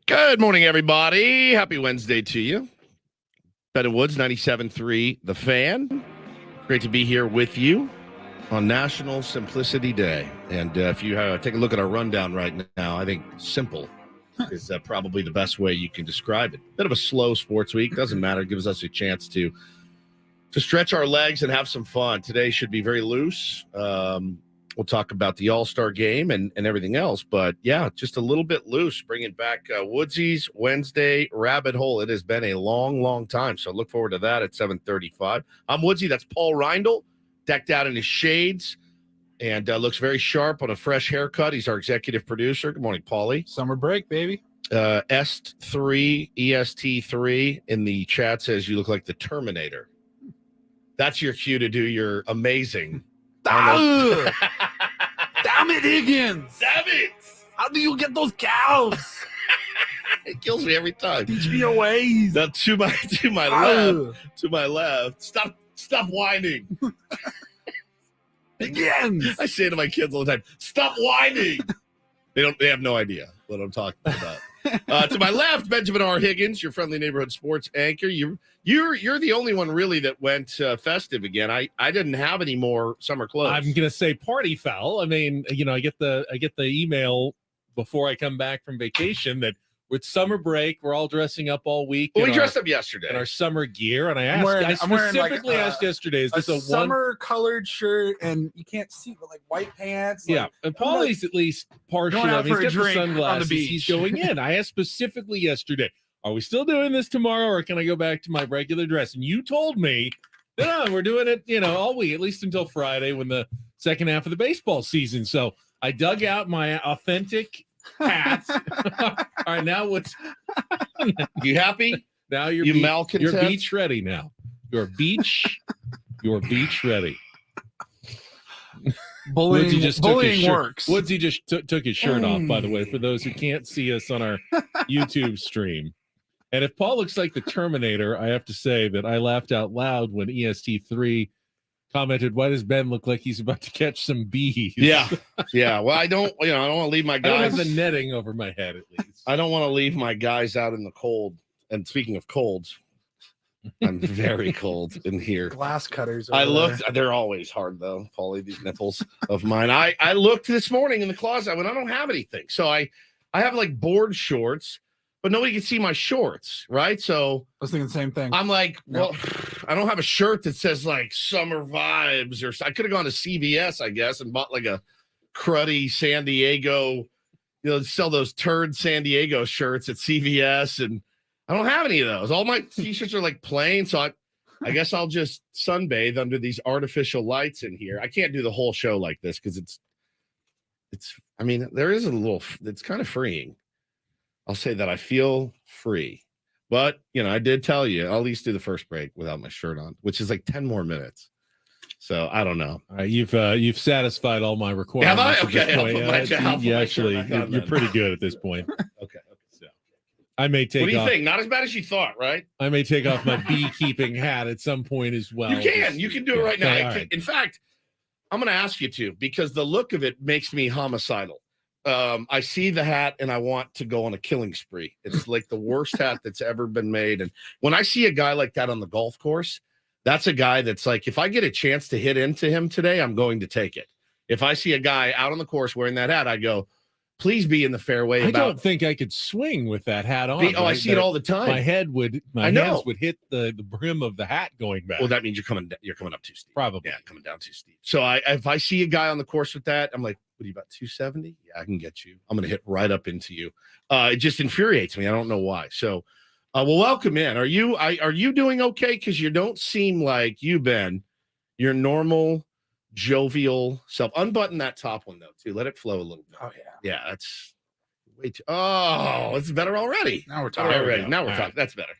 Good morning, everybody. Happy Wednesday to you. Ben and Woods, 97.3 The Fan. Great to be here with you on National Simplicity Day. And if you take a look at our rundown right now, I think simple is probably the best way you can describe it. Bit of a slow sports week. Doesn't matter. It gives us a chance to stretch our legs and have some fun. Today should be very loose. We'll talk about the All-Star Game and everything else. But, yeah, just a little bit loose, bringing back Woodsy's Wednesday Rabbit Hole. It has been a long, long time, so look forward to that at 7:35. I'm Woodsy. That's Paul Reindl, decked out in his shades and looks very sharp on a fresh haircut. He's our executive producer. Good morning, Paulie. Summer break, baby. EST3 in the chat says you look like the Terminator. That's your cue to do your amazing – Damn it, Higgins! Damn it! How do you get those cows? It kills me every time. Teach me your ways. Now to my left. Stop whining. Higgins! I say to my kids all the time, stop whining. They have no idea what I'm talking about. To my left, Benjamin R. Higgins, your friendly neighborhood sports anchor. You're the only one really that went festive again. I didn't have any more summer clothes. I'm gonna say party foul. I mean, I get the email before I come back from vacation that with summer break, we're all dressing up all week. Well, we dressed up yesterday in our summer gear, and I specifically asked yesterday, is this a summer colored shirt and you can't see, but like white pants? Yeah, and Paulie's at least partial. I mean, he's got the sunglasses. He's going in. I asked specifically yesterday, are we still doing this tomorrow, or can I go back to my regular dress? And you told me, no, we're doing it, all week, at least until Friday when the second half of the baseball season. So I dug out my authentic hats. All right, now what's you happy? Now you're beach ready now. You're beach ready. Bullying works. Woodsy just took his shirt off, by the way, for those who can't see us on our YouTube stream. And if Paul looks like the Terminator, I have to say that I laughed out loud when EST3 commented, why does Ben look like he's about to catch some bees? Yeah. Well, I don't want to leave my guys. I don't have the netting over my head, at least. I don't want to leave my guys out in the cold. And speaking of colds, I'm very cold in here. Glass cutters. They're always hard though, Paulie, these nipples of mine. I looked this morning in the closet. I don't have anything. So I have like board shorts, but nobody can see my shorts, right? So I was thinking the same thing. I'm like, well, I don't have a shirt that says like summer vibes, or I could have gone to CVS, I guess, and bought like a cruddy San Diego, sell those turd San Diego shirts at CVS, and I don't have any of those. All my t-shirts are like plain, so I guess I'll just sunbathe under these artificial lights in here. I can't do the whole show like this because there is it's kind of freeing. I'll say that I feel free. But, I did tell you, I'll at least do the first break without my shirt on, which is like 10 more minutes. So, I don't know. You've satisfied all my requirements. Have I? Okay. You're pretty good at this point. Okay. So, I may take off. What do you think? Not as bad as you thought, right? I may take off my beekeeping hat at some point as well. You can do it right now. Right. In fact, I'm going to ask you to, because the look of it makes me homicidal. I see the hat and I want to go on a killing spree. It's like the worst hat that's ever been made. And when I see a guy like that on the golf course, that's a guy that's like, if I get a chance to hit into him today, I'm going to take it. If I see a guy out on the course wearing that hat, I go, please be in the fairway. I don't think I could swing with that hat on. I see it all the time. My hands would hit the brim of the hat going back. Well, that means you're coming up too steep. Probably. Yeah, coming down too steep. So if I see a guy on the course with that, I'm like, what are you, about 270? Yeah, I can get you. I'm going to hit right up into you. It just infuriates me. I don't know why. So, well, welcome in. Are you doing okay? Because you don't seem like you've been your normal jovial self. Unbutton that top one though too. Let it flow a little bit. Oh yeah, that's way too. Oh, it's better already. Now we're talking. Now we're talking. Right. That's better.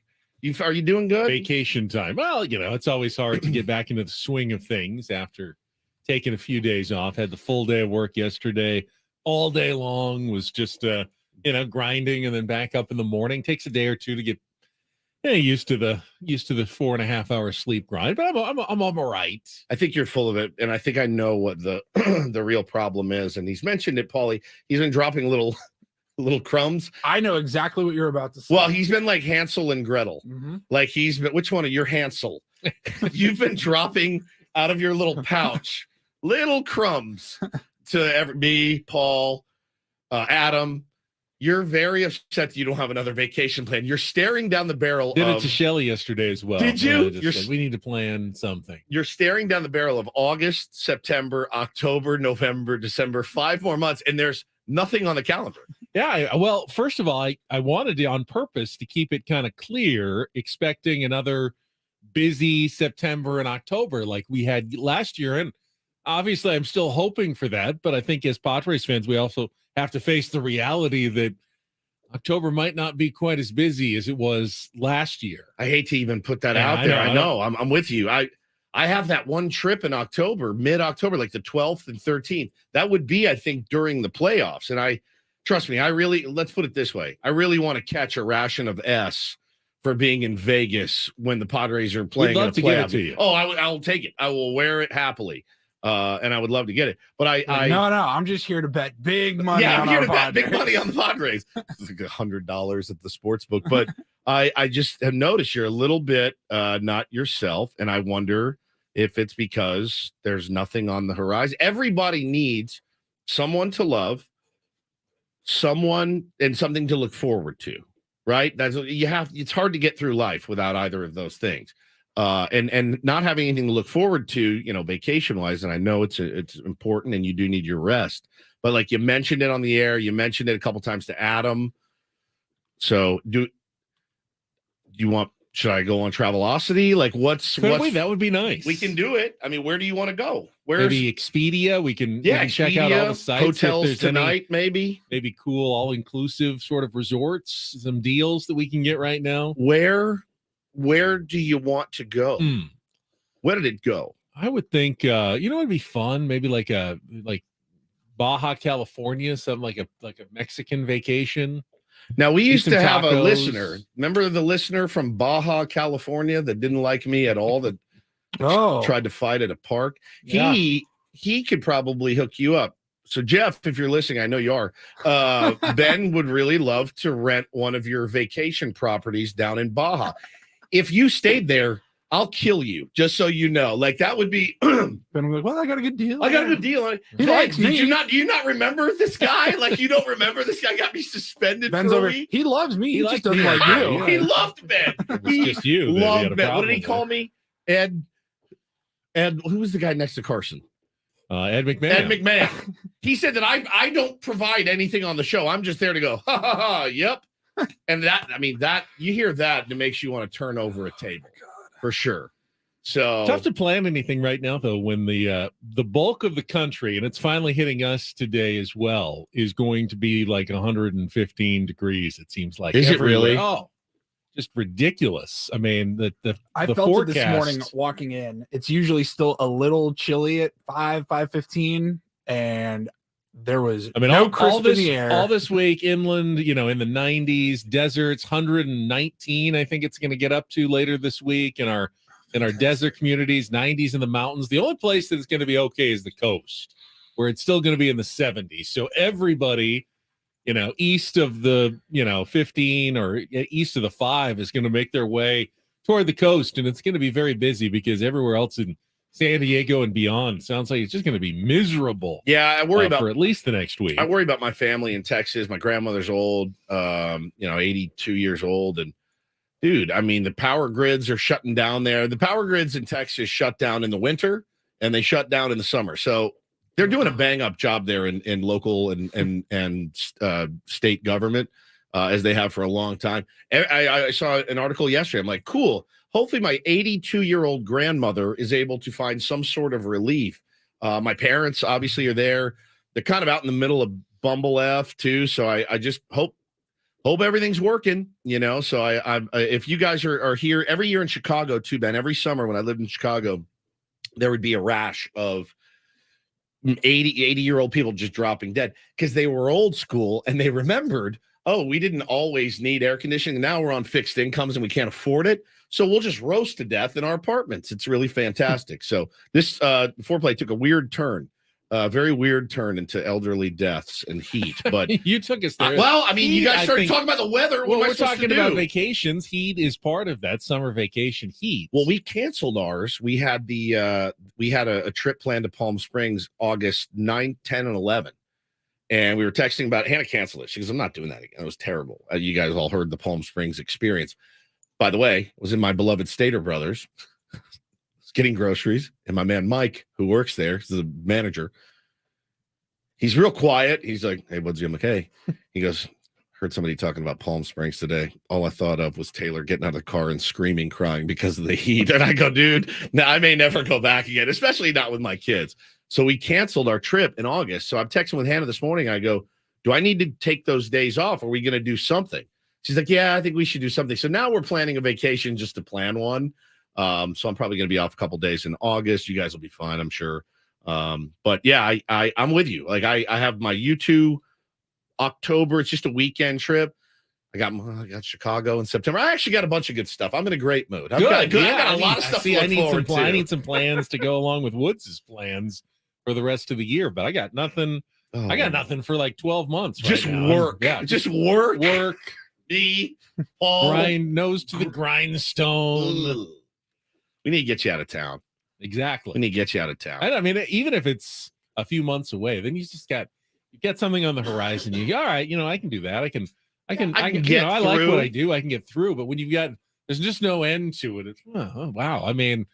Are you doing good? Vacation time. Well, it's always hard to get back into the swing of things after taking a few days off. Had the full day of work yesterday. All day long was just grinding, and then back up in the morning. Takes a day or two to get used to the 4.5 hour sleep grind, but I'm all right. I think you're full of it, and I think I know what the the real problem is. And he's mentioned it, Paulie. He's been dropping little little crumbs. I know exactly what you're about to say. Well, he's been like Hansel and Gretel. Mm-hmm. Like he's been, which one of your Hansel? You've been dropping out of your little pouch little crumbs to me, Paul, Adam. You're very upset that you don't have another vacation plan. You're staring down the barrel. Did it to Shelly yesterday as well. Did you? We need to plan something. You're staring down the barrel of August, September, October, November, December, 5 more months, and there's nothing on the calendar. Yeah. Well, first of all, I wanted to on purpose to keep it kind of clear, expecting another busy September and October like we had last year. And obviously I'm still hoping for that. But I think as Padres fans, we also have to face the reality that October might not be quite as busy as it was last year. I hate to even put that out there. I know. I'm with you. I have that one trip in October, mid-October, like the 12th and 13th. That would be, I think, during the playoffs. And trust me, let's put it this way. I really want to catch a ration of S for being in Vegas when the Padres are playing. We'd love to give it to you. Oh, I'll take it. I will wear it happily. And I would love to get it. But no, I'm just here to bet big money. Yeah, I'm here to bet big money on the Padres. It's like $100 at the sports book. But I just have noticed you're a little bit not yourself. And I wonder if it's because there's nothing on the horizon. Everybody needs someone to love, someone and something to look forward to, right? It's hard to get through life without either of those things. And not having anything to look forward to, vacation wise. And I know it's important and you do need your rest, but like you mentioned it on the air, you mentioned it a couple times to Adam. So should I go on Travelocity? Like that would be nice. We can do it. I mean, where do you want to go? Maybe Expedia. We can check out all the sites. Hotels tonight, maybe cool all-inclusive sort of resorts, some deals that we can get right now. Where do you want to go? Where did it go? I would think, it'd be fun. Maybe like Baja California, something like a Mexican vacation. Now, we used to have a listener. Remember the listener from Baja California that didn't like me at all, that tried to fight at a park? Yeah. He could probably hook you up. So, Jeff, if you're listening, I know you are. Ben would really love to rent one of your vacation properties down in Baja. If you stayed there, I'll kill you, just so you know. Like, that would be. Ben would be like, well, I got a good deal. I got a good deal. He likes me. Do you not remember this guy? Like, you don't remember this guy got me suspended Ben's for a over. week? He loves me. He just doesn't like you. He loved Ben. It's just you. Loved Ben. What did he call me? Ed, who was the guy next to Carson? Ed McMahon. Ed McMahon. He said that I don't provide anything on the show. I'm just there to go, ha, ha, ha, yep. And that you hear that, it makes you want to turn over a table for sure. So tough to plan anything right now, though, when the bulk of the country, and it's finally hitting us today as well, is going to be like 115 degrees. It seems like. Is it really? Oh, just ridiculous. I mean, I felt forecast, it this morning walking in. It's usually still a little chilly at 5:15, and there was no crisp in the air. All this week, inland, in the 90s, deserts, 119. I think it's going to get up to later this week in our desert communities, 90s in the mountains. The only place that it's going to be okay is the coast, where it's still going to be in the 70s. So everybody, east of the 15 or east of the 5 is going to make their way toward the coast, and it's going to be very busy because everywhere else in San Diego and beyond sounds like it's just going to be miserable. Yeah, I worry about for at least the next week. I worry about my family in Texas. My grandmother's old, 82 years old, and dude, I mean, the power grids are shutting down there. The power grids in Texas shut down in the winter, and they shut down in the summer. So they're doing a bang up job there in local and state government, as they have for a long time. I saw an article yesterday. I'm like, cool. Hopefully my 82-year-old grandmother is able to find some sort of relief. My parents obviously are there. They're kind of out in the middle of Bumble F too. So I just hope everything's working, So I if you guys are here every year in Chicago too, Ben, every summer when I lived in Chicago, there would be a rash of 80-year-old people just dropping dead because they were old school and they remembered, we didn't always need air conditioning. Now we're on fixed incomes and we can't afford it. So we'll just roast to death in our apartments. It's really fantastic. So this Foreplay took a weird turn Very weird turn into elderly deaths and heat. But you took us there. Well, I mean, you guys started talking about the weather. Well, we're talking about vacations. Heat is part of that summer vacation heat. Well, we canceled ours. We had a trip planned to Palm Springs August 9, 10, and 11. And we were texting about Hannah canceled it. She goes, I'm not doing that again. It was terrible. You guys all heard the Palm Springs experience. By the way, I was in my beloved Stater Brothers getting groceries, and my man Mike, who works there, is the manager. He's real quiet. He's like, hey, Woodsy, I'm like, hey. He goes, heard somebody talking about Palm Springs today. All I thought of was Taylor getting out of the car and screaming, crying because of the heat. And I go, dude, no, I may never go back again, especially not with my kids. So we canceled our trip in August. So I'm texting with Hannah this morning. I go, do I need to take those days off? Are we going to do something? She's like, yeah, I think we should do something. So now we're planning a vacation just to plan one. So I'm probably going to be off a couple days in August. You guys will be fine, I'm sure. But yeah, I'm with you. Like I have my U2 October. It's just a weekend trip. I got Chicago in September. I actually got a bunch of good stuff. I'm in a great mood. I've got a lot of stuff to look forward to. I need some plans to go along with Woods' plans for the rest of the year, but I got nothing. I got nothing for like 12 months. Just right work. Yeah, just work. Be grind nose to the grindstone. Ugh. We need to get you out of town. Exactly. We need to get you out of town. I mean, even if it's a few months away, then you get something on the horizon. You go, all right, I can do that. I can get I like what I do. I can get through. But when there's just no end to it. It's, oh, wow. I mean,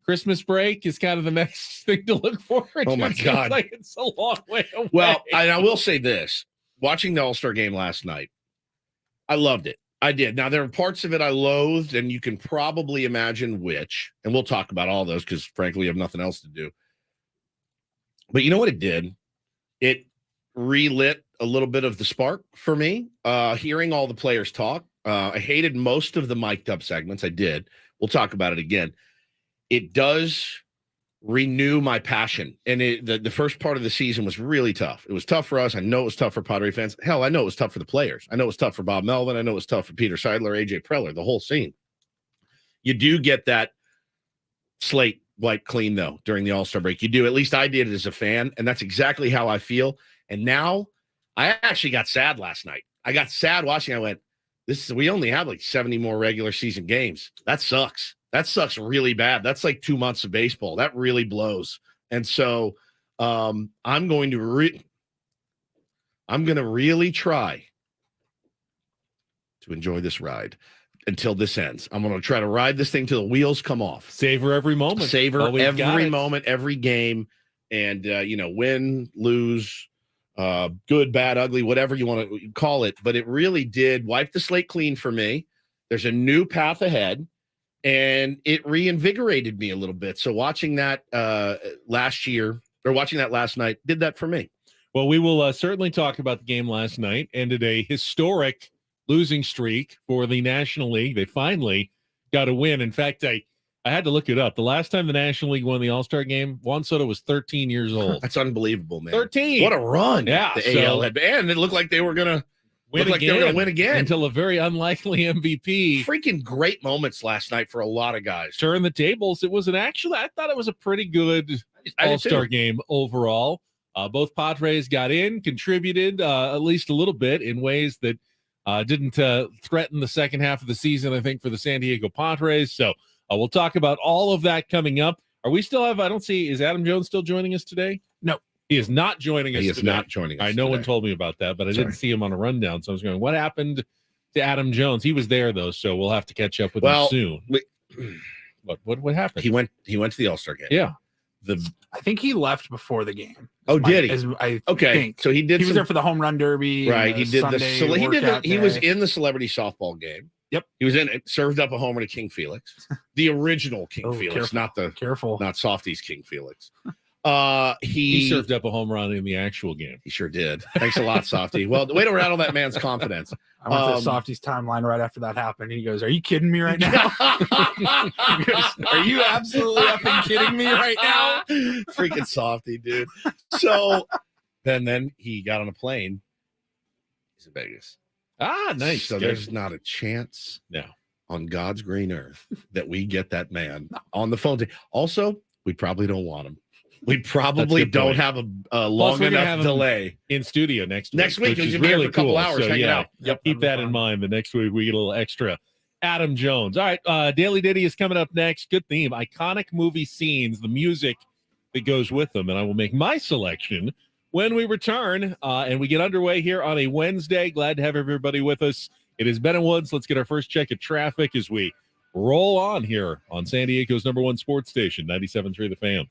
Christmas break is kind of the next thing to look forward to. Oh my God. Like it's a long way away. Well, I will say this, watching the All-Star game last night, I loved it. I did. Now, there are parts of it I loathed, and you can probably imagine which, and we'll talk about all those because, frankly, we have nothing else to do. But you know what it did? It relit a little bit of the spark for me, hearing all the players talk. I hated most of the mic'd up segments. I did. We'll talk about it again. It does renew my passion. And the first part of the season was really tough. It was tough for us. I know it was tough for Padre fans. Hell, I know it was tough for the players. I know it was tough for Bob Melvin. I know it was tough for Peter Seidler, AJ Preller, the whole scene. You do get that slate wiped clean, though, during the All-Star break. You do. At least I did it as a fan, and that's exactly how I feel. And now I actually got sad last night. I got sad watching. I went, we only have like 70 more regular season games. That sucks. That sucks really bad. That's like 2 months of baseball. That really blows. And so I'm going to really try to enjoy this ride until this ends. I'm going to try to ride this thing till the wheels come off. Savor every moment. Savor every moment, every game. And, win, lose, good, bad, ugly, whatever you want to call it. But it really did wipe the slate clean for me. There's a new path ahead. And it reinvigorated me a little bit. So watching that watching that last night did that for me. Well, we will certainly talk about the game last night. Ended a historic losing streak for the National League. They finally got a win. In fact, I had to look it up. The last time the National League won the All-Star game, Juan Soto was 13 years old. That's unbelievable, man. 13. What a run. Yeah. The AL had. And it looked like they were going to win again until a very unlikely MVP. Freaking great moments last night for a lot of guys. Turn the tables. I thought it was a pretty good All-Star game overall. Both Padres got in, contributed at least a little bit in ways that didn't threaten the second half of the season, I think, for the San Diego Padres. So we'll talk about all of that coming up. Is Adam Jones still joining us today? No. He is not joining us today. He is not joining us No one told me about that, but I didn't see him on a rundown. So I was going, what happened to Adam Jones? He was there, though, so we'll have to catch up with him soon. What happened? He went to the All-Star game. Yeah. I think he left before the game. Did he? Think. So he was there for the home run derby. Right. He did Sunday he was in the celebrity softball game. Yep. He was in it, served up a homer to King Felix. The original King Felix, careful. Not Softy's King Felix. He served up a home run in the actual game. He sure did. Thanks a lot, Softy. Well, way to rattle that man's confidence. I went to Softy's timeline right after that happened. He goes, "Are you kidding me right now?" He goes, "Are you absolutely effing kidding me right now?" Freaking Softy, dude. So then he got on a plane. He's in Vegas. Nice. So there's not a chance on God's green earth that we get that man on the phone. Also, we probably don't want him. We probably don't have a long enough delay in studio next week. Next week, he's really for a couple hours hanging out. Yep, keep that in mind. The next week we get a little extra. Adam Jones. All right, Daily Ditty is coming up next. Good theme. Iconic movie scenes, the music that goes with them, and I will make my selection when we return and we get underway here on a Wednesday. Glad to have everybody with us. It is Ben and Woods. Let's get our first check of traffic as we roll on here on San Diego's #1 sports station, 97.3 The Fan.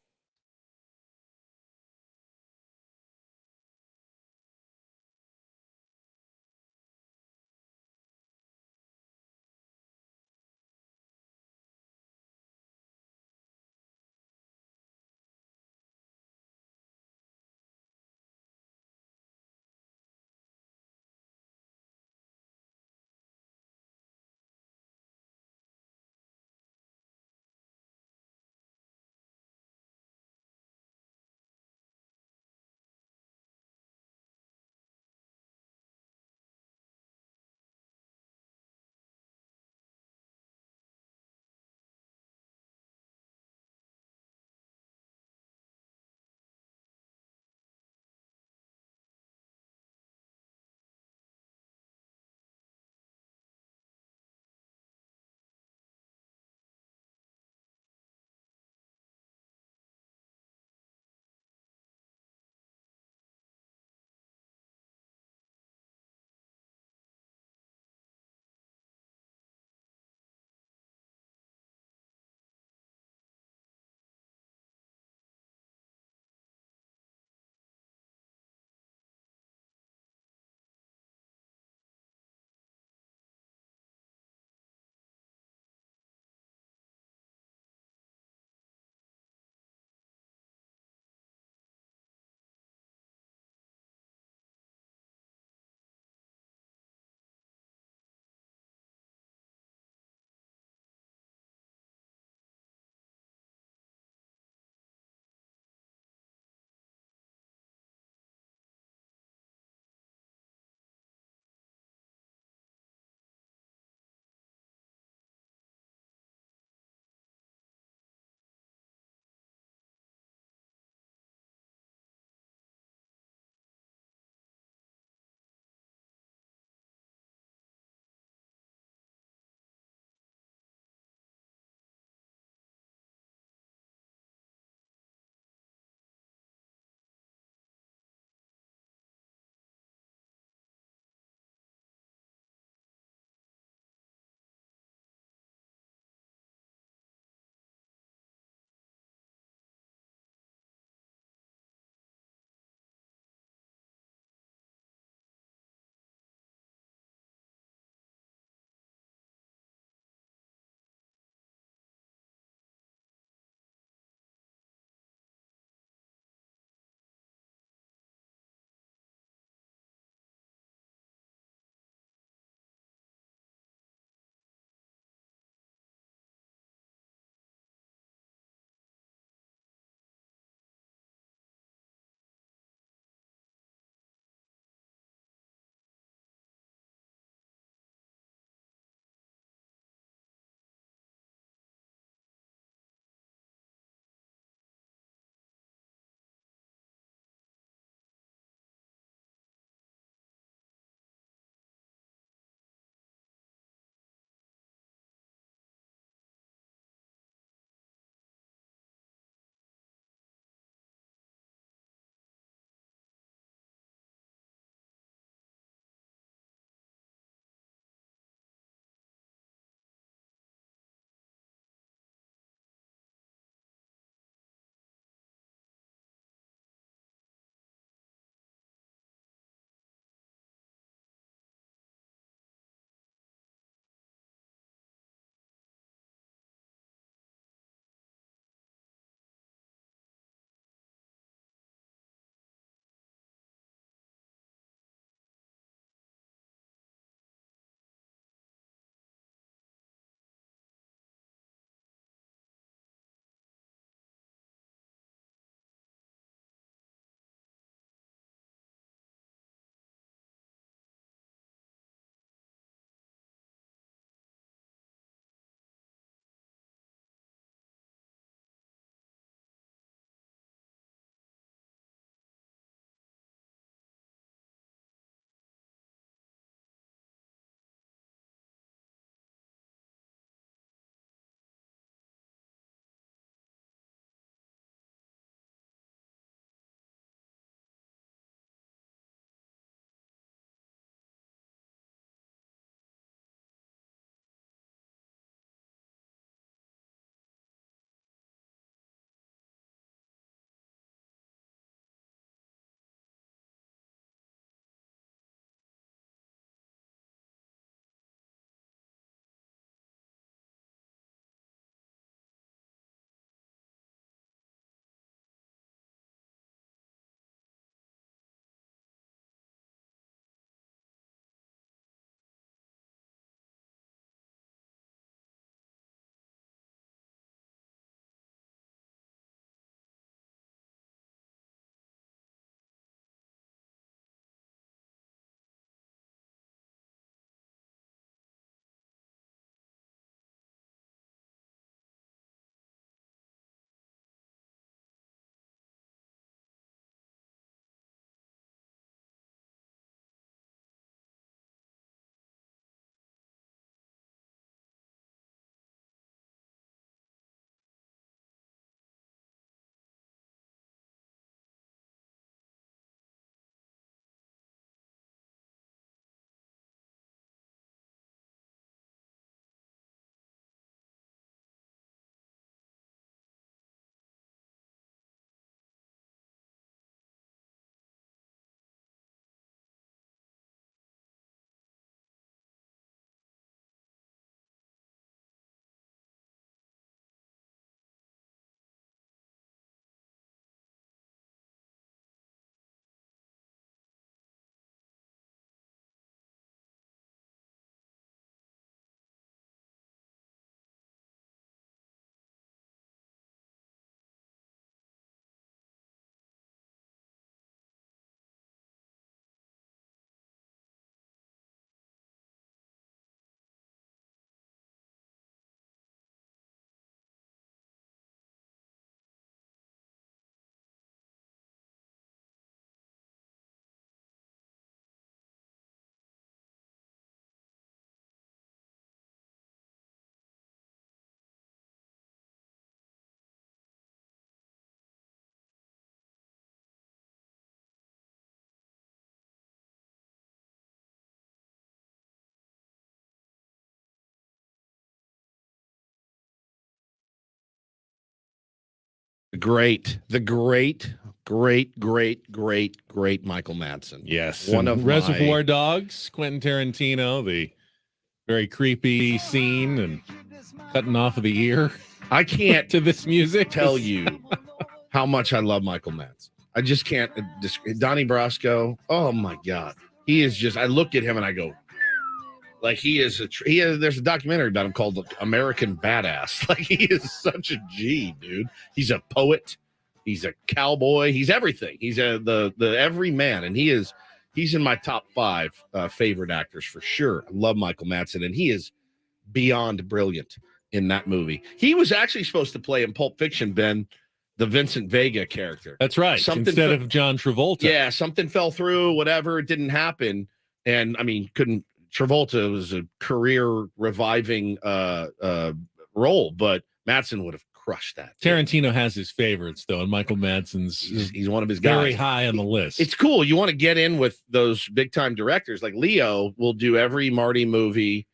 The great, great Michael Madsen. Yes. One of Reservoir Dogs, Quentin Tarantino, the very creepy scene and cutting off of the ear. I can't to this music tell you how much I love Michael Madsen. I just can't. Donnie Brasco. Oh my God. He is just, I look at him and I go, like there's a documentary about him called American Badass. Like he is such a G, dude. He's a poet. He's a cowboy. He's everything. He's the everyman, and he's in my top 5 favorite actors for sure. I love Michael Madsen, and he is beyond brilliant in that movie. He was actually supposed to play in Pulp Fiction, Ben, the Vincent Vega character. That's right. Instead of John Travolta. Yeah, something fell through, whatever. It didn't happen. And, I mean, Travolta was a career reviving role, but Madsen would have crushed that. Tarantino has his favorites, though, and Michael Madsen's he's one of his guys. Very high on the list. It's cool. You want to get in with those big-time directors. Like Leo will do every Marty movie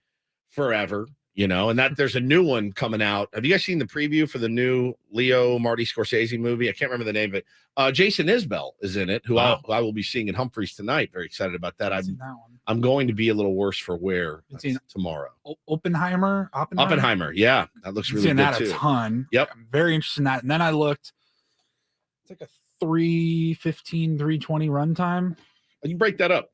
forever. And that there's a new one coming out. Have you guys seen the preview for the new Leo Marty Scorsese movie? I can't remember the name of it. Jason Isbell is in it, who I will be seeing in Humphreys tonight. Very excited about that. I'm going to be a little worse for wear tomorrow. Oppenheimer. Yeah, that looks really good that too. A ton. Yep. I'm very interested in that. And then I looked. It's like a 3:15, 3:20 runtime. You break that up.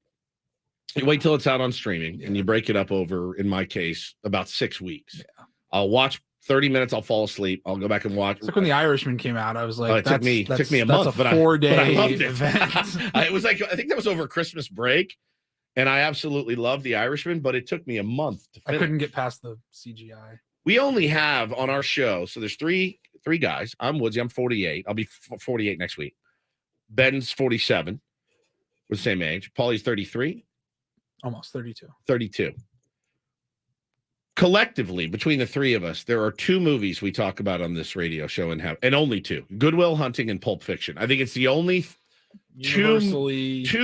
You wait till it's out on streaming, and you break it up over, in my case, about 6 weeks. Yeah. I'll watch 30 minutes. I'll fall asleep. I'll go back and watch. It's like when The Irishman came out. I was like, it took me a month, but 4-day event. It was like, I think that was over Christmas break, and I absolutely loved The Irishman, but it took me a month to finish. I couldn't get past the CGI. We only have on our show, so there's three guys. I'm Woodsy. I'm 48. I'll be 48 next week. Ben's 47. We're the same age. Paulie's 33. Almost 32. 32. Collectively, between the three of us, there are 2 movies we talk about on this radio show and only 2: Good Will Hunting and Pulp Fiction. I think it's the only two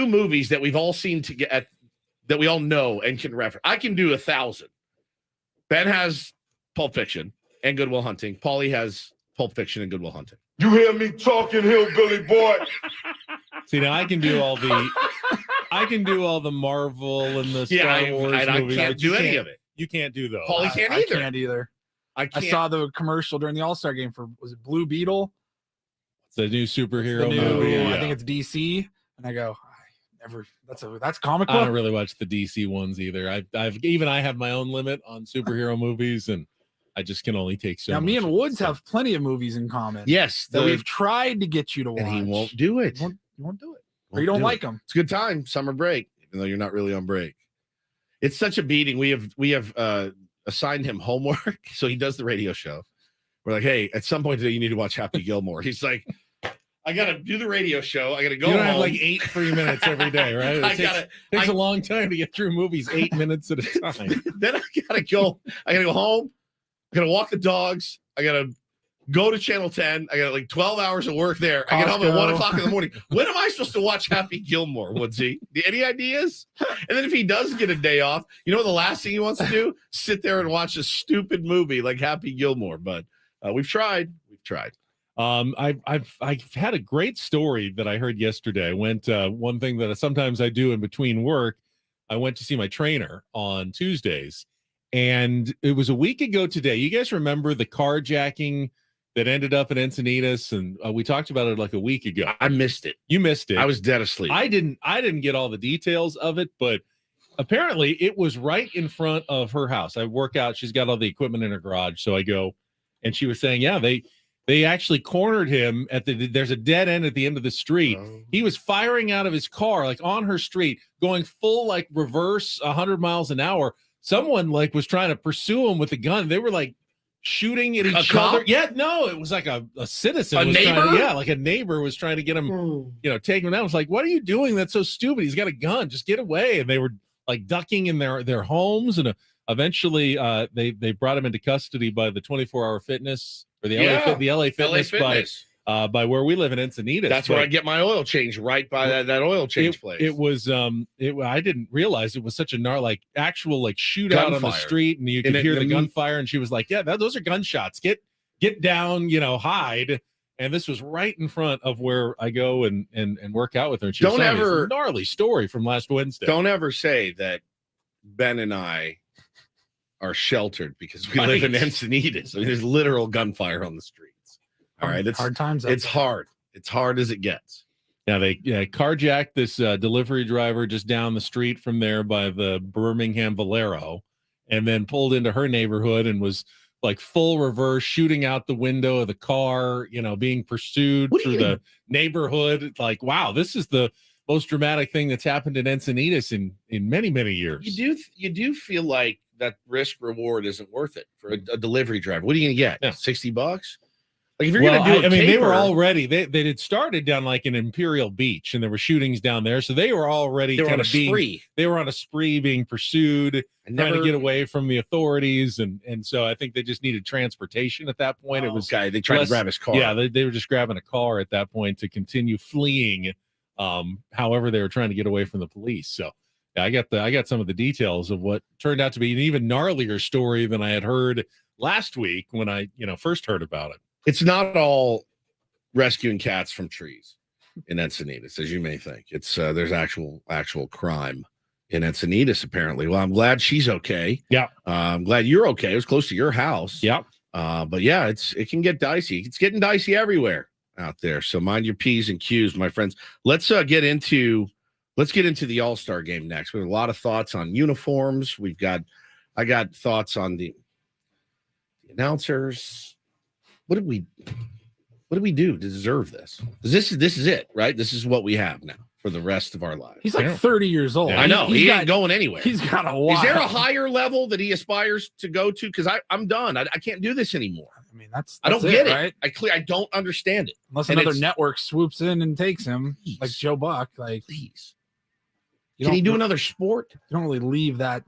movies that we've all seen that we all know and can reference. I can do 1,000. Ben has Pulp Fiction and Good Will Hunting. Paulie has Pulp Fiction and Good Will Hunting. You hear me talking, hillbilly boy? See, now I can do all the Marvel and the Star Wars movies. I can't do any of it. You can't do those. Paulie can't either. I can't either. I saw the commercial during the All-Star Game for, was it Blue Beetle? It's the new superhero movie. Yeah. I think it's DC, and I go, that's comic book. I don't really watch the DC ones either. I have my own limit on superhero movies, and I just can only take so much. Now, me and Woods have plenty of movies in common. Yes. That we've tried to get you to watch. And he won't do it. You won't do it. Or you don't like them. It's a good time. Summer break, even though you're not really on break. It's such a beating. We have assigned him homework, so he does the radio show. We're like, hey, at some point today, you need to watch Happy Gilmore. He's like, I got to do the radio show. I got to go home. You don't have like 8 free minutes every day, right? It takes a long time to get through movies, 8 minutes at a time. Then I got to go home. I got to walk the dogs. I got to go to Channel 10. I got like 12 hours of work there. I get home at 1 o'clock in the morning. When am I supposed to watch Happy Gilmore, Woodsy? Any ideas? And then if he does get a day off, you know the last thing he wants to do? Sit there and watch a stupid movie like Happy Gilmore. But we've tried. I've had a great story that I heard yesterday. I went one thing that sometimes I do in between work. I went to see my trainer on Tuesdays, and it was a week ago today. You guys remember the carjacking that ended up in Encinitas, and we talked about it like a week ago. I missed it. You missed it. I was dead asleep. I didn't get all the details of it, but apparently it was right in front of her house. I work out. She's got all the equipment in her garage. So I go, and she was saying, yeah, they actually cornered him there's a dead end at the end of the street. Oh. He was firing out of his car, like on her street, going full like reverse 100 miles an hour. Someone like was trying to pursue him with a gun. They were like shooting at each other. Yeah, no, it was like a citizen. A neighbor? Like a neighbor was trying to get him, take him down. I was like, what are you doing? That's so stupid. He's got a gun. Just get away. And they were like ducking in their homes. And eventually they brought him into custody by the 24-hour fitness or the LA Fitness. By where we live in Encinitas. That's where I get my oil change, right by that oil change place. It was I didn't realize it was such a actual shootout gunfire on the street, and you could hear the gunfire, and she was like, yeah, those are gunshots. Get down, hide. And this was right in front of where I go and work out with her. And she Don't was telling me ever this gnarly story from last Wednesday. Don't ever say that Ben and I are sheltered because we live in Encinitas. I mean, there's literal gunfire on the streets. All right, it's hard times. It's hard. It's hard as it gets. Yeah, they carjacked this delivery driver just down the street from there by the Birmingham Valero, and then pulled into her neighborhood and was like full reverse, shooting out the window of the car, being pursued through the neighborhood. It's like, wow, this is the most dramatic thing that's happened in Encinitas in many, many years. You do feel like that risk reward isn't worth it for a delivery driver. What are you going to get? Yeah. $60? Like if you're going to do they were already they had started down like in Imperial Beach, and there were shootings down there, so they were already on a spree. They were on a spree, being pursued, trying to get away from the authorities, and so I think they just needed transportation at that point. It was they tried to grab his car. Yeah, they were just grabbing a car at that point to continue fleeing. However, they were trying to get away from the police. So yeah, I got some of the details of what turned out to be an even gnarlier story than I had heard last week when I first heard about it. It's not all rescuing cats from trees in Encinitas, as you may think. It's there's actual crime in Encinitas, apparently. Well, I'm glad she's okay. Yeah. I'm glad you're okay. It was close to your house. Yeah. But yeah, it can get dicey. It's getting dicey everywhere out there. So mind your P's and Q's, my friends. Let's get into the All-Star Game next. We have a lot of thoughts on uniforms. I got thoughts on the announcers. What did we do to deserve this? This is it, right? This is what we have now for the rest of our lives. He's like 30 years old. I know. He ain't going anywhere. He's got a while. Is there a higher level that he aspires to go to? Because I'm done. I can't do this anymore. I mean, that's I don't get it. Right? I don't understand it. Unless another network swoops in and takes him, like Joe Buck. Like, please. Can he do another sport? You don't really leave that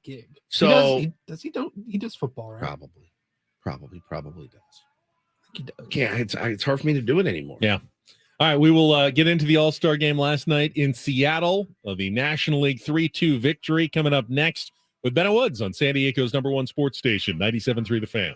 gig. So he does football, right? Probably does. He does. Yeah, it's hard for me to do it anymore. Yeah. All right, we will get into the All-Star Game last night in Seattle, the National League 3-2 victory coming up next with Ben Woods on San Diego's #1 sports station, 97.3 The Fan.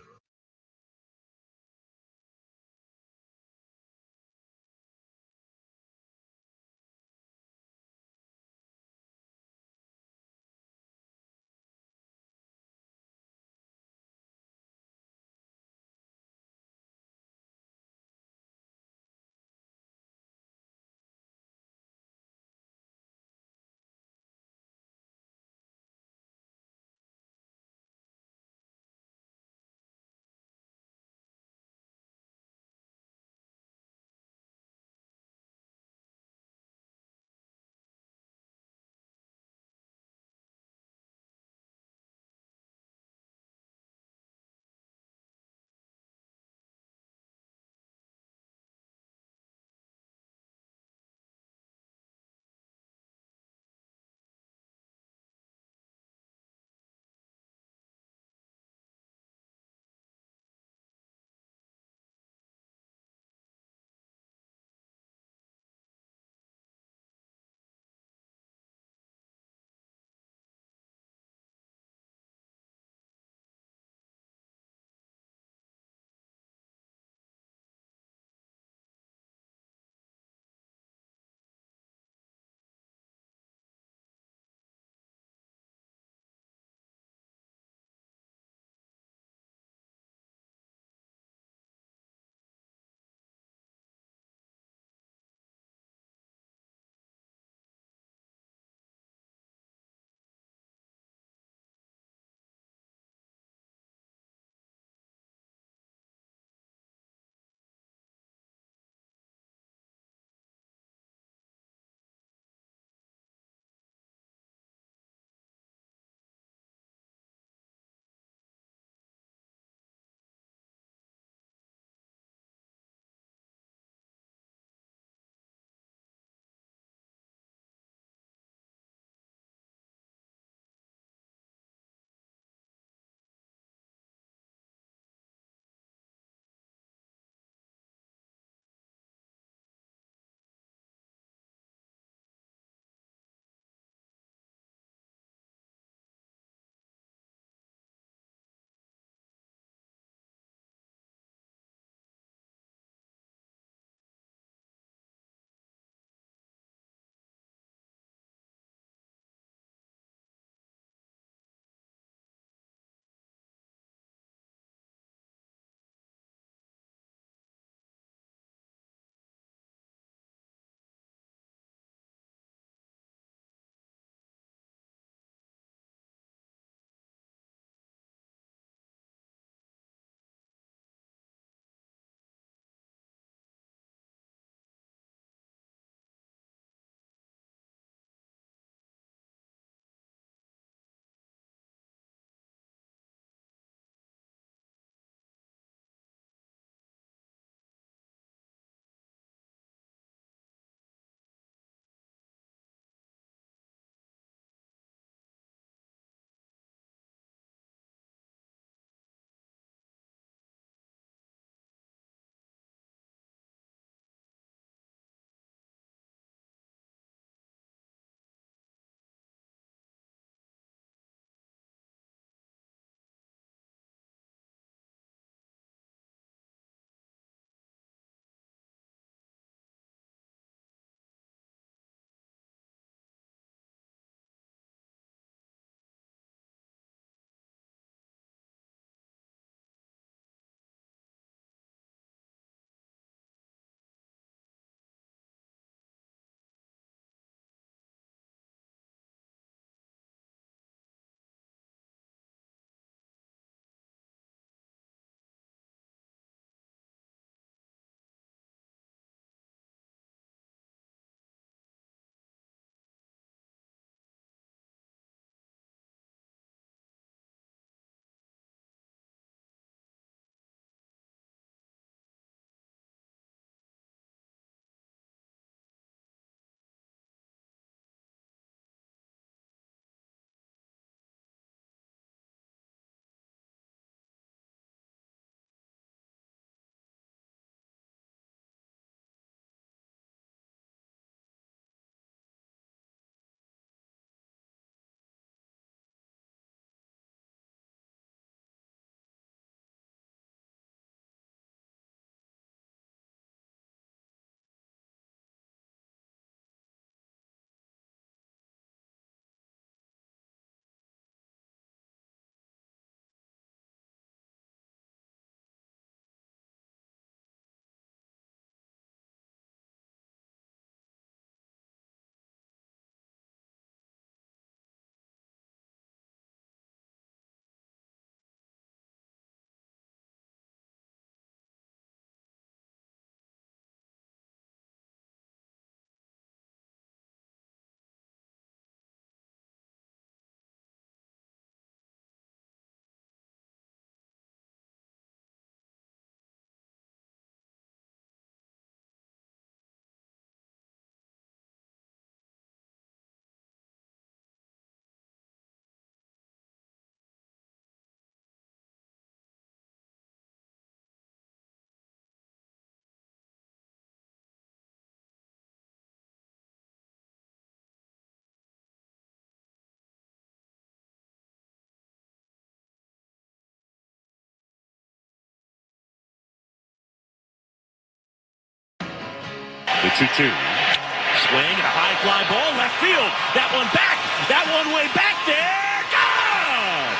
The 2-2. Swing and a high fly ball, left field. That one back. That one way back there. Gone!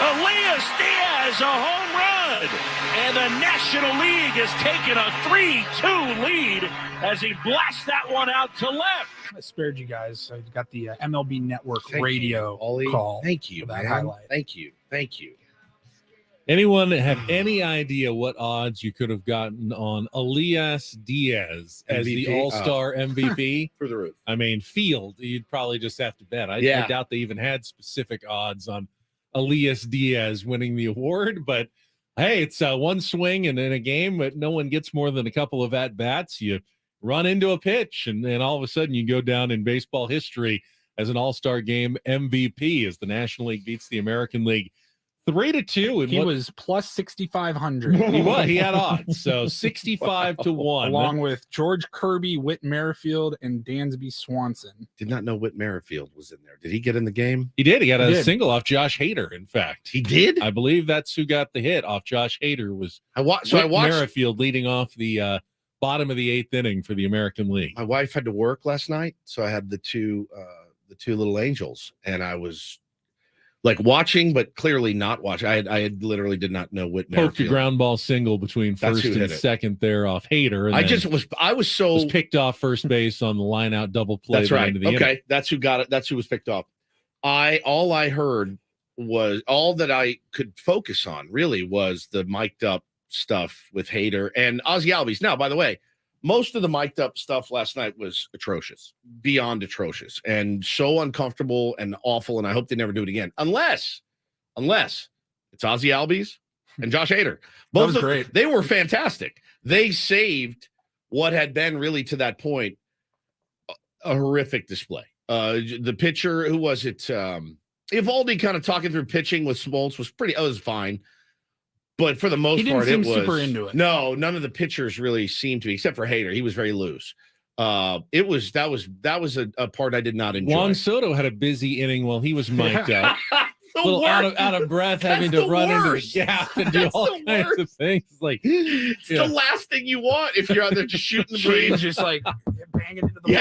Elias Diaz, a home run. And the National League has taken a 3-2 lead as he blasts that one out to left. I spared you guys. I got the MLB Network radio call. Thank you, that man. highlight. Thank you. Thank you. Anyone have any idea what odds you could have gotten on Elias Diaz as MVP? the All-Star MVP? Through the roof. I mean, field, you'd probably just have to bet. I doubt they even had specific odds on Elias Diaz winning the award, but hey, it's one swing and in a game, but no one gets more than a couple of at-bats. You run into a pitch, and then all of a sudden you go down in baseball history as an All-Star Game MVP as the National League beats the American League 3-2. He was plus 6,500. He had odds, so 65-1, along with George Kirby, Whit Merrifield, and Dansby Swanson. Did not know Whit Merrifield was in there. Did he get in the game? He did. He got a single off Josh Hader. In fact, he did. I believe that's who got the hit off Josh Hader. Was I watched Merrifield leading off the bottom of the 8th inning for the American League. My wife had to work last night, so I had the two little angels, and I was like watching, but clearly not watching. I had literally did not know Whit Merrifield. Poked a ground ball single between first and second there off Hader. And I was picked off first base on the line out double play. That's right. Okay, inning. That's who got it. That's who was picked off. All I heard was all that I could focus on really was the mic'd up stuff with Hader and Ozzie Albies. Now, by the way, most of the mic'd up stuff last night was atrocious, beyond atrocious, and so uncomfortable and awful. And I hope they never do it again, unless it's Ozzie Albies and Josh Hader. Both was great. They were fantastic. They saved what had been really to that point a horrific display. The pitcher, who was it? Evaldi kind of talking through pitching with Smoltz was fine. But for the most part, it was super into it. No, none of the pitchers really seemed to be, except for Hader. He was very loose. That was a part I did not enjoy. Juan Soto had a busy inning while he was mic'd up. A little out of breath, having to run into the gap and do all kinds of things. Like it's the last thing you want if you're out there just shooting the breeze, just like banging into the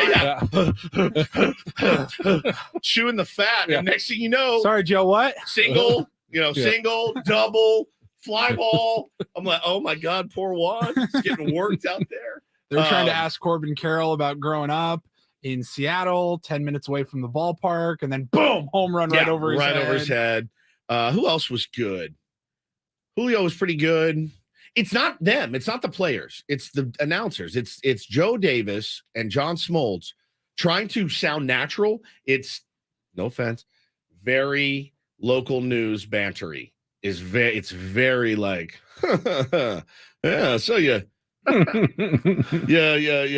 chewing the fat. And next thing you know, sorry, Joe, what? Single, single, double, fly ball. I'm like, oh my God, poor Juan. It's getting worked out there. They're trying to ask Corbin Carroll about growing up in Seattle, 10 minutes away from the ballpark, and then boom, home run right over his head. Who else was good? Julio was pretty good. It's not them. It's not the players. It's the announcers. It's Joe Davis and John Smoltz trying to sound natural. It's, no offense, very local news bantery. It's very like, yeah, so you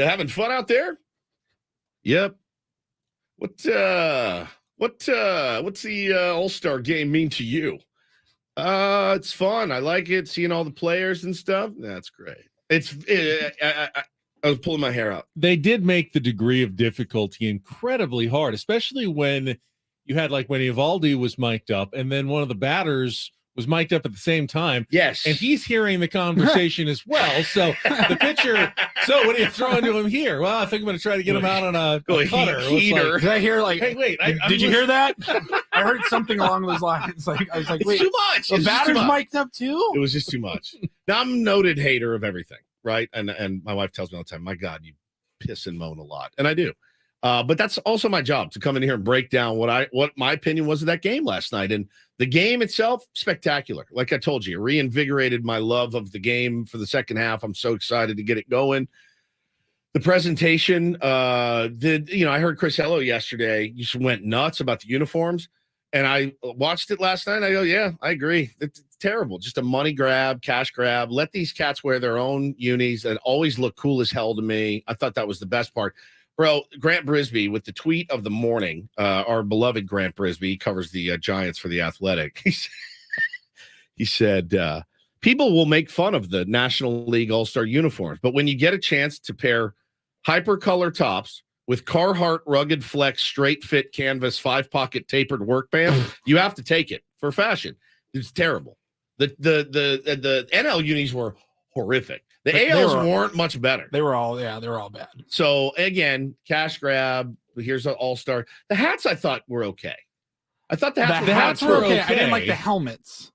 having fun out there? Yep. What's the All-Star Game mean to you? It's fun. I like it, seeing all the players and stuff. That's great. I was pulling my hair out. They did make the degree of difficulty incredibly hard, especially when you had when Evaldi was mic'd up and then one of the batters was mic'd up at the same time. Yes. And he's hearing the conversation as well. So the pitcher, so what are you throwing to him here? Well, I think I'm going to try to get him out on a cutter. Heater. Did I hear hey, wait. Did you hear that? I heard something along those lines. I was like, wait. Too much. The batter's mic'd up too? It was just too much. Now, I'm a noted hater of everything, right? And my wife tells me all the time, my God, you piss and moan a lot. And I do. But that's also my job, to come in here and break down what my opinion was of that game last night. And the game itself, spectacular. Like I told you, it reinvigorated my love of the game for the second half. I'm so excited to get it going. The presentation, I heard Chris Hello yesterday. You just went nuts about the uniforms. And I watched it last night. And I go, yeah, I agree. It's terrible. Just a money grab, cash grab. Let these cats wear their own unis that always look cool as hell to me. I thought that was the best part. Bro, Grant Brisbee with the tweet of the morning, our beloved Grant Brisbee covers the Giants for The Athletic. He said, people will make fun of the National League All-Star uniforms, but when you get a chance to pair hypercolor tops with Carhartt rugged flex straight fit canvas 5-pocket tapered work band, you have to take it for fashion. It's terrible. The NL unis were horrific. The ALs weren't much better. They were all bad. So again, cash grab. Here's an All-Star. The hats I thought were okay. I thought the hats were okay. I didn't like the helmets.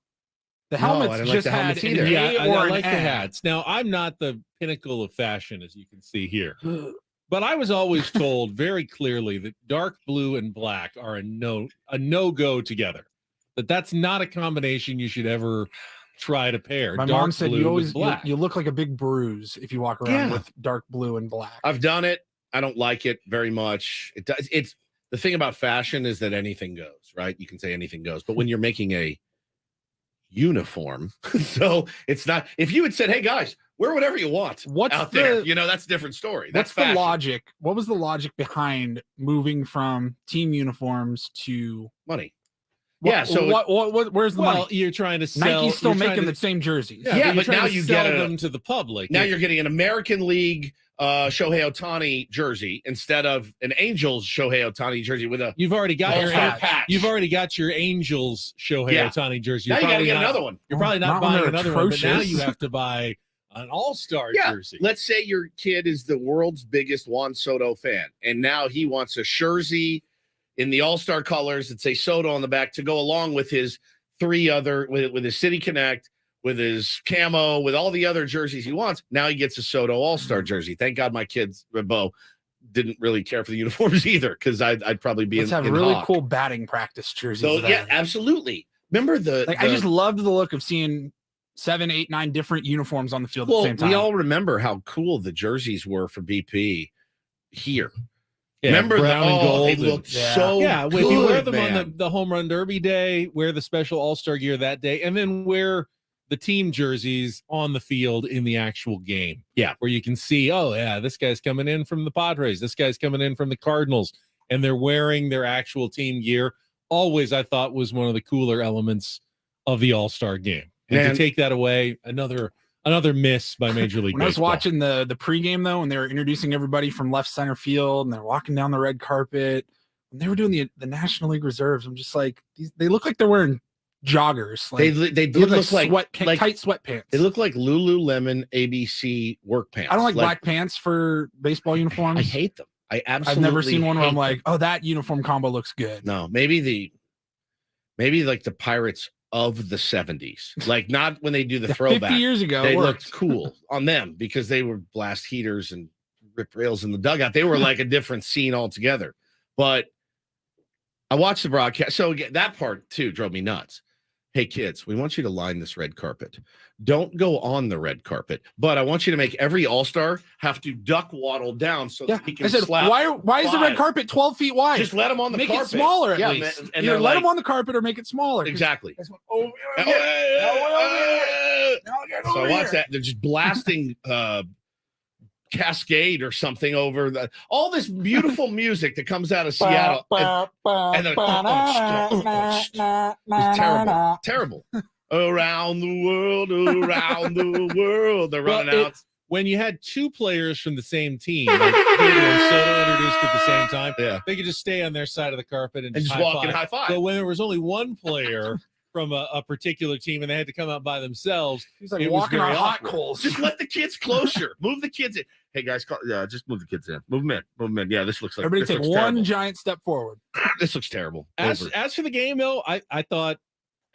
The helmets just had an A or I like an the N. hats. Now, I'm not the pinnacle of fashion, as you can see here. But I was always told very clearly that dark blue and black are a no-go together. That's not a combination you should ever try to pair. My mom said you look like a big bruise if you walk around with dark blue and black. I've done it. I don't like it very much. It's the thing about fashion is that anything goes, right? You can say anything goes, but when you're making a uniform, so it's not. If you had said, "Hey guys, wear whatever you want," there, that's a different story. That's the logic. What was the logic behind moving from team uniforms to money? Where's the money? You're trying to sell. Nike's still making the same jerseys. Yeah, but now you sell them to the public. Now you're getting an American League Shohei Ohtani jersey instead of an Angels Shohei Ohtani jersey with a. You've already got your patch. You've already got your Angels Shohei Ohtani jersey. Now you got to get another one. You're probably not buying another one, but now you have to buy an All-Star jersey. Let's say your kid is the world's biggest Juan Soto fan, and now he wants a jersey in the All-Star colors that say Soto on the back to go along with his with his City Connect, with his camo, with all the other jerseys he wants. Now he gets a Soto All-Star jersey. Thank God my kids, Bo, didn't really care for the uniforms either, because I'd probably be have really cool batting practice jerseys. So, yeah, absolutely. Remember I just loved the look of seeing 7, 8, 9 different uniforms on the field at the same time. We all remember how cool the jerseys were for BP here. Yeah, remember brown and gold. They looked so good, if you wear them on the home run derby day, wear the special All-Star gear that day, and then wear the team jerseys on the field in the actual game. Yeah, where you can see, this guy's coming in from the Padres, this guy's coming in from the Cardinals, and they're wearing their actual team gear. Always, I thought, was one of the cooler elements of the All-Star game. And to take that away, another miss by Major League Baseball. When I was watching the pregame, though, and they were introducing everybody from left center field, and they're walking down the red carpet, and they were doing the National League reserves, I'm just like, they look like they're wearing joggers. Like, they did look like tight sweatpants. They look like Lululemon ABC work pants. I don't like black pants for baseball uniforms. I hate them. I've never seen one where I'm like, oh, that uniform combo looks good. No, maybe like the Pirates of the 70s, like not when they do the throwback 50 years ago, they looked cool on them because they were blast heaters and rip rails in the dugout. They were like a different scene altogether. But I watched the broadcast, so that part too drove me nuts. Hey kids, we want you to line this red carpet. Don't go on the red carpet, but I want you to make every All-Star have to duck waddle down so that he can slap. Why is the red carpet 12 feet wide? Just let him on the carpet. Make it smaller at least. And either let him on the carpet or make it smaller. Exactly. So I watched that. They're just blasting Cascade or something over all this beautiful music that comes out of Seattle. And it's terrible. Around the world, they're running out. When you had two players from the same team, like Soto introduced at the same time, they could just stay on their side of the carpet and just walk and high five. But when there was only one player from a particular team and they had to come out by themselves, he's like walking on hot coals. Just let the kids closer. Move the kids in. Hey guys, just move the kids in. Move them in. Yeah, this looks like everybody take one giant step forward. This looks terrible. As for the game, though, I thought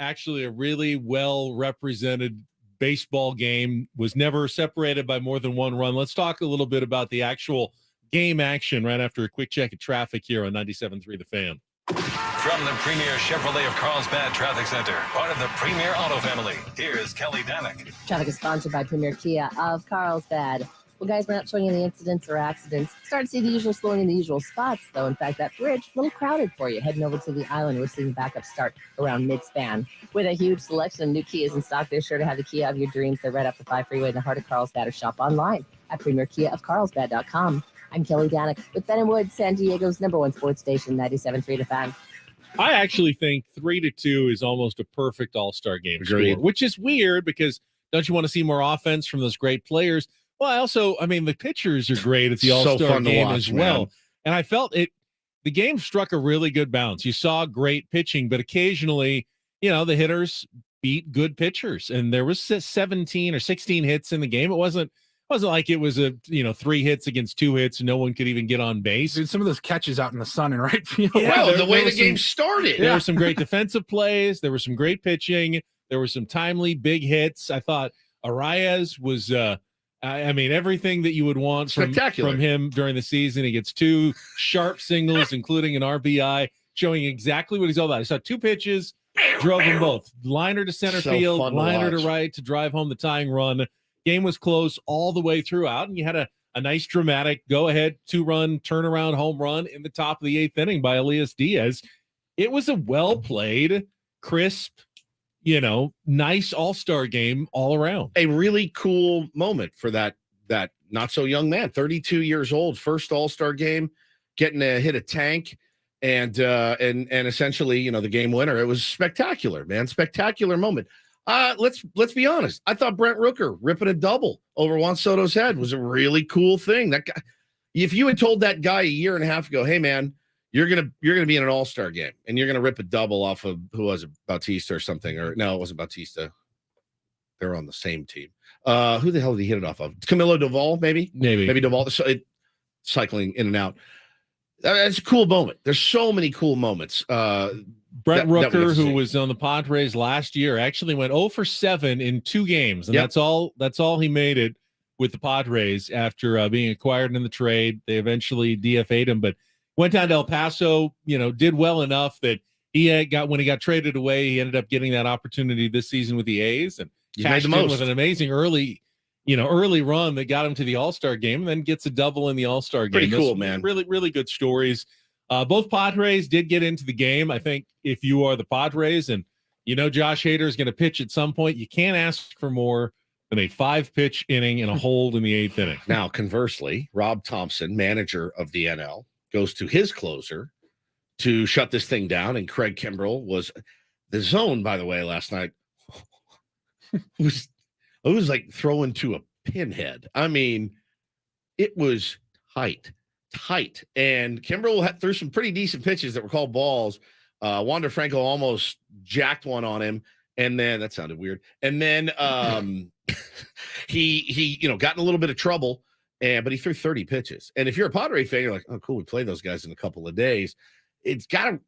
actually a really well represented baseball game, was never separated by more than one run. Let's talk a little bit about the actual game action right after a quick check of traffic here on 97.3 The Fan. From the Premier Chevrolet of Carlsbad Traffic Center, part of the Premier Auto family, here's Kelly Danick. Traffic is sponsored by Premier Kia of Carlsbad. Well, guys, we're not showing any incidents or accidents. Start to see the usual slowing in the usual spots, though. In fact, that bridge, a little crowded for you. Heading over to the island, we're seeing backup start around mid-span. With a huge selection of new Kias in stock, they're sure to have the Kia of your dreams. They're right up the 5 freeway in the heart of Carlsbad, or shop online at premierkiaofcarlsbad.com. I'm Kelly Danick with Ben and Wood, San Diego's #1 sports station, 97.3 The Fan. I actually think 3-2 is almost a perfect All-Star game score, which is weird because don't you want to see more offense from those great players? Well, the pitchers are great at the All-Star game as well. Man. And I felt the game struck a really good balance. You saw great pitching, but occasionally, the hitters beat good pitchers, and there was 17 or 16 hits in the game. It wasn't like it was 3 hits against 2 hits and no one could even get on base. Dude, some of those catches out in the sun and right field. Yeah, the way the game started. There were some great defensive plays. There was some great pitching. There were some timely big hits. I thought Arias was everything that you would want from him during the season. He gets 2 sharp singles, including an RBI, showing exactly what he's all about. I saw 2 pitches, drove them both. Liner to center field, liner to right to drive home the tying run. Game was close all the way throughout, and you had a nice dramatic go-ahead 2-run turnaround home run in the top of the 8th inning by Elias Diaz. It was a well-played, crisp, nice all-star game all around. A really cool moment for that not so young man, 32 years old, first all-star game, getting to hit a tank and essentially, the game winner. It was spectacular, man. Spectacular moment. Let's be honest. I thought Brent Rooker ripping a double over Juan Soto's head was a really cool thing. That guy, if you had told that guy a year and a half ago, hey man, you're gonna be in an all-star game and you're gonna rip a double off of, who was it, Bautista or something, or no, it wasn't Bautista. They're on the same team. Who the hell did he hit it off of? Camilo Doval, maybe Doval. So cycling in and out. It's a cool moment. There's so many cool moments. Brett Rooker, who was on the Padres last year, actually went 0 for 7 in 2 games, and that's all he made it with the Padres after being acquired in the trade. They eventually DFA'd him, but went down to El Paso. Did well enough that when he got traded away, he ended up getting that opportunity this season with the A's, and cashed in with an amazing early run that got him to the All-Star game, and then gets a double in the All-Star game. Pretty cool, man. Really, really good stories. Both Padres did get into the game. I think if you are the Padres and Josh Hader is going to pitch at some point, you can't ask for more than a 5-pitch inning and a hold in the 8th inning. Now, conversely, Rob Thompson, manager of the NL, goes to his closer to shut this thing down, and Craig Kimbrell was the zone, by the way, last night. It was like throwing to a pinhead. I mean, it was tight. And Kimbrell threw some pretty decent pitches that were called balls. Wander Franco almost jacked one on him, and then that sounded weird. And then he got in a little bit of trouble, but he threw 30 pitches. And if you're a Padre fan, you're like, oh, cool, we play those guys in a couple of days. It's got to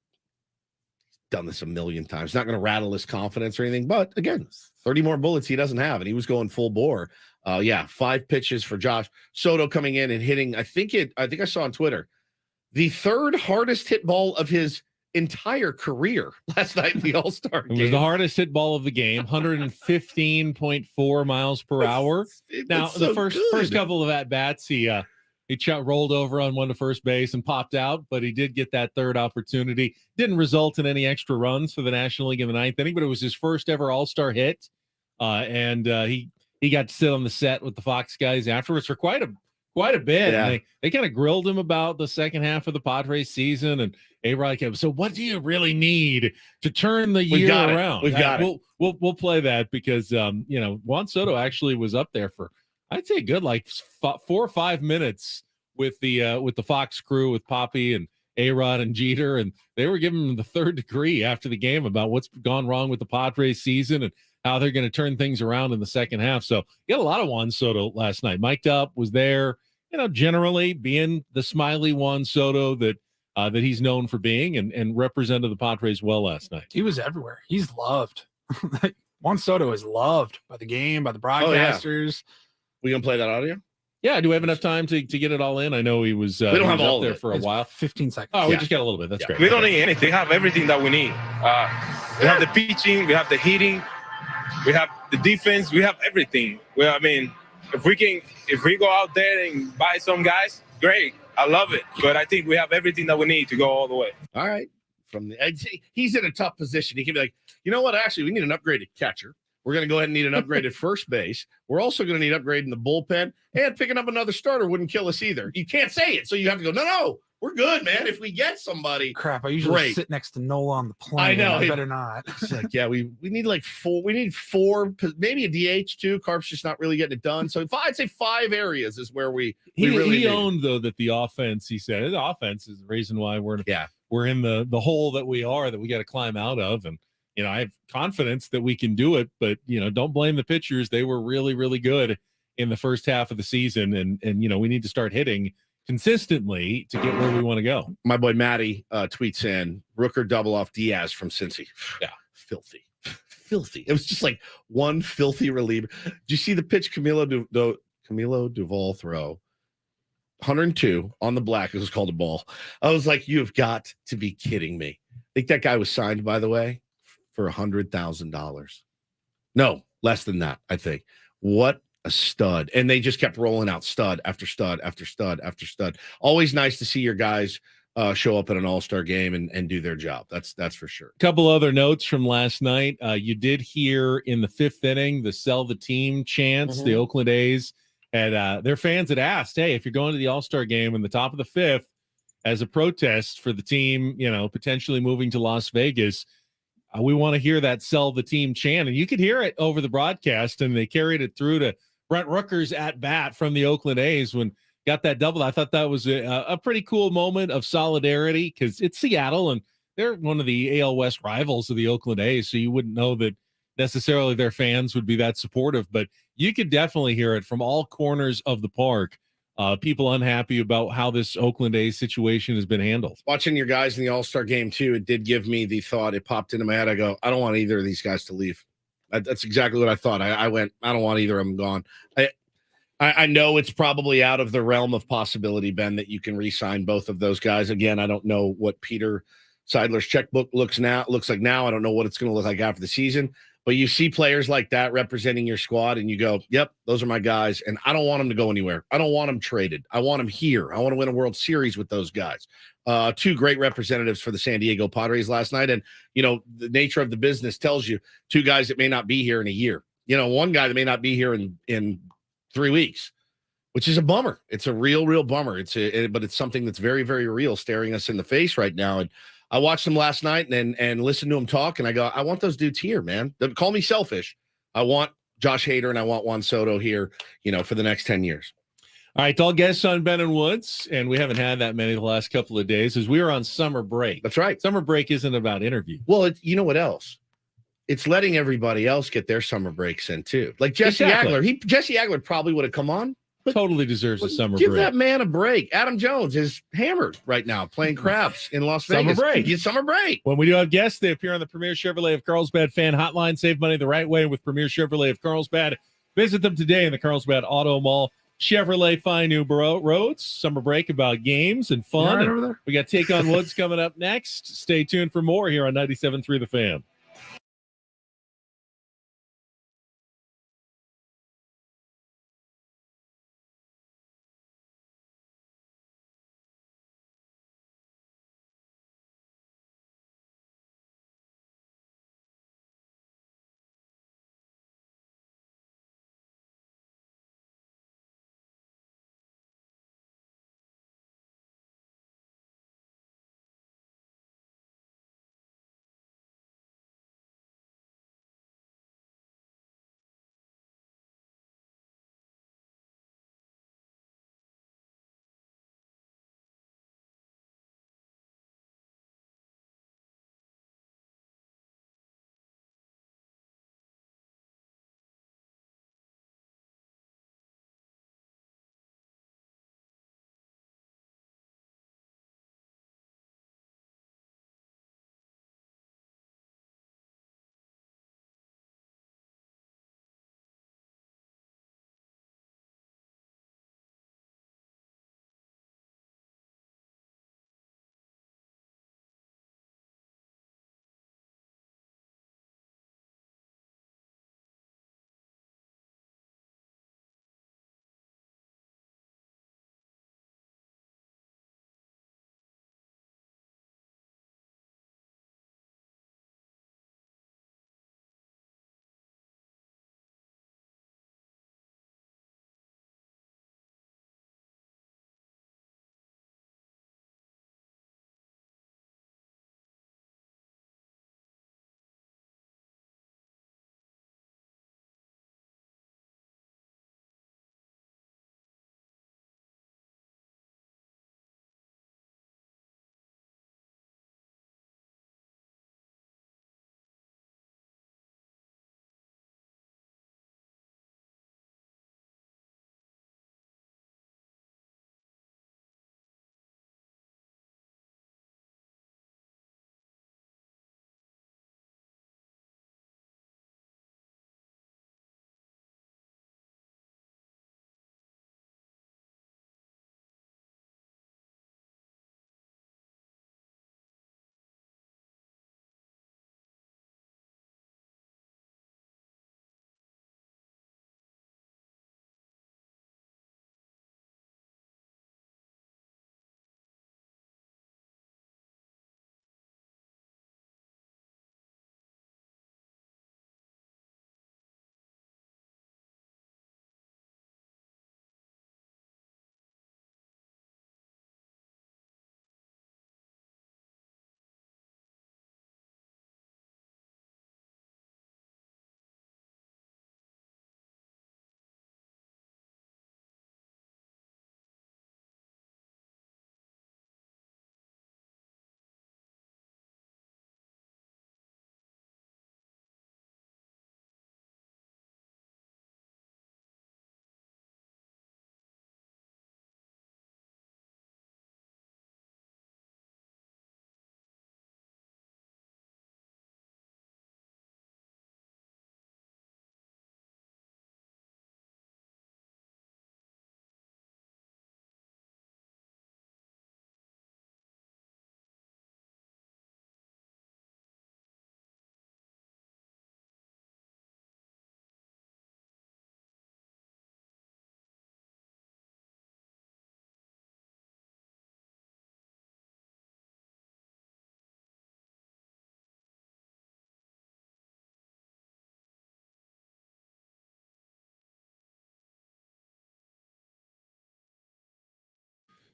done this a million times. Not going to rattle his confidence or anything, but again, 30 more bullets he doesn't have, and he was going full bore. 5 pitches for Josh Soto coming in and hitting. I think I saw on Twitter the 3rd hardest hit ball of his entire career last night in the All-Star game. It was the hardest hit ball of the game, 115.4 miles per hour. Now, the first couple of at-bats, he rolled over on one to first base and popped out, but he did get that 3rd opportunity. Didn't result in any extra runs for the National League in the 9th inning, but it was his first ever All-Star hit. And he got to sit on the set with the Fox guys afterwards for quite a bit. Yeah. And they kind of grilled him about the second half of the Padres season, and A-Rod kept, so what do you really need to turn the year around? We've got it. We'll play that because Juan Soto actually was up there for, I'd say, good 4 or 5 minutes with the Fox crew, with Poppy and A-Rod and Jeter, and they were giving him the 3rd degree after the game about what's gone wrong with the Padres season and how they're going to turn things around in the second half. So you got a lot of Juan Soto last night. Mic'd up, was there, generally being the smiley Juan Soto that he's known for being, and represented the Padres well last night. He was everywhere. He's loved. Juan Soto is loved by the game, by the broadcasters. We gonna play that audio? Yeah, do we have enough time to get it all in? I know he was. We don't have all all there of it. for a while. 15 seconds. Oh, we just got a little bit. That's great. We don't need anything. We have everything that we need. We have the pitching. We have the hitting. We have the defense. We have everything. Well, I mean, if we go out there and buy some guys, great. I love it. But I think we have everything that we need to go all the way. All right. He's in a tough position. He can be like, you know what? Actually, we need an upgraded catcher. We're going to go ahead and need an upgraded first base. We're also going to need upgrade in the bullpen, and picking up another starter wouldn't kill us either. You can't say it. So you have to go, no, we're good, man. If we get somebody. Crap. I usually sit next to Nola on the plane. I know. I better not. It's like, yeah, we need like 4. We need 4, maybe a DH too. Carp's just not really getting it done. So I'd say 5 areas is where we really owned, though, that the offense, he said, the offense is the reason why we're in the hole that we are, that we got to climb out of. And I have confidence that we can do it, but, don't blame the pitchers. They were really, really good in the first half of the season. And we need to start hitting consistently to get where we want to go. My boy Matty tweets in Rooker double off Diaz from Cincy. Yeah. Filthy. It was just like one filthy reliever. Did you see the pitch Camilo Duvall throw? 102 on the black. It was called a ball. I was like, you've got to be kidding me. I think that guy was signed, by the way, for $100,000. No, less than that, I think. What a stud. And they just kept rolling out stud after stud after stud after stud. Always nice to see your guys show up at an all-star game and do their job. That's for sure. A couple other notes from last night. You did hear in the fifth inning the sell the team chants. Mm-hmm. The Oakland A's had their fans had asked, hey, if you're going to the all-star game in the top of the fifth as a protest for the team, potentially moving to Las Vegas, we want to hear that sell the team chant. And you could hear it over the broadcast, and they carried it through to Brent Rooker's at bat from the Oakland A's when got that double. I thought that was a pretty cool moment of solidarity because it's Seattle and they're one of the AL West rivals of the Oakland A's. So you wouldn't know that necessarily their fans would be that supportive, but you could definitely hear it from all corners of the park. People unhappy about how this Oakland A's situation has been handled. Watching your guys in the All-Star game too, it did give me the thought. It popped into my head. I go, I don't want either of these guys to leave. That's exactly what I thought. I went, I don't want either of them gone. I know it's probably out of the realm of possibility, Ben, that you can re-sign both of those guys. Again, I don't know what Peter Seidler's checkbook looks like now. I don't know what it's going to look like after the season. But you see players like that representing your squad, and you go, yep, those are my guys, and I don't want them to go anywhere. I don't want them traded. I want them here. I want to win a World Series with those guys. Two great representatives for the San Diego Padres last night, and, the nature of the business tells you two guys that may not be here in a year. One guy that may not be here in 3 weeks, which is a bummer. It's a real bummer. But it's something that's very, very real staring us in the face right now, and I watched them last night and listened to them talk, and I go, I want those dudes here, man. Call me selfish. I want Josh Hader and I want Juan Soto here, for the next 10 years. All right, all guests on Ben and Woods, and we haven't had that many the last couple of days as we are on summer break. That's right. Summer break isn't about interview. Well, you know what else? It's letting everybody else get their summer breaks in too. Like Jesse Agler. Jesse Agler probably would have come on. But totally deserves a summer break. Give that man a break. Adam Jones is hammered right now playing craps in Las Vegas. Summer break. When we do have guests, they appear on the Premier Chevrolet of Carlsbad fan hotline. Save money the right way with Premier Chevrolet of Carlsbad. Visit them today in the Carlsbad Auto Mall. Chevrolet Fine New Roads. Summer break about games and fun. Right over there. We got Take on Woods coming up next. Stay tuned for more here on 97.3 The Fan.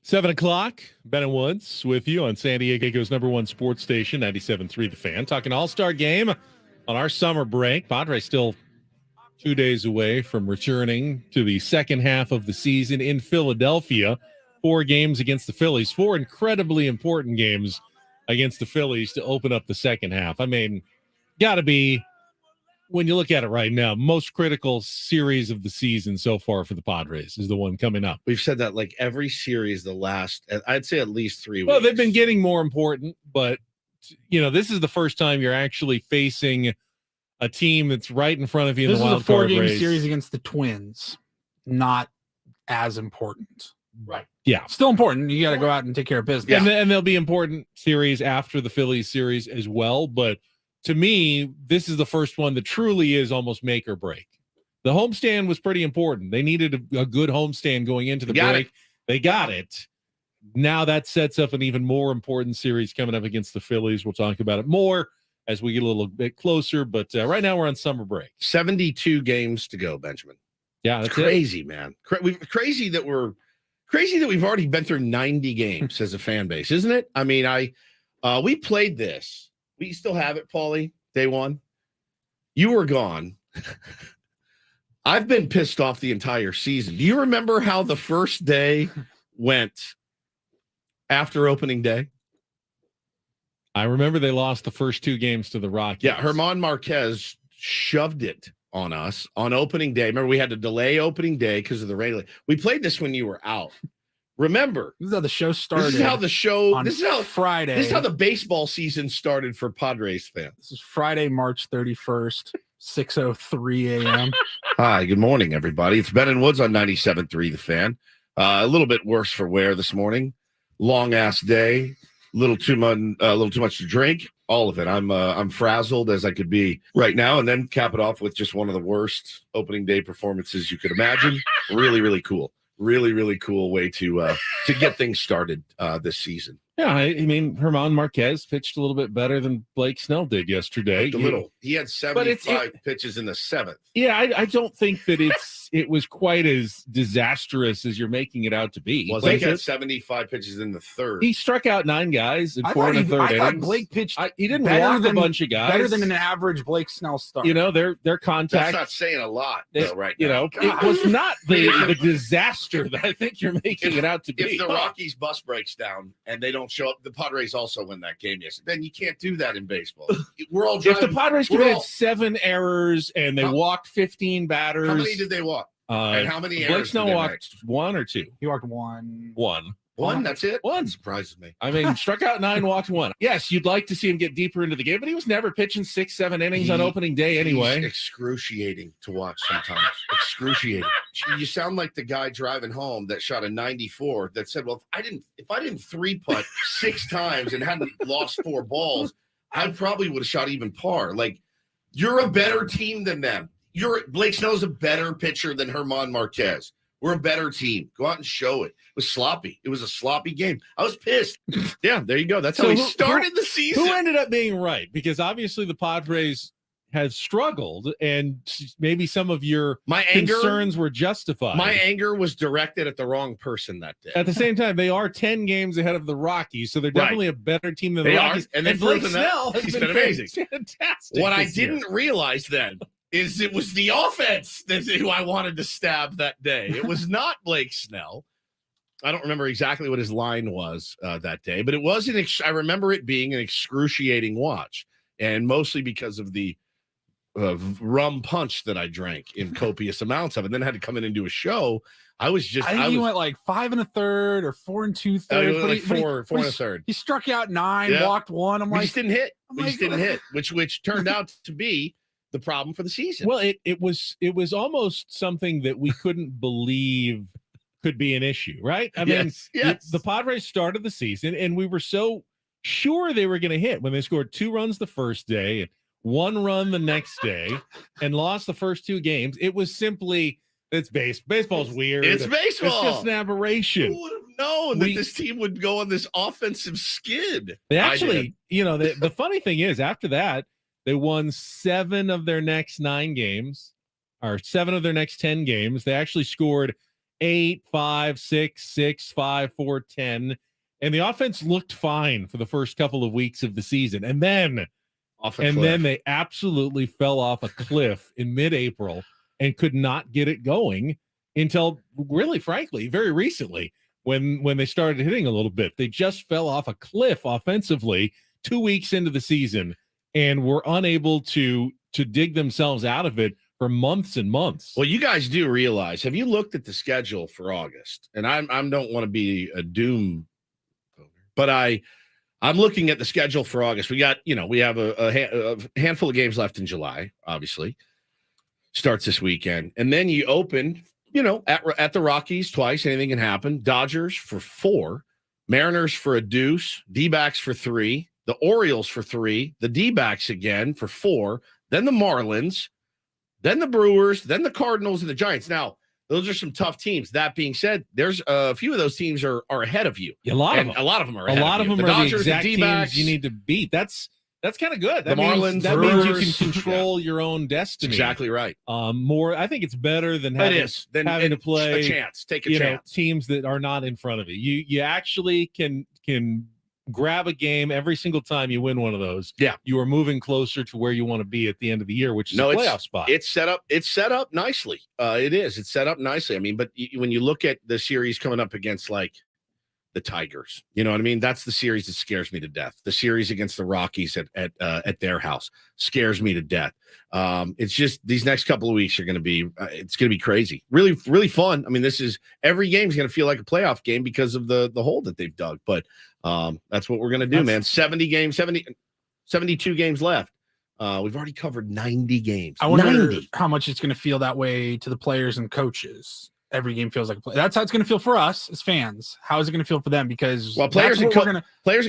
7 o'clock, Ben and Woods with you on San Diego's #1 sports station, 97.3 The Fan. Talking All-Star Game on our summer break. Padres still 2 days away from returning to the second half of the season in Philadelphia. 4 games against the Phillies, 4 incredibly important games against the Phillies to open up the second half. I mean, got to be, when you look at it right now, most critical series of the season so far for the Padres is the one coming up. We've said that like every series the last, I'd say at least 3 weeks. Well, they've been getting more important, but, this is the first time you're actually facing a team that's right in front of you in the wild card race. This is a 4-game series against the Twins. Not as important. Right. Yeah. Still important. You got to go out and take care of business. Yeah. And there'll be important series after the Phillies series as well. But to me, this is the first one that truly is almost make or break. The homestand was pretty important. They needed a good homestand going into the break. They got it. Now that sets up an even more important series coming up against the Phillies. We'll talk about it more as we get a little bit closer. But right now we're on summer break. 72 games to go, Benjamin. Yeah, that's crazy, man. Crazy that we've already been through 90 games as a fan base, isn't it? I mean, we played this. We still have it, Paulie, day one. You were gone. I've been pissed off the entire season. Do you remember how the first day went after opening day? I remember they lost the first 2 games to the Rockies. Yeah, Germán Marquez shoved it on us on opening day. Remember, we had to delay opening day because of the rain. We played this when you were out. Remember, this is how the show started. This is how the show. This is how Friday. This is how the baseball season started for Padres fans. This is Friday, March 31st, 6:03 a.m. Hi, good morning, everybody. It's Ben and Woods on 97.3 The Fan. A little bit worse for wear this morning. Long ass day. A little too much to drink. All of it. I'm frazzled as I could be right now, and then cap it off with just one of the worst opening day performances you could imagine. Really, really cool. Really, really cool way to get things started this season. Yeah, I mean, Germán Marquez pitched a little bit better than Blake Snell did yesterday. He had 75 pitches in the 7th. Yeah, I don't think that it was quite as disastrous as you're making it out to be. Blake had 75 pitches in the 3rd. He struck out 9 guys in 4 and a third innings. I thought Blake pitched. He didn't walk a bunch of guys. Better than an average Blake Snell start. Their contact. That's not saying a lot, though, right now. It was not the disaster that I think you're making it out to be. If the Rockies bus breaks down and they don't show up, the Padres also win that game yesterday. Then you can't do that in baseball. We're all driving. If the Padres committed 7 errors and they walked 15 batters. How many did they walk? And how many errors? Blake Snell walked 1 or 2. He walked 1. 1, that's it? 1. Surprises me. I mean, struck out 9, walked 1. Yes, you'd like to see him get deeper into the game, but he was never pitching 6, 7 innings on opening day anyway. He's excruciating to watch sometimes. Excruciating. You sound like the guy driving home that shot a 94 that said, well, if I didn't 3-putt 6 times and hadn't lost 4 balls, I probably would have shot even par. Like, you're a better team than them. Blake Snell's a better pitcher than Germán Marquez. We're a better team. Go out and show it. It was sloppy. It was a sloppy game. I was pissed. Yeah, there you go. That's how he started the season. Who ended up being right? Because obviously the Padres have struggled, and maybe some of your concerns were justified. My anger was directed at the wrong person that day. At the same time, they are 10 games ahead of the Rockies, so they're definitely a better team than the Rockies. And then Blake Snell has been amazing. Fantastic. What I didn't realize then is it was the offense who I wanted to stab that day. It was not Blake Snell. I don't remember exactly what his line was that day, but it was I remember it being an excruciating watch, and mostly because of the rum punch that I drank in copious amounts of, and then had to come in and do a show. I think he went like 5 1/3 or 4 2/3. Like 4 1/3. He struck out 9, walked 1. We just didn't hit. Just didn't hit, which turned out to be the problem for the season. Well, it was almost something that we couldn't believe could be an issue, right? I mean, the Padres started the season, and we were so sure they were going to hit when they scored 2 runs the first day and 1 run the next day and lost the first 2 games. It was simply, baseball's weird. It's baseball. It's just an aberration. Who would have known that this team would go on this offensive skid? They actually, the funny thing is, after that, they won 7 of their next 9 games, or 7 of their next 10 games. They actually scored 8, 5, 6, 6, 5, 4, 10. And the offense looked fine for the first couple of weeks of the season. And then they absolutely fell off a cliff in mid-April and could not get it going until, really, frankly, very recently when they started hitting a little bit. They just fell off a cliff offensively 2 weeks into the season and were unable to dig themselves out of it for months and months. Well, you guys do realize, have you looked at the schedule for August? And I don't want to be a doom, but I'm looking at the schedule for August. We got, we have a handful of games left in July, obviously. Starts this weekend. And then you open, at the Rockies twice. Anything can happen. Dodgers for 4. Mariners for a deuce. D-backs for 3. The Orioles for 3. The D-backs again for 4. Then the Marlins. Then the Brewers. Then the Cardinals and the Giants. Now, those are some tough teams. That being said, there's a few of those teams are ahead of you. A lot of them are ahead of you. The Dodgers, the exact the D-backs, teams you need to beat. That's kind of good. The Marlins, that means you can control your own destiny. Exactly right. I think it's better than having to play a chance. Take a chance. Teams that are not in front of you. You actually can grab a game every single time you win one of those. Yeah, you are moving closer to where you want to be at the end of the year, which is a playoff spot. It's set up nicely. It is. It's set up nicely. I mean, but when you look at the series coming up against like the Tigers, you know what I mean? That's the series that scares me to death. The series against the Rockies at their house scares me to death. It's just these next couple of weeks are going to be it's going to be crazy. Really, really fun. I mean, every game is going to feel like a playoff game because of the hole that they've dug. But that's what we're going to do, man. 72 games left. We've already covered 90 games. I wonder how much it's going to feel that way to the players and coaches. Every game feels like a play. That's how it's going to feel for us as fans. How is it going to feel for them? Because players and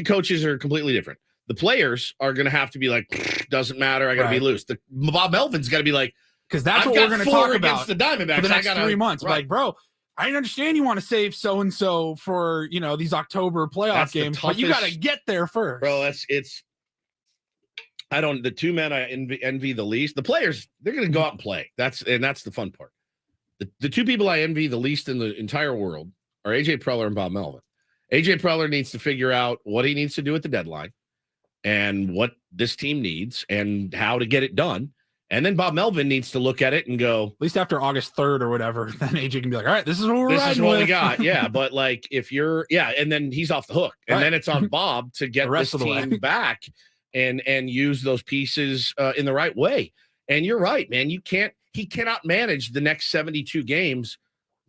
coaches are completely different. The players are going to have to be like, doesn't matter. I got to be loose. Bob Melvin's got to be like, because that's what we're going to talk about the Diamondbacks for the next 3 months. Right. Like, bro, I understand you want to save so and so for these October playoff games, but you got to get there first, bro. The two men I envy the least. The players, they're going to go out and play. That's the fun part. The two people I envy the least in the entire world are AJ Preller and Bob Melvin. AJ Preller needs to figure out what he needs to do at the deadline and what this team needs and how to get it done. And then Bob Melvin needs to look at it and go, at least after August 3rd or whatever, then AJ can be like, all right, this is what we're This is what we got. Yeah. But like and then he's off the hook. And then it's on Bob to get this team back and use those pieces in the right way. And you're right, man. He cannot manage the next 72 games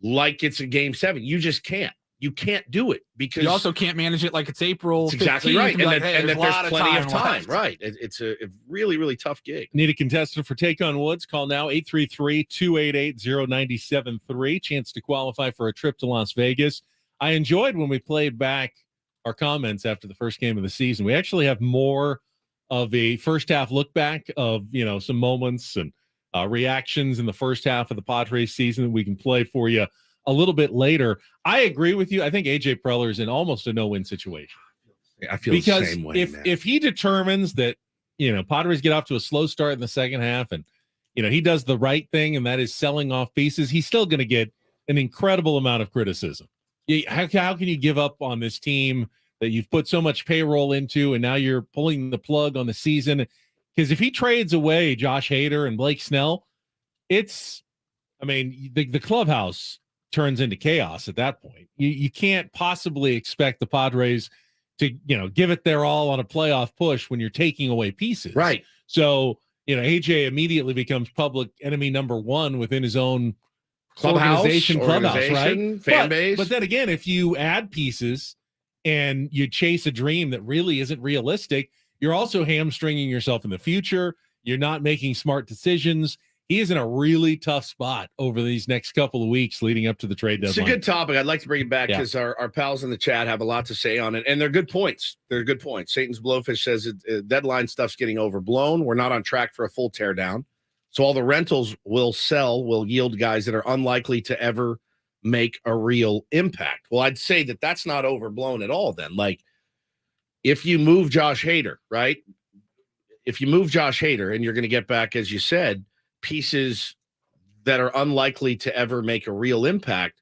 like it's a game 7. You just can't. You can't do it because you also can't manage it like it's April. That's exactly right. And there's plenty of time. Right. It's a really, really tough gig. Need a contestant for Take on Woods? Call now 833-288-0973. Chance to qualify for a trip to Las Vegas. I enjoyed when we played back our comments after the first game of the season. We actually have more of a first half look back of, some moments and reactions in the first half of the Padres season that we can play for you a little bit later. I agree with you. I think AJ Preller is in almost a no-win situation. I feel the same way, if he determines that, Padres get off to a slow start in the second half and, he does the right thing, and that is selling off pieces, he's still going to get an incredible amount of criticism. How can you give up on this team that you've put so much payroll into, and now you're pulling the plug on the season? Because if he trades away Josh Hader and Blake Snell, the clubhouse turns into chaos at that point. You can't possibly expect the Padres to, give it their all on a playoff push when you're taking away pieces. Right. So, AJ immediately becomes public enemy number 1 within his own clubhouse, right? Fan base. But then again, if you add pieces and you chase a dream that really isn't realistic, you're also hamstringing yourself in the future. You're not making smart decisions. He is in a really tough spot over these next couple of weeks leading up to the trade deadline. It's a good topic. I'd like to bring it back because our pals in the chat have a lot to say on it, and they're good points. Satan's Blowfish says deadline stuff's getting overblown. We're not on track for a full teardown. So all the rentals will yield guys that are unlikely to ever make a real impact. Well, I'd say that that's not overblown at all then. Like, if you move Josh Hader, right? If you move Josh Hader and you're going to get back, as you said, pieces that are unlikely to ever make a real impact,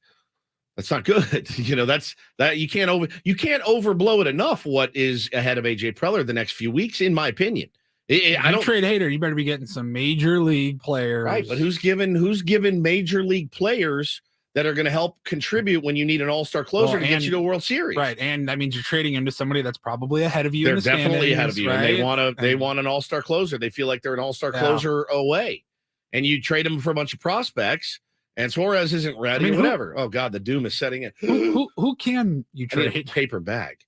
That's not good. That's that you can't overblow it enough. What is ahead of AJ Preller the next few weeks, in my opinion. I don't trade Hader. You better be getting some major league players. Right, but who's given major league players that are going to help contribute when you need an all-star closer to get you to a World Series? Right, and that means you're trading him to somebody that's probably ahead of you. They're definitely ahead of you, right? And they want an all-star closer. They feel like they're an all-star closer away, and you trade them for a bunch of prospects. And Suarez isn't ready, whatever. Oh God, the doom is setting in. Who can you trade? I need a paper bag.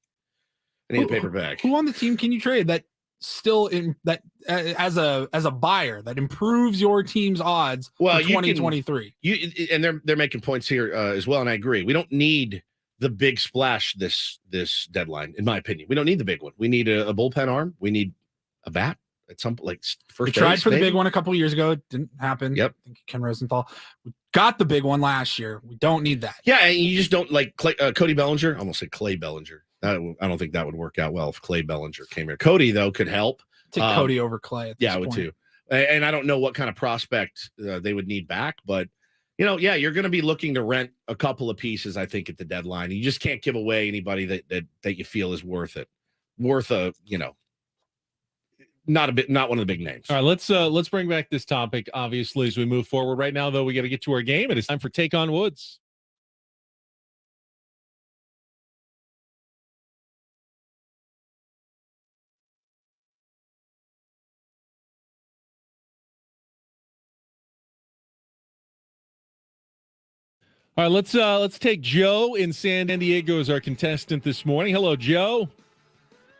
Who on the team can you trade that still in that as a buyer that improves your team's odds for 2023? And they're making points here as well, and I agree. We don't need the big splash this deadline, in my opinion. We don't need the big one. We need a bullpen arm. We need a bat. At some first we tried for the big one a couple of years ago. It didn't happen. Yep. I think Ken Rosenthal. We got the big one last year. We don't need that. Yeah, and you just don't like Cody Bellinger. I almost said Clay Bellinger. I don't think that would work out well if Clay Bellinger came here. Cody, though, could help. Take Cody over Clay. I would too. And I don't know what kind of prospect they would need back, but you're going to be looking to rent a couple of pieces, I think, at the deadline. You just can't give away anybody that you feel is worth it. Not one of the big names. All right, let's bring back this topic, obviously, as we move forward. Right now, though, we got to get to our game. It is time for Take on Woods. All right, let's take Joe in San Diego as our contestant this morning. Hello, Joe.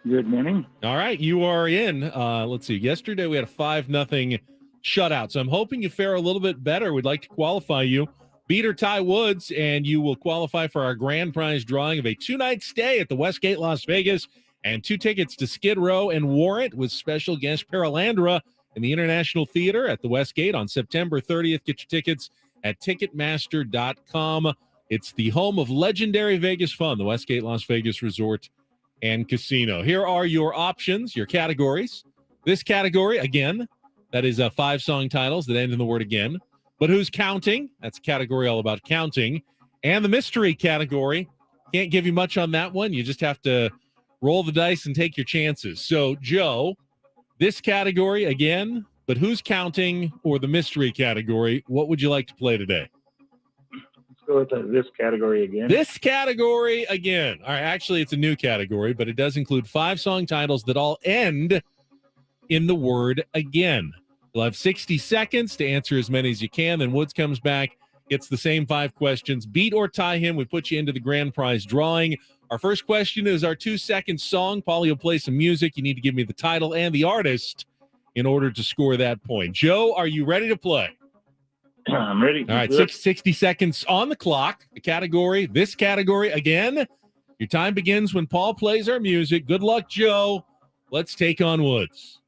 Good morning. All right, you are in. Let's see. Yesterday we had a 5-0 shutout, so I'm hoping you fare a little bit better. We'd like to qualify you. Beat or tie Woods, and you will qualify for our grand prize drawing of a 2-night stay at the Westgate Las Vegas and 2 tickets to Skid Row and Warrant with special guest Paralandra in the International Theater at the Westgate on September 30th. Get your tickets at Ticketmaster.com. It's the home of legendary Vegas fun, the Westgate Las Vegas Resort and Casino. Here are your options, your categories. This category, again, that is 5 song titles that end in the word again. But who's counting? That's a category all about counting. And the mystery category, can't give you much on that one. You just have to roll the dice and take your chances. So, Joe, this category, again, but who's counting, or the mystery category, what would you like to play today? Let's go with this category again. This category again. All right, actually, it's a new category, but it does include 5 song titles that all end in the word again. You'll have 60 seconds to answer as many as you can. Then Woods comes back, gets the same 5 questions. Beat or tie him, we put you into the grand prize drawing. Our first question is our 2-second song. Paulie will play some music. You need to give me the title and the artist in order to score that point. Joe, are you ready to play? I'm ready. All right, 60 seconds on the clock. The category, this category again. Your time begins when Paul plays our music. Good luck, Joe. Let's take on Woods.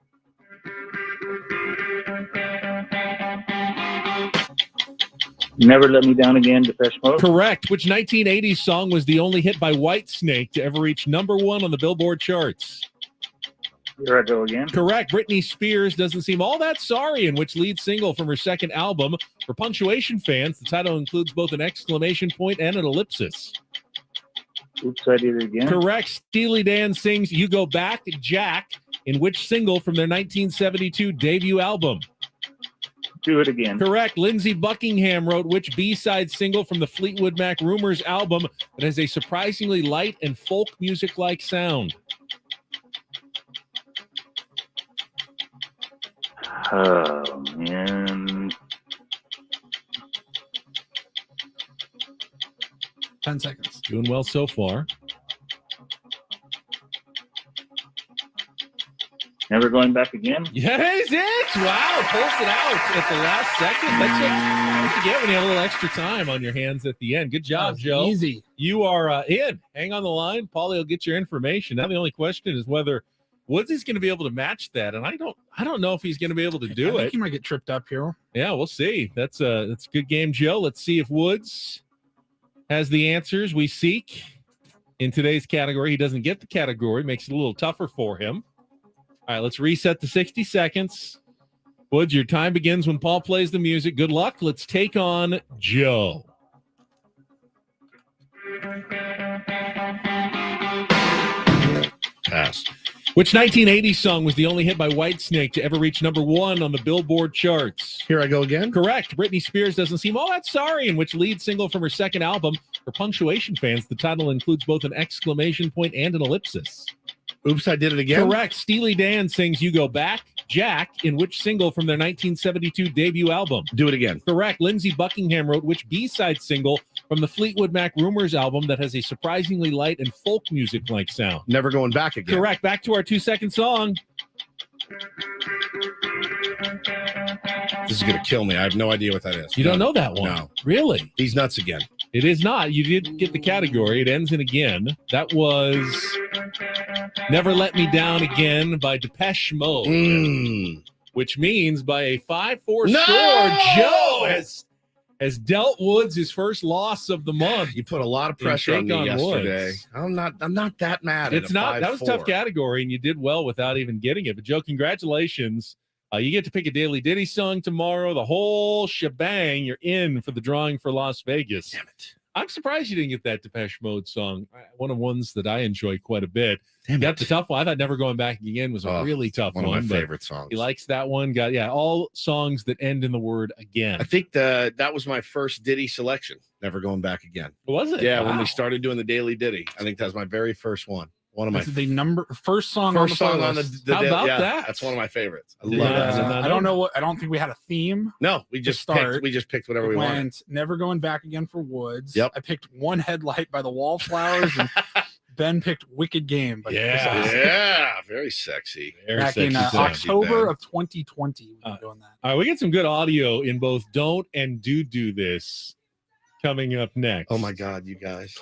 Never Let Me Down Again, Depeche Mode. Correct. Which 1980s song was the only hit by Whitesnake to ever reach #1 on the Billboard charts? Here I go again. Correct. Britney Spears Doesn't Seem All That Sorry, in which lead single from her second album. For punctuation fans, the title includes both an exclamation point and an ellipsis. Oops, I did it again. Correct. Steely Dan sings You Go Back, Jack, in which single from their 1972 debut album? Do it again. Correct. Lindsey Buckingham wrote which B-side single from the Fleetwood Mac Rumors album that has a surprisingly light and folk music-like sound? Oh, man. 10 seconds. Doing well so far. Never Going Back Again? Yes, it. Wow, pulls it out at the last second. That's what you get when you have a little extra time on your hands at the end. Good job, Joe. Easy. You are in. Hang on the line. Paulie will get your information. Now the only question is whether Woodsy's going to be able to match that, and I don't know if he's going to be able to do I think it. he might get tripped up here. Yeah, we'll see. That's a good game, Joe. Let's see if Woods has the answers we seek in today's category. He doesn't get the category, makes it a little tougher for him. All right, let's reset the 60 seconds. Woods, your time begins when Paul plays the music. Good luck. Let's take on Joe. Pass. Which 1980 song was the only hit by Whitesnake to ever reach #1 on the Billboard charts? Here I go again? Correct. Britney Spears Doesn't Seem All That Sorry, in which lead single from her second album. For punctuation fans, the title includes both an exclamation point and an ellipsis. Oops, I did it again? Correct. Steely Dan sings You Go Back, Jack, in which single from their 1972 debut album? Do it again. Correct. Lindsey Buckingham wrote which B-side single from the Fleetwood Mac Rumors album that has a surprisingly light and folk music-like sound? Never Going Back Again. Correct. Back to our 2-second song. This is going to kill me. I have no idea what that is. You don't know that one? No. Really? He's nuts again. It is not. You did get the category. It ends in again. That was Never Let Me Down Again by Depeche Mode, which means by a 5-4 score, Joe has dealt Woods his first loss of the month. You put a lot of pressure on me yesterday. Woods. I'm not that mad. It's not. 5-4. That was a tough category, and you did well without even getting it. But Joe, congratulations. You get to pick a Daily Ditty song tomorrow. The whole shebang. You're in for the drawing for Las Vegas. Damn it. I'm surprised you didn't get that Depeche Mode song. One of the ones that I enjoy quite a bit. Damn Got the tough one. I thought Never Going Back Again was a really tough one. One of my favorite songs. He likes that one. Got all songs that end in the word again. I think that was my first Ditty selection. Never Going Back Again. Was it? Yeah, Wow. when we started doing the Daily Ditty. I think that was my very first one. One of my first song on the playlist. How about that? That's one of my favorites. I love Yeah. that. I don't know I don't think we had a theme. No, we just picked whatever we wanted. Never Going Back Again for Woods. Yep. I picked One Headlight by the Wallflowers, and Ben picked Wicked Game. By Very sexy. Back in October of 2020, we were doing that. All right, we get some good audio in both Don't and Do This coming up next. Oh my God, you guys.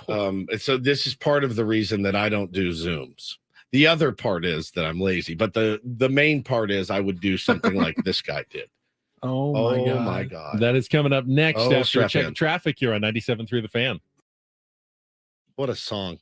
So this is part of the reason that I don't do Zooms. The other part is that I'm lazy, but the main part is I would do something like this guy did. Oh my God. That is coming up next after strap Check in. Traffic here on 97.3 The Fan. What a song.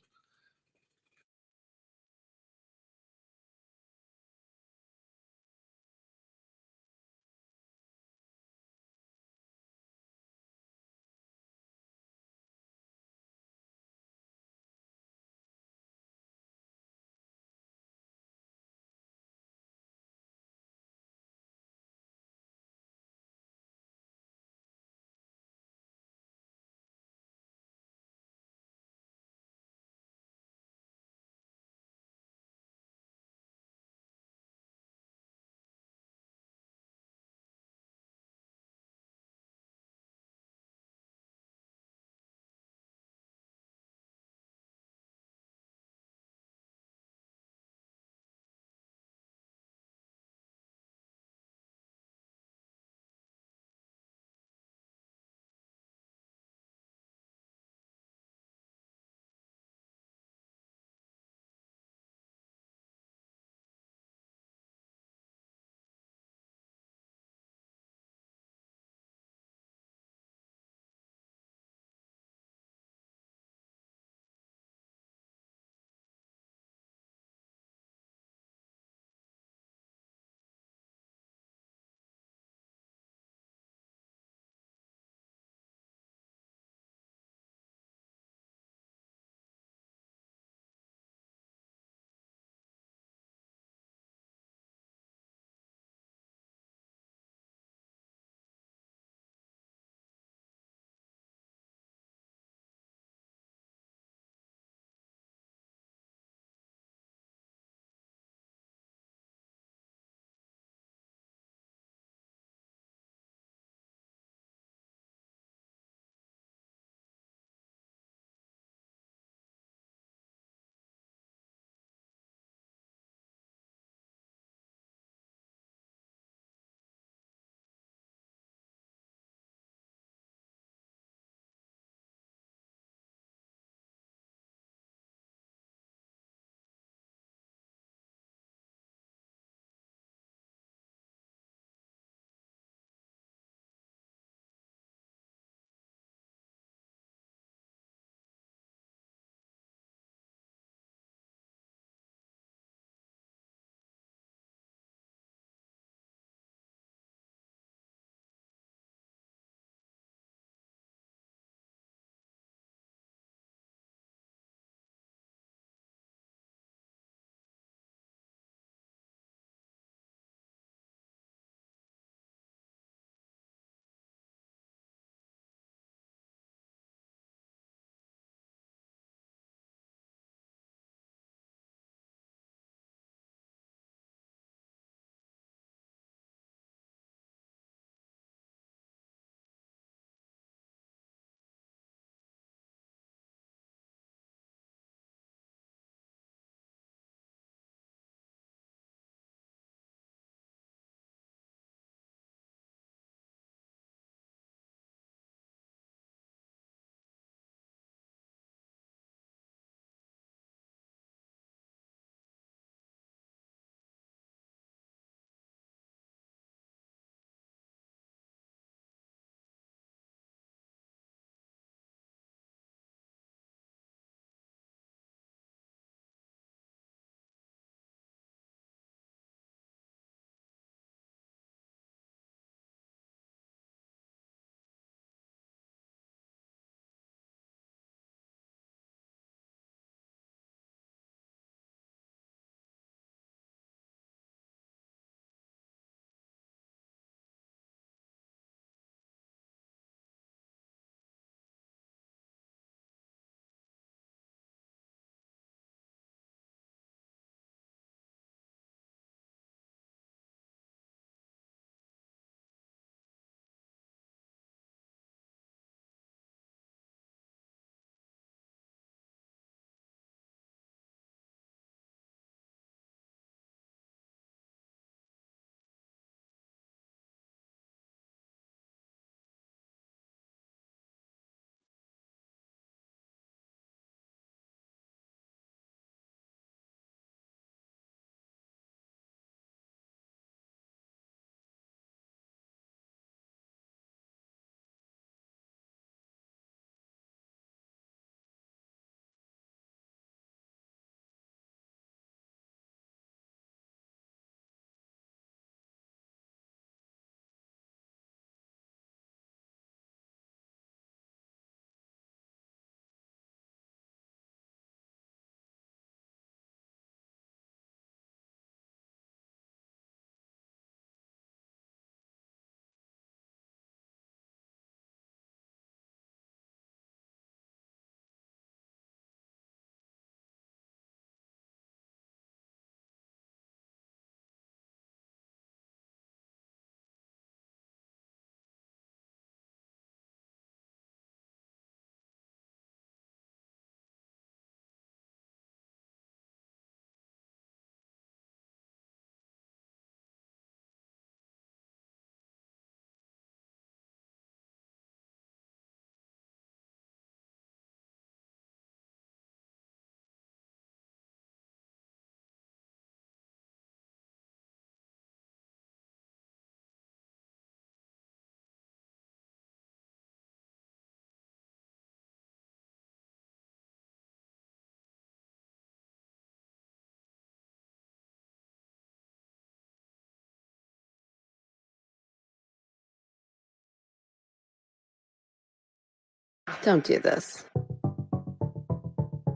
Don't do this.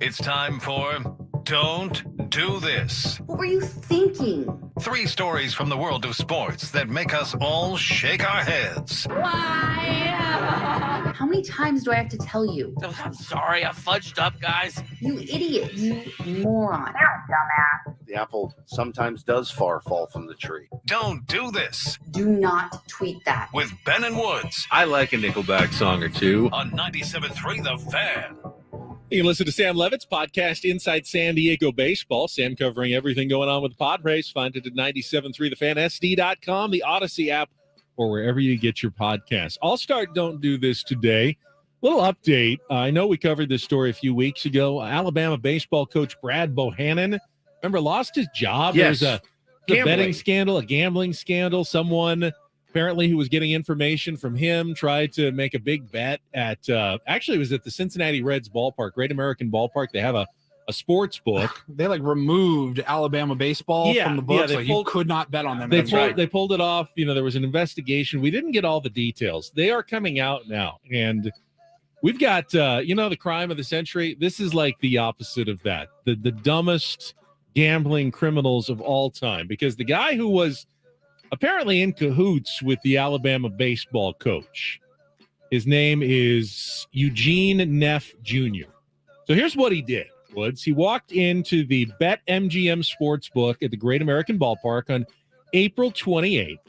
It's time for Don't Do This. What were you thinking? 3 stories from the world of sports that make us all shake our heads. How many times do I have to tell you? I'm sorry, I fudged up, guys. You idiot. You moron. The apple sometimes does fall from the tree. Don't do this Do not tweet that. with Ben and Woods I like a Nickelback song or two. on 97.3 The Fan. You can listen to Sam Levitt's podcast, Inside San Diego Baseball. Sam covering everything going on with the Padres. Find it at 97.3thefansd.com, the Odyssey app, or wherever you get your podcasts. I'll start Don't Do This today. Little update. I know we covered this story a few weeks ago. Alabama baseball coach Brad Bohannon, remember, lost his job. Yes. There's a betting scandal, a gambling scandal. Someone apparently who was getting information from him tried to make a big bet at actually it was at the Cincinnati Reds ballpark, Great American Ballpark. They have a sports book. They removed Alabama baseball from the books. You could not bet on them. They pulled it off. There was an investigation. We didn't get all the details. They are coming out now, and we've got the crime of the century. This is like the opposite of that. The dumbest gambling criminals of all time, because the guy who was apparently in cahoots with the Alabama baseball coach, his name is Eugene Neff Jr. So here's what he did, Woods. He walked into the BetMGM Sportsbook at the Great American Ballpark on April 28th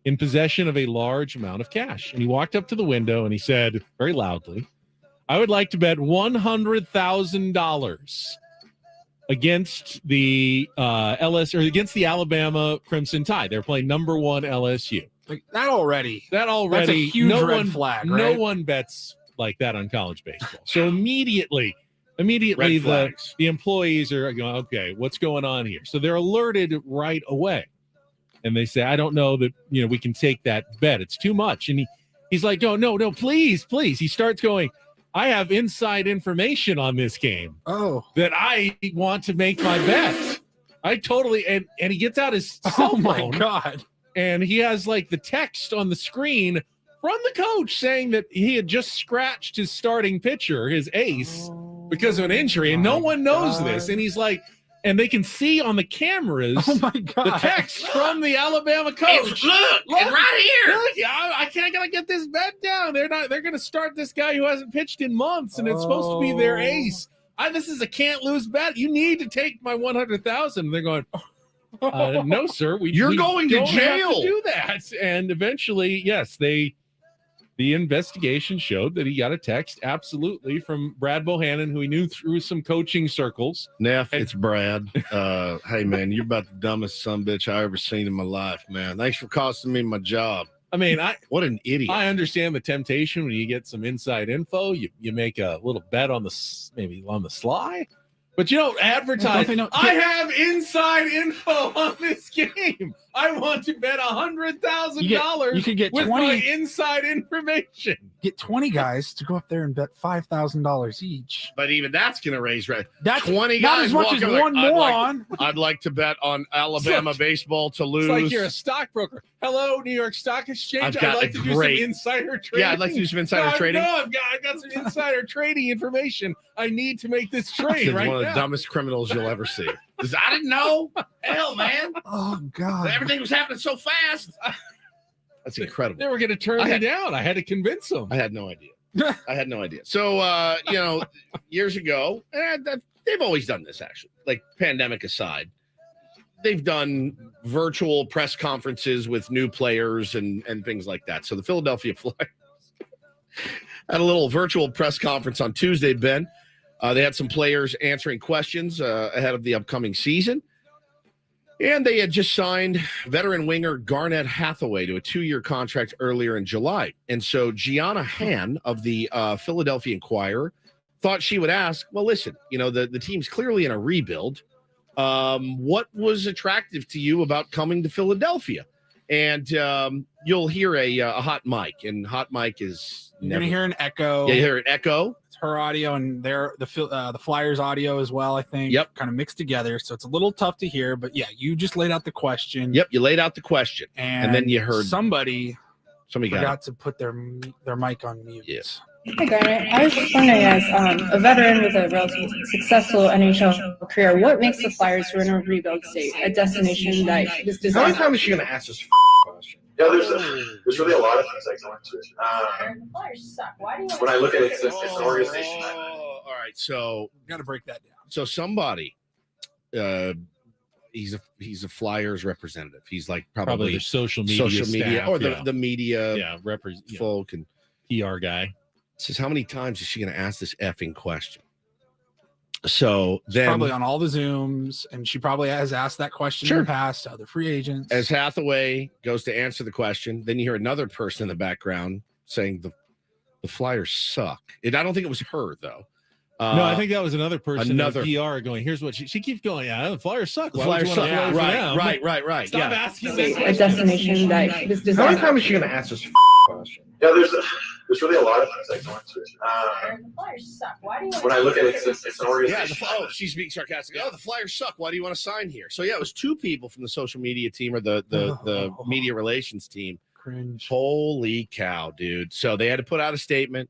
in possession of a large amount of cash. And he walked up to the window and he said very loudly, "I would like to bet $100,000 against the against the Alabama Crimson Tide. They're playing number 1 LSU." That already. That's a huge red flag, right? No one bets like that on college baseball. So immediately the employees are going, okay, what's going on here? So they're alerted right away. And they say, I don't know that, we can take that bet. It's too much. And he's like, no, please. He starts going, I have inside information on this game. Oh, that I want to make my bet. I totally, and he gets out his cell phone. Oh my God. And he has the text on the screen from the coach saying that he had just scratched his starting pitcher, his ace, because of an injury. And no one knows this. And he's like, and they can see on the cameras the text from the Alabama coach. Look, it's right here. Look, I gotta get this bet down. They're gonna start this guy who hasn't pitched in months, and it's supposed to be their ace. This is a can't lose bet. You need to take my 100,000. And they're going, no, sir. You're going to don't jail. have to do that. And eventually, yes, the investigation showed that he got a text, absolutely, from Brad Bohannon, who he knew through some coaching circles. Neff, it's Brad. Hey, man, you're about the dumbest sumbitch I ever seen in my life, man. Thanks for costing me my job. I mean, what an idiot. I understand the temptation when you get some inside info. You make a little bet on the sly. But you don't advertise. I have inside info on this game. I want to bet $100,000. You could get with 20 my inside information. Get 20 guys to go up there and bet $5,000 each. But even that's going to raise rent. That's 20 not guys as much as one moron. I'd like to bet on Alabama baseball to lose. It's like you're a stockbroker. Hello, New York Stock Exchange. I'd like to do some insider trading. Yeah, I'd like to do some insider trading. No, I've got some insider trading information. I need to make this trade right now. One of the dumbest criminals you'll ever see. I didn't know. Hell, man. Oh, God. Everything was happening so fast. That's incredible. They were going to turn me down. I had to convince them. I had no idea. So, years ago, they've always done this, actually. Like, pandemic aside. They've done virtual press conferences with new players and things like that. So the Philadelphia Flyers had a little virtual press conference on Tuesday, Ben. They had some players answering questions ahead of the upcoming season. And they had just signed veteran winger Garnett Hathaway to a 2-year contract earlier in July. And so Gianna Han of the Philadelphia Inquirer thought she would ask, well, listen, the team's clearly in a rebuild. What was attractive to you about coming to Philadelphia? And you'll hear a hot mic, and hot mic is you're going to hear an echo. Yeah, you hear an echo. It's her audio and the Flyers audio as well, I think. Yep. Kind of mixed together, so it's a little tough to hear. But yeah, you just laid out the question. Yep, you laid out the question, and then you heard somebody forgot to put their mic on mute. Yes. Hi, Garnet. I was just wondering, as a veteran with a relatively successful NHL career, what makes the Flyers, who are in a rebuild state, a destination that is How designed? many times is she going to ask this question? Yeah, there's really a lot of things that go into it. When I look at it, it's an organization. All right, so got to break that down. So somebody, he's a Flyers representative. He's like probably the social media staff, or the media folk and PR guy. Says, how many times is she going to ask this effing question? So then, probably on all the Zooms, and she probably has asked that question in the past to other free agents. As Hathaway goes to answer the question, then you hear another person in the background saying the Flyers suck. I don't think it was her though. No, I think that was another person. Another PR going. Here's what she keeps going. Yeah, the Flyers suck. The Flyers suck. Right. Stop asking a destination that is designed. How many times is she going to ask this question? Yeah, there's really a lot of things that go into it. When I look at it, it's an organization. She's being sarcastic. Oh, the Flyers suck. Why do you want to sign here? So yeah, it was two people from the social media team or the media relations team. Cringe. Holy cow, dude! So they had to put out a statement.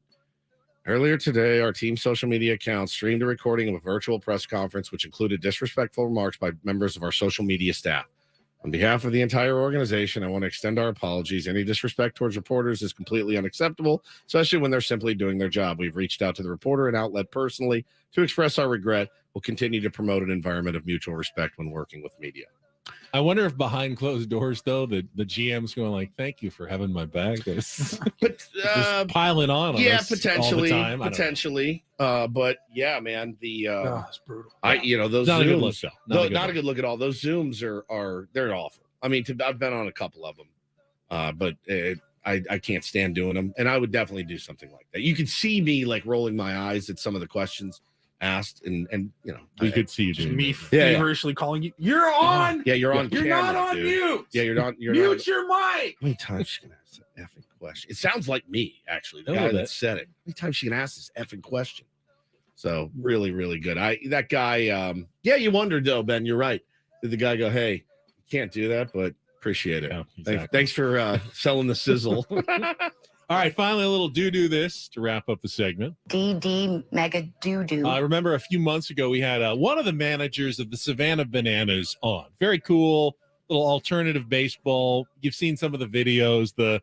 Earlier today, our team's social media account streamed a recording of a virtual press conference, which included disrespectful remarks by members of our social media staff. On behalf of the entire organization, I want to extend our apologies. Any disrespect towards reporters is completely unacceptable, especially when they're simply doing their job. We've reached out to the reporter and outlet personally to express our regret. We'll continue to promote an environment of mutual respect when working with media. I wonder if behind closed doors, though, the GM's going like, "Thank you for having my back." Just piling on us potentially, all the time. Potentially. But yeah, man, it's brutal. Those not Zooms, a good look, though. Not a good look at all. Those Zooms they're awful. I mean, I've been on a couple of them, but I can't stand doing them, and I would definitely do something like that. You could see me like rolling my eyes at some of the questions asked, and we could see you just doing me that. feverishly calling you. You're on. Yeah, you're on. You're camera, not on dude. mute. Yeah, you're not. You're mute not. your mic. How many times she can ask that effing question? It sounds like me, actually, the A guy little that bit. said it. How many times she can ask this effing question? So really, really good. That guy. You wondered though, Ben. You're right. Did the guy go, "Hey, you can't do that," but appreciate it. Yeah, exactly. Thanks for selling the sizzle. All right, finally, a little do this to wrap up the segment. DD mega doo-doo. I remember a few months ago, we had one of the managers of the Savannah Bananas on. Very cool, little alternative baseball. You've seen some of the videos, the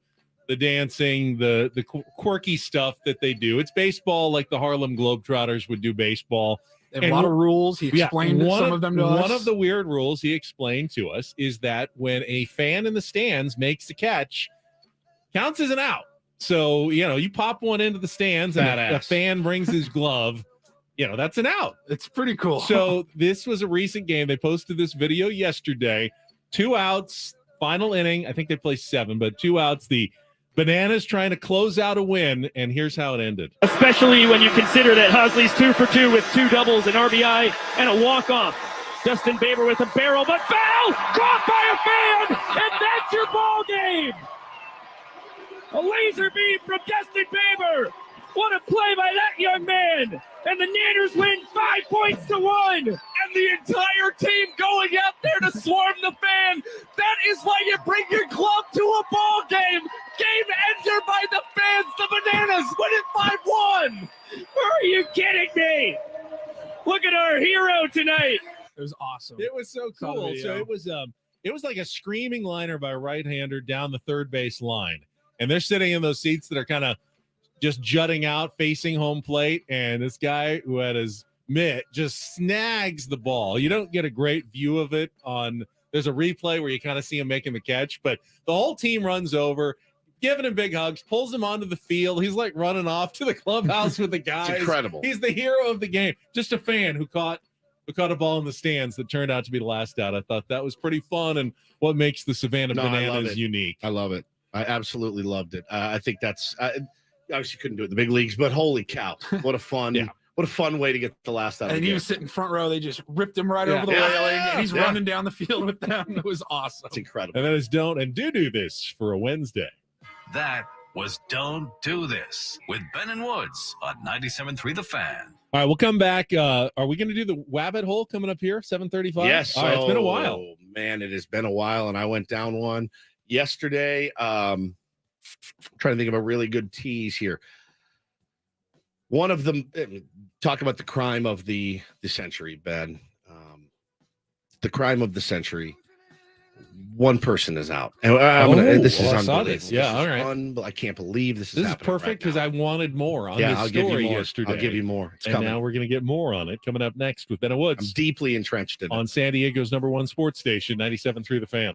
dancing, the quirky stuff that they do. It's baseball like the Harlem Globetrotters would do baseball. And a lot of rules. He explained some of them to us. One of the weird rules he explained to us is that when a fan in the stands makes a catch, counts as an out. So, you pop one into the stands and a fan brings his glove, that's an out. It's pretty cool. So this was a recent game. They posted this video yesterday. 2 outs, final inning. I think they played 7, but 2 outs. The Bananas trying to close out a win, and here's how it ended. Especially when you consider that Hosley's 2 for 2 with 2 doubles, an RBI, and a walk-off. Justin Bieber with a barrel, but foul! Caught by a fan, and that's your ball game! A laser beam from Justin Bieber. What a play by that young man. And the Nanners win 5-1. And the entire team going out there to swarm the fan. That is why you bring your glove to a ball game. Game ender by the fans. The Bananas win it 5-1. Are you kidding me? Look at our hero tonight. It was awesome. It was so cool. So it was like a screaming liner by a right-hander down the third base line. And they're sitting in those seats that are kind of just jutting out, facing home plate. And this guy who had his mitt just snags the ball. You don't get a great view of it there's a replay where you kind of see him making the catch, but the whole team runs over, giving him big hugs, pulls him onto the field. He's like running off to the clubhouse with the guys. It's incredible. He's the hero of the game. Just a fan who caught a ball in the stands that turned out to be the last out. I thought that was pretty fun and what makes the Savannah Bananas unique. I love it. I absolutely loved it. I think that's obviously couldn't do it in the big leagues, but holy cow, what a fun, what a fun way to get the last out. And he was sitting front row. They just ripped him right over the railing, and he's running down the field with them. It was awesome. It's incredible. And that is don't and do this for a Wednesday. That was Don't Do This with Ben and Woods on 97.3 The Fan. All right, we'll come back. Are we going to do the Wabbit hole coming up here, 7:35? Yes. All right, it's been a while. Man, it has been a while, and I went down one yesterday. Trying to think of a really good tease here. One of them, talk about the crime of the century, Ben. The crime of the century. One person is out. And this is unbelievable. Yeah, all right. I can't believe this is This is happening perfect right because I wanted more on Yeah, this I'll give you story more. yesterday. I'll give you more. It's and coming. now we're going to get more on it coming up next with Ben Woods. I'm deeply entrenched in it. On San Diego's #1 sports station, 97.3 The Fan.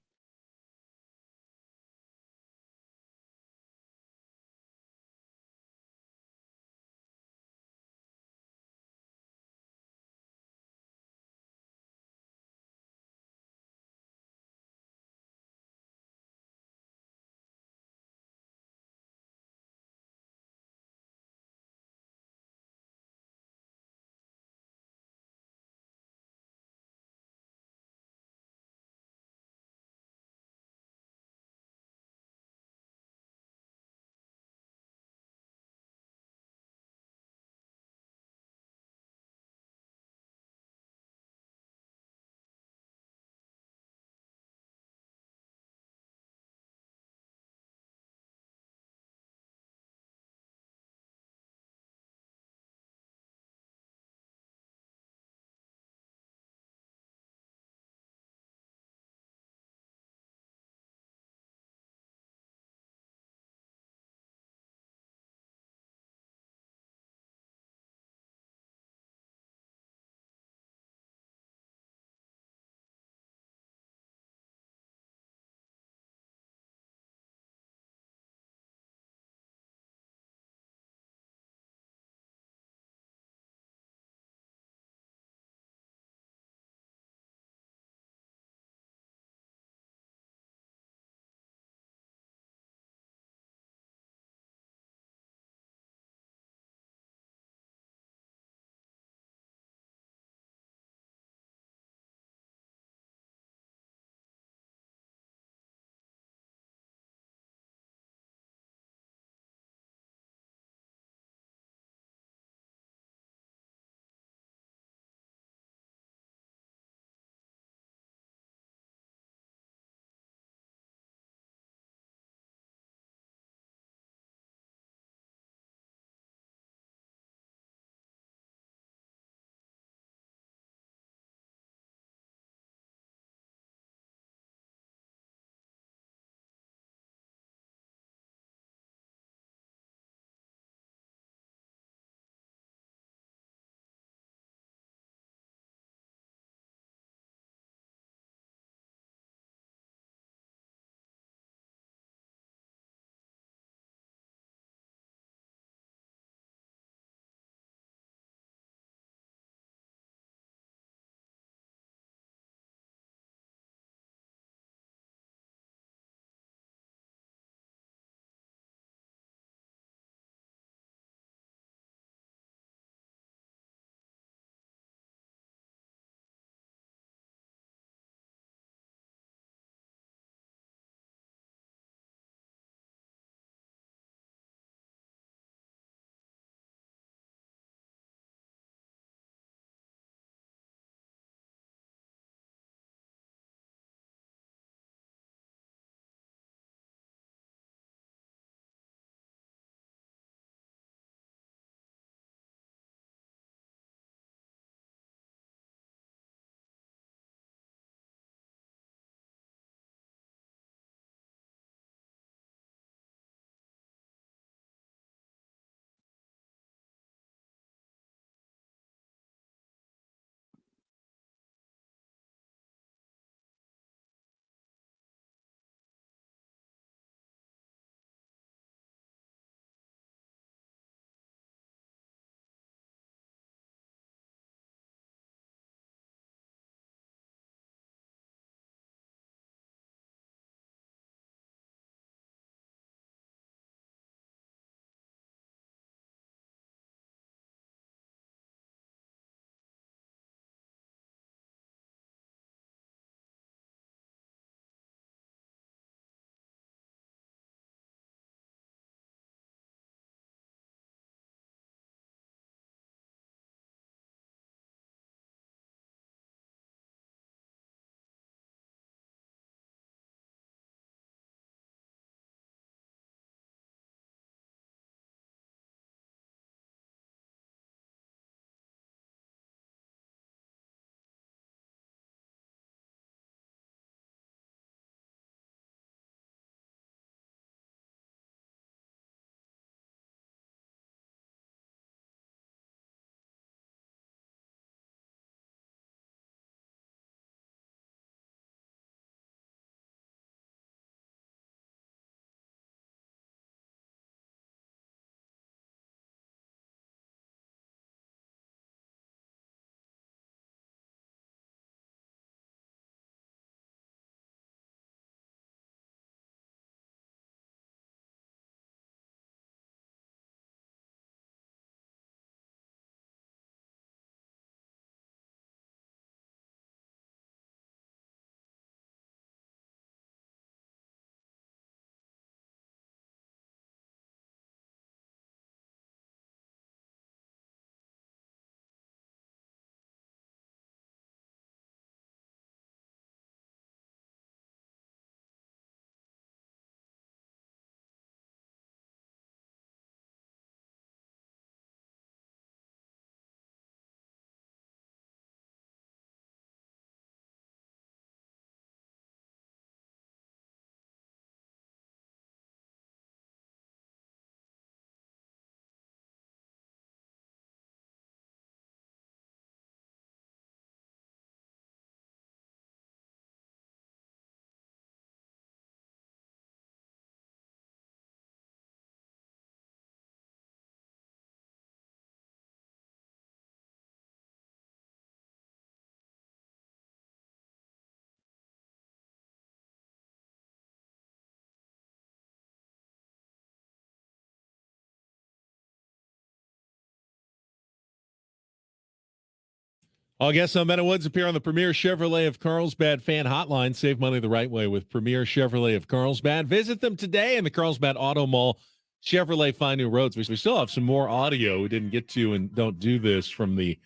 All guests on Ben Woods appear on the Premier Chevrolet of Carlsbad fan hotline. Save money the right way with Premier Chevrolet of Carlsbad. Visit them today in the Carlsbad Auto Mall. Chevrolet, find new roads. We still have some more audio we didn't get to and don't do this from the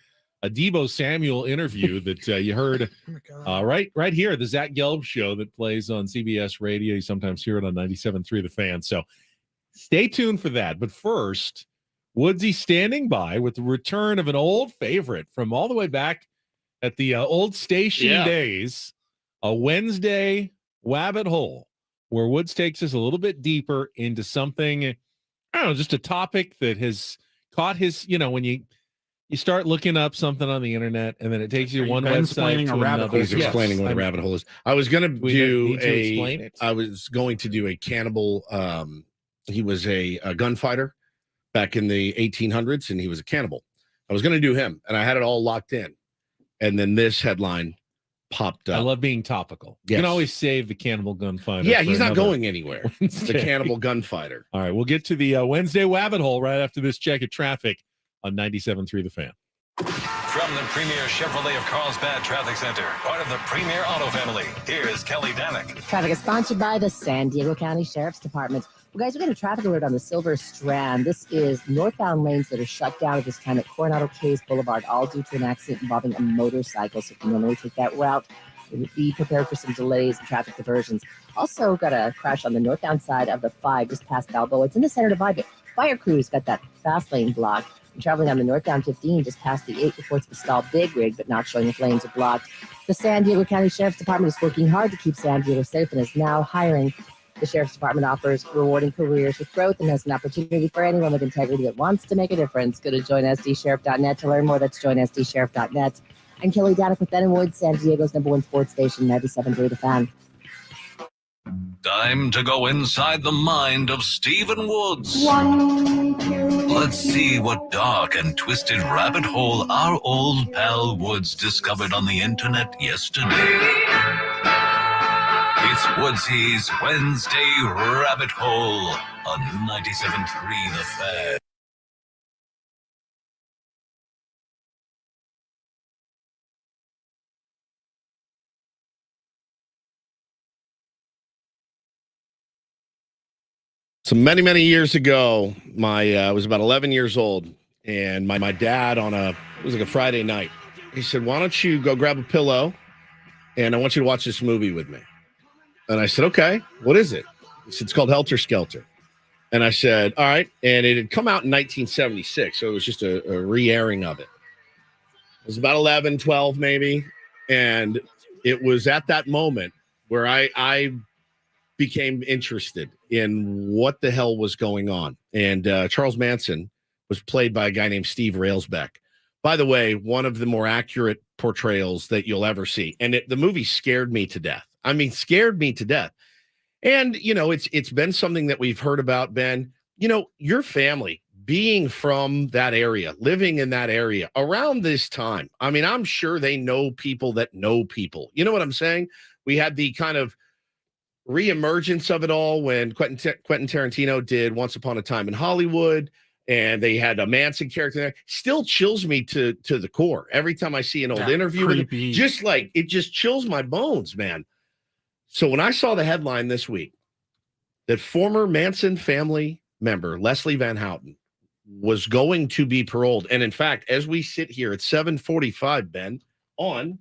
Debo Samuel interview that you heard right here, the Zach Gelb show that plays on CBS Radio. You sometimes hear it on 97.3 The Fan. So stay tuned for that. But first, Woodsy standing by with the return of an old favorite from all the way back at the old station days, a Wednesday Wabbit Hole, where Woods takes us a little bit deeper into something, I don't know, just a topic that has caught his, when you start looking up something on the internet and then it takes you one website to another. He's explaining what a rabbit hole is. I was going to do a cannibal. He was a gunfighter back in the 1800s, and he was a cannibal. I was going to do him, and I had it all locked in. And then this headline popped up. I love being topical. Yes. You can always save the cannibal gunfighter. Yeah, he's not going anywhere. The cannibal gunfighter. All right, we'll get to the Wednesday Wabbit Hole right after this check of traffic on 97.3 The Fan. From the Premier Chevrolet of Carlsbad Traffic Center, part of the Premier Auto family, here's Kelly Danick. Traffic is sponsored by the San Diego County Sheriff's Department. Well, guys, we got a traffic alert on the Silver Strand. This is northbound lanes that are shut down at this time at Coronado Case Boulevard, all due to an accident involving a motorcycle. So if you normally take that route, be prepared for some delays and traffic diversions. Also got a crash on the northbound side of the 5 just past Balboa. It's in the center divide. Fire crews got that fast lane blocked. And traveling on the northbound 15 just past the 8 reports of a stalled big rig, but not showing if lanes are blocked. The San Diego County Sheriff's Department is working hard to keep San Diego safe and is now hiring. The Sheriff's Department offers rewarding careers with growth and has an opportunity for anyone with integrity that wants to make a difference. Go to joinsdsheriff.net to learn more. That's joinsdsheriff.net. I'm Kelly Danick with Ben Woods, San Diego's #1 sports station, 97.3 The Fan. Time to go inside the mind of Stephen Woods. 1, 2. Let's see what dark and twisted rabbit hole our old pal Woods discovered on the internet yesterday. It's Woodsy's Wednesday Rabbit Hole on 97.3 The Fan. So many years ago, I was about 11 years old, and my dad it was like a Friday night. He said, "Why don't you go grab a pillow, and I want you to watch this movie with me." And I said, "Okay, what is it?" He said, "It's called Helter Skelter." And I said, "All right." And it had come out in 1976, so it was just a re-airing of it. It was about 11, 12 maybe, and it was at that moment where I became interested in what the hell was going on. And Charles Manson was played by a guy named Steve Railsback. By the way, one of the more accurate portrayals that you'll ever see. And the movie scared me to death. I mean, scared me to death. And, it's been something that we've heard about, Ben. Your family being from that area, living in that area around this time. I mean, I'm sure they know people that know people. You know what I'm saying? We had the kind of reemergence of it all when Quentin Tarantino did Once Upon a Time in Hollywood, and they had a Manson character there. Still chills me to the core every time I see an old interview with him. Just like it just chills my bones, man. So when I saw the headline this week that former Manson family member Leslie Van Houten was going to be paroled, and in fact, as we sit here at 7:45, Ben, on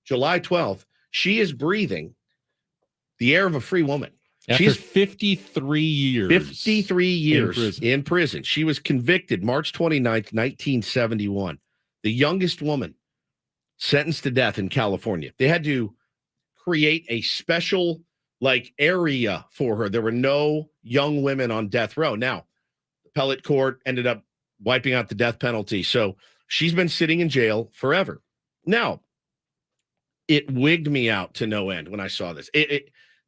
July 12th, she is breathing the air of a free woman. She's 53 years. 53 years in prison. She was convicted March 29th, 1971. The youngest woman sentenced to death in California. They had to create a special area for her. There were no young women on death row. Now, the appellate court ended up wiping out the death penalty. So she's been sitting in jail forever. Now, it wigged me out to no end when I saw this.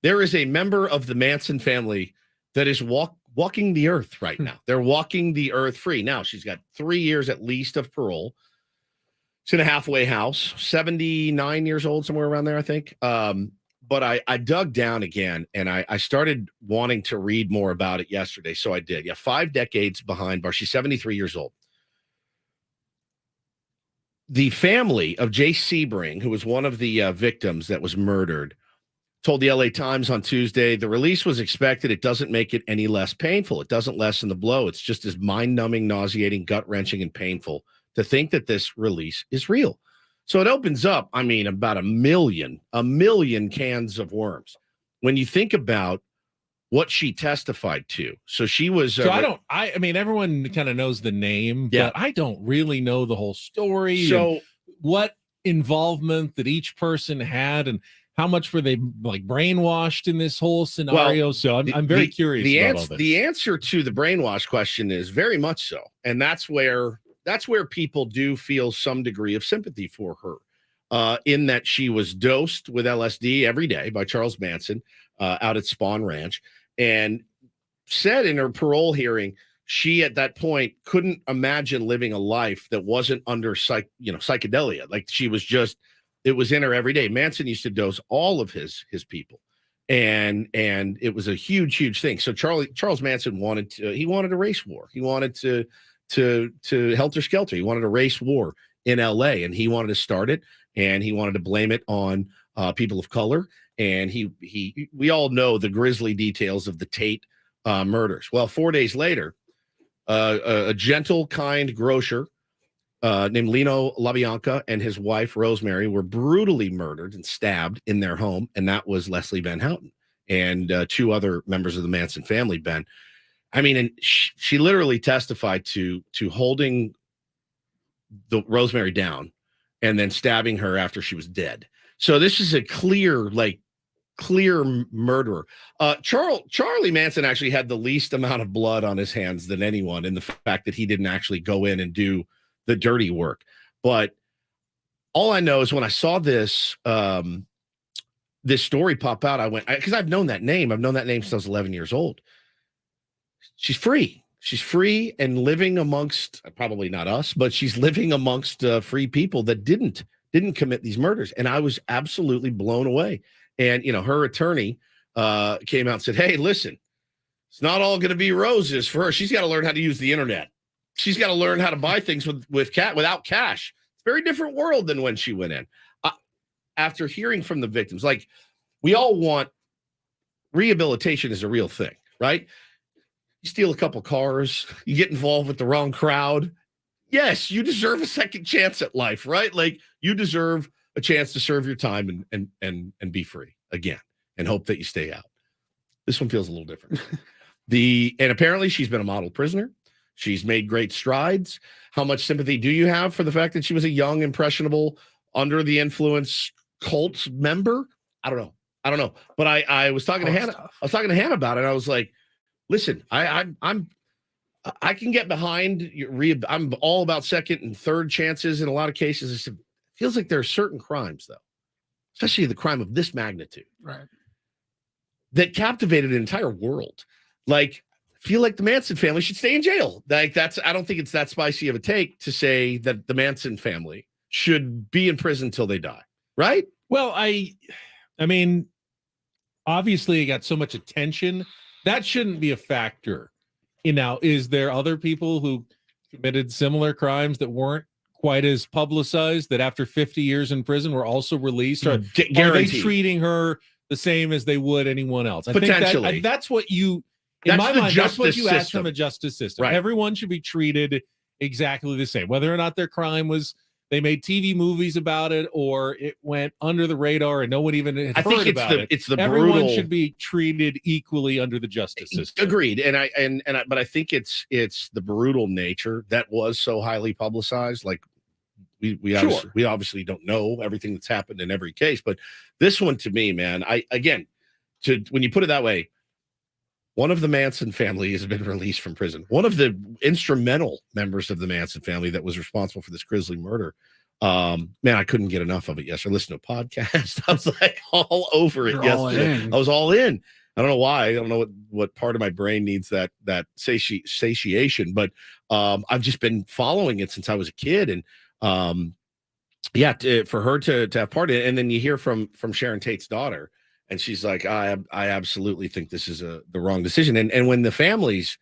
There is a member of the Manson family that is walking the earth right now. They're walking the earth free. Now, she's got 3 years at least of parole. She's in a halfway house, 79 years old, somewhere around there, I think. But I dug down again, and I started wanting to read more about it yesterday, so I did. Yeah, 5 decades behind bars. She's 73 years old. the family of Jay Sebring, who was one of the victims that was murdered, told the LA Times on Tuesday, the release was expected. It doesn't make it any less painful. It doesn't lessen the blow. It's just as mind-numbing, nauseating, gut-wrenching, and painful to think that this release is real. So it opens up, I mean, about a million cans of worms. When you think about what she testified to. So she was. I mean, everyone kind of knows the name, but I don't really know the whole story. So what involvement that each person had and how much were they like brainwashed in this whole scenario? So I'm very curious about all this. The answer to the brainwash question is very much so. And that's where people do feel some degree of sympathy for her, in that she was dosed with LSD every day by Charles Manson out at Spawn Ranch, and said in her parole hearing, she at that point couldn't imagine living a life that wasn't under psychedelia. Like she was just, it was in her every day. Manson used to dose all of his people. And it was a huge thing. So Charles Manson wanted a race war. He wanted to helter skelter. He wanted a race war in LA, and he wanted to start it, and he wanted to blame it on people of color. And we all know the grisly details of the Tate murders. Well, 4 days later, a gentle, kind grocer named Lino LaBianca and his wife, Rosemary, were brutally murdered and stabbed in their home. And that was Leslie Van Houten and two other members of the Manson family, Ben. I mean, and she literally testified to holding the Rosemary down and then stabbing her after she was dead. So this is a clear murderer. Charlie Manson actually had the least amount of blood on his hands than anyone, in the fact that he didn't actually go in and do the dirty work. But all I know is when I saw this story pop out, I went, because I've known that name. I've known that name since I was 11 years old. She's free. She's free and living amongst, probably not us, but she's living amongst free people that didn't commit these murders. And I was absolutely blown away. And, her attorney came out and said, hey, listen, it's not all going to be roses for her. She's got to learn how to use the internet. She's got to learn how to buy things without cash. It's a very different world than when she went in. After hearing from the victims, like, we all want rehabilitation is a real thing, right? You steal a couple cars, you get involved with the wrong crowd. Yes, you deserve a second chance at life, right? Like, you deserve a chance to serve your time and be free again and hope that you stay out. This one feels a little different. And apparently she's been a model prisoner. She's made great strides. How much sympathy do you have for the fact that she was a young, impressionable, under the influence cult member? I don't know. But I was talking to Hannah. I was talking to Hannah about it. I was like, listen, I can get behind. I'm all about second and third chances in a lot of cases. It feels like there are certain crimes, though, especially the crime of this magnitude, right, that captivated an entire world. Like, I feel like the Manson family should stay in jail. Like, I don't think it's that spicy of a take to say that the Manson family should be in prison till they die, right? Well, I mean, obviously it got so much attention. That shouldn't be a factor. Now, is there other people who committed similar crimes that weren't quite as publicized, that after 50 years in prison were also released? Or are they treating her the same as they would anyone else? I Potentially. think that's what you, in my mind, that's what you ask from a justice system. Right. Everyone should be treated exactly the same, whether or not their crime was, they made TV movies about it, or it went under the radar and no one even had heard about it. It's the Everyone brutal, should be treated equally under the justice system. Agreed. But I think it's the brutal nature that was so highly publicized. Like, we obviously don't know everything that's happened in every case, but this one, to me, man, when you put it that way, one of the Manson family has been released from prison. One of the instrumental members of the Manson family that was responsible for this grisly murder. Man, I couldn't get enough of it yesterday. I listened to a podcast. I was like all over it yesterday. I was all in. I don't know why. I don't know what part of my brain needs that satiation, but I've just been following it since I was a kid. And for her to have part in it. And then you hear from Sharon Tate's daughter, and she's like, I absolutely think this is the wrong decision. And when the families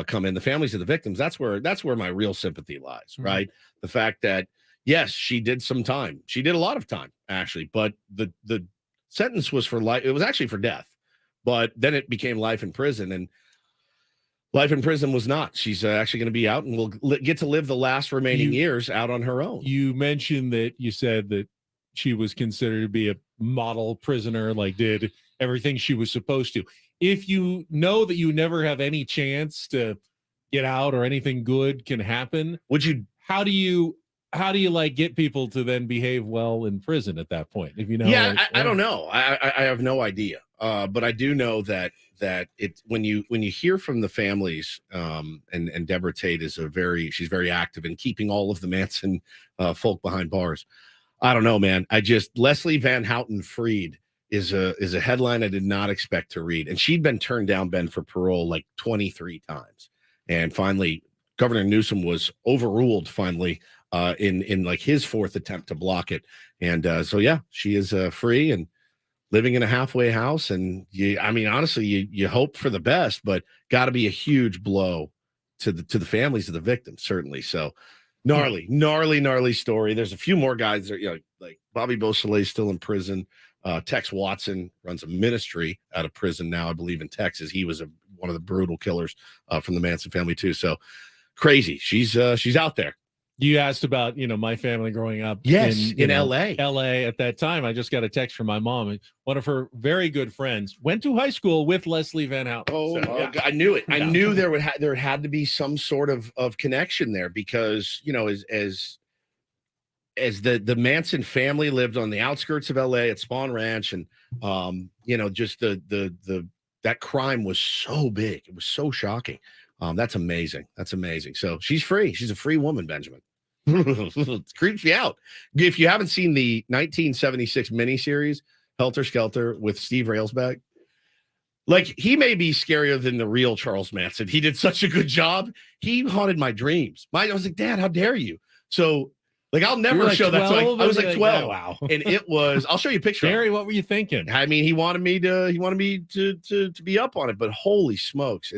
come in, the families of the victims, that's where my real sympathy lies, right? The fact that Yes, she did some time. She did a lot of time, actually, but the sentence was for life. It was actually for death, but then it became life in prison, and life in prison was not. She's actually going to be out and will get to live the last remaining years out on her own. You mentioned that you said that she was considered to be a model prisoner, like did everything she was supposed to. If you know that you never have any chance to get out or anything good can happen, how do you like get people to then behave well in prison at that point? If you know, I don't know. I have no idea. But I do know that it when you hear from the families, and Deborah Tate is she's very active in keeping all of the Manson folk behind bars. I don't know, man. Leslie Van Houten freed is a headline I did not expect to read, and she'd been turned down, Ben, for parole like 23 times, and finally Governor Newsom was overruled finally in like his fourth attempt to block it, and so yeah, she is free and living in a halfway house. And honestly, you hope for the best, but got to be a huge blow to the families of the victims, certainly. So gnarly story. There's a few more guys that like Bobby Beausoleil still in prison. Tex Watson runs a ministry out of prison now, I believe, in Texas. He was one of the brutal killers from the Manson family too. So crazy. She's out there. You asked about, my family growing up. Yes, in LA. LA at that time. I just got a text from my mom. One of her very good friends went to high school with Leslie Van Houten. Oh, so, yeah. I knew it. I knew there had to be some sort of connection there because, as the Manson family lived on the outskirts of LA at Spawn Ranch, and just that crime was so big. It was so shocking. That's amazing. So she's free. She's a free woman, Benjamin. It creeps me out. If you haven't seen the 1976 miniseries, Helter Skelter, with Steve Railsback, like, he may be scarier than the real Charles Manson. He did such a good job. He haunted my dreams. I was like, Dad, how dare you? So, like, I'll never show that. So I was like 12. Wow. And it was, I'll show you a picture. Barry, what were you thinking? I mean, he wanted me to be up on it, but holy smokes,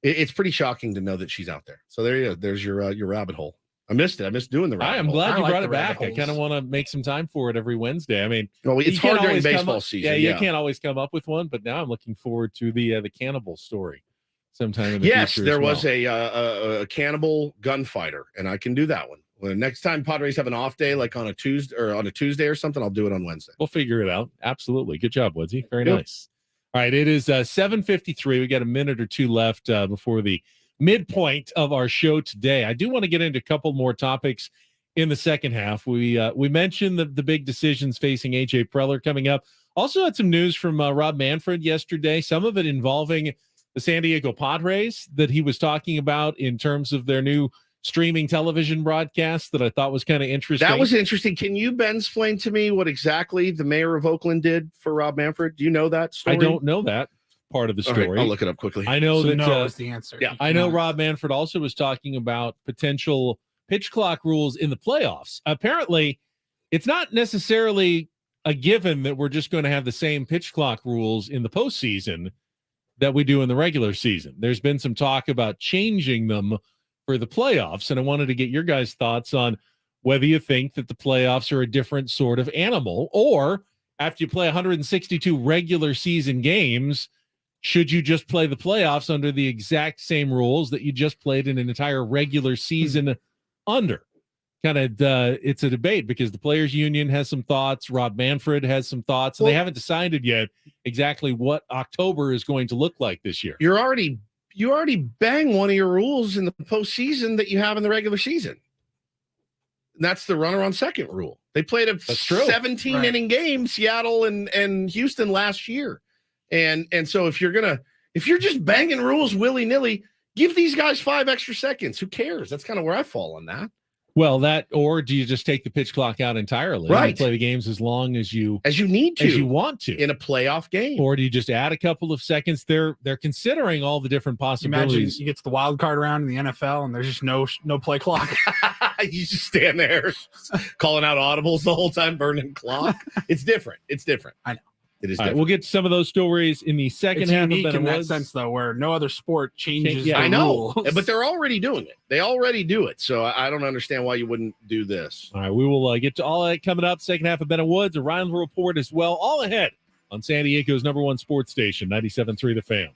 it's pretty shocking to know that she's out there. So there you go. There's your rabbit hole. I missed it. I missed doing the rabbit hole. I'm glad you brought it back. I kind of want to make some time for it every Wednesday. I mean, it's hard during baseball season. Yeah, you can't always come up with one, but now I'm looking forward to the cannibal story sometime in the future. Yes, there was a cannibal gunfighter, and I can do that one. Well, next time Padres have an off day, like on a Tuesday or something, I'll do it on Wednesday. We'll figure it out. Absolutely. Good job, Woodsy. Very nice. All right, it is 7:53. We got a minute or two left before the midpoint of our show today. I do want to get into a couple more topics in the second half. We mentioned the big decisions facing AJ Preller coming up. Also had some news from Rob Manfred yesterday, some of it involving the San Diego Padres that he was talking about in terms of their new streaming television broadcast that I thought was kind of interesting. That was interesting. Can you, Ben, explain to me what exactly the mayor of Oakland did for Rob Manfred? Do you know that story? I don't know that part of the story. Right, I'll look it up quickly. I know that no is the answer. Yeah, I know Rob Manfred also was talking about potential pitch clock rules in the playoffs. Apparently, it's not necessarily a given that we're just going to have the same pitch clock rules in the postseason that we do in the regular season. There's been some talk about changing them for the playoffs, and I wanted to get your guys' thoughts on whether you think that the playoffs are a different sort of animal, or after you play 162 regular season games, should you just play the playoffs under the exact same rules that you just played in an entire regular season under? It's a debate because the Players Union has some thoughts. Rob Manfred has some thoughts, and they haven't decided yet exactly what October is going to look like this year. You already bang one of your rules in the postseason that you have in the regular season. And that's the runner on second rule. They played a 17-inning game, Seattle and Houston last year. And so if you're just banging rules willy-nilly, give these guys 5 extra seconds. Who cares? That's kind of where I fall on that. Well, or do you just take the pitch clock out entirely? Right. And play the games as long as you need to, as you want to in a playoff game, or do you just add a couple of seconds? They're considering all the different possibilities. Imagine you get to the wild card round in the NFL and there's just no play clock. You just stand there calling out audibles the whole time, burning clock. It's different. I know. It is. All right, we'll get to some of those stories in the second It's half of unique Better in that Woods. sense, though, where no other sport changes. I the know, rules. but they're already doing it. They already do it. So I don't understand why you wouldn't do this. All right, we will get to all that coming up. Second half of Better Woods, a Reindl Report as well. All ahead on San Diego's #1 sports station, 97.3 The Fan.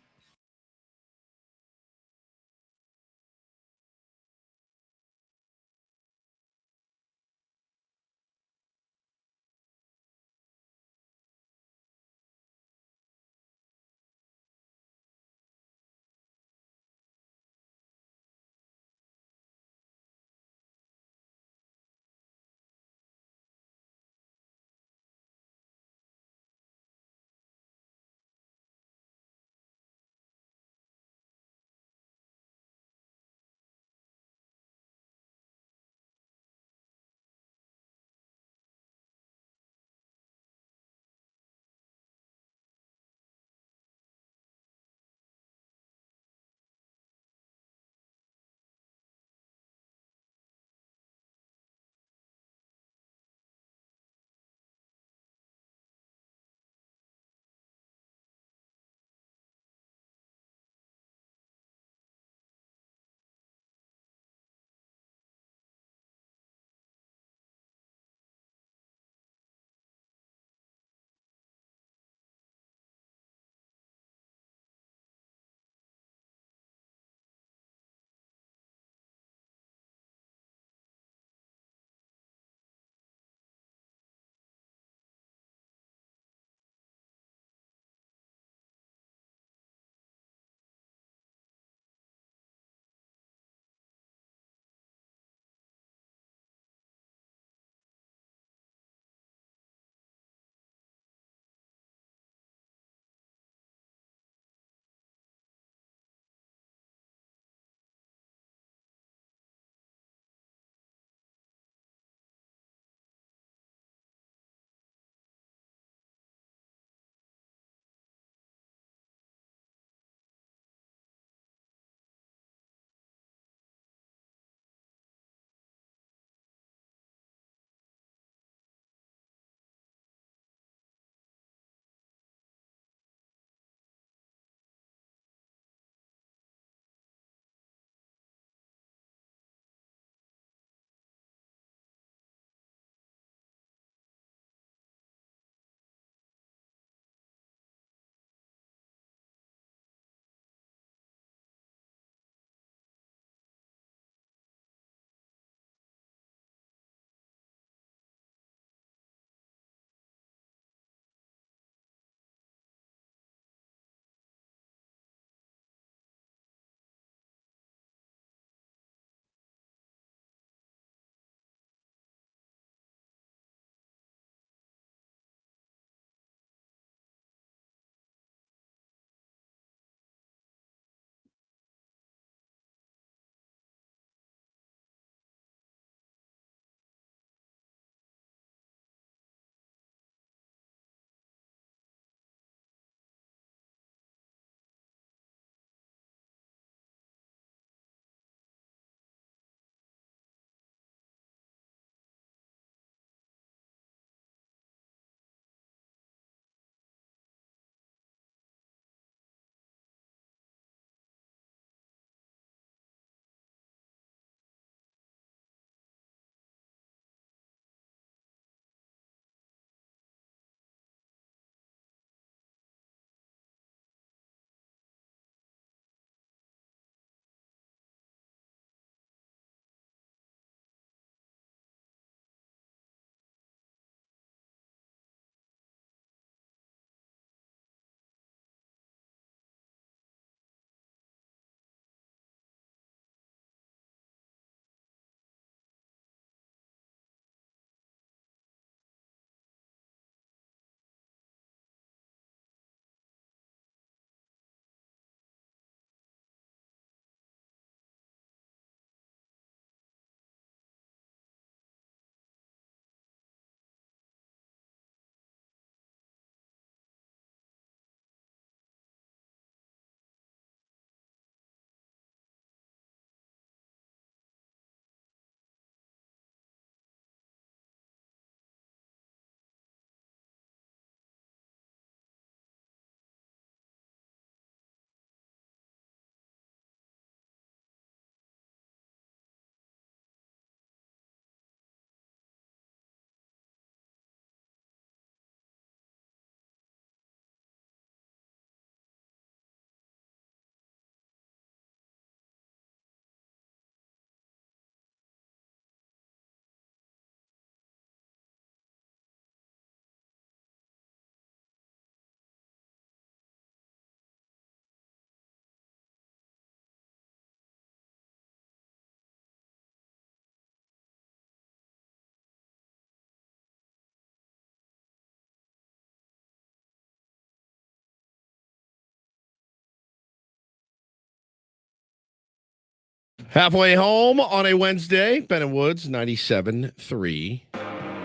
Halfway home on a Wednesday, Ben and Woods, 97.3.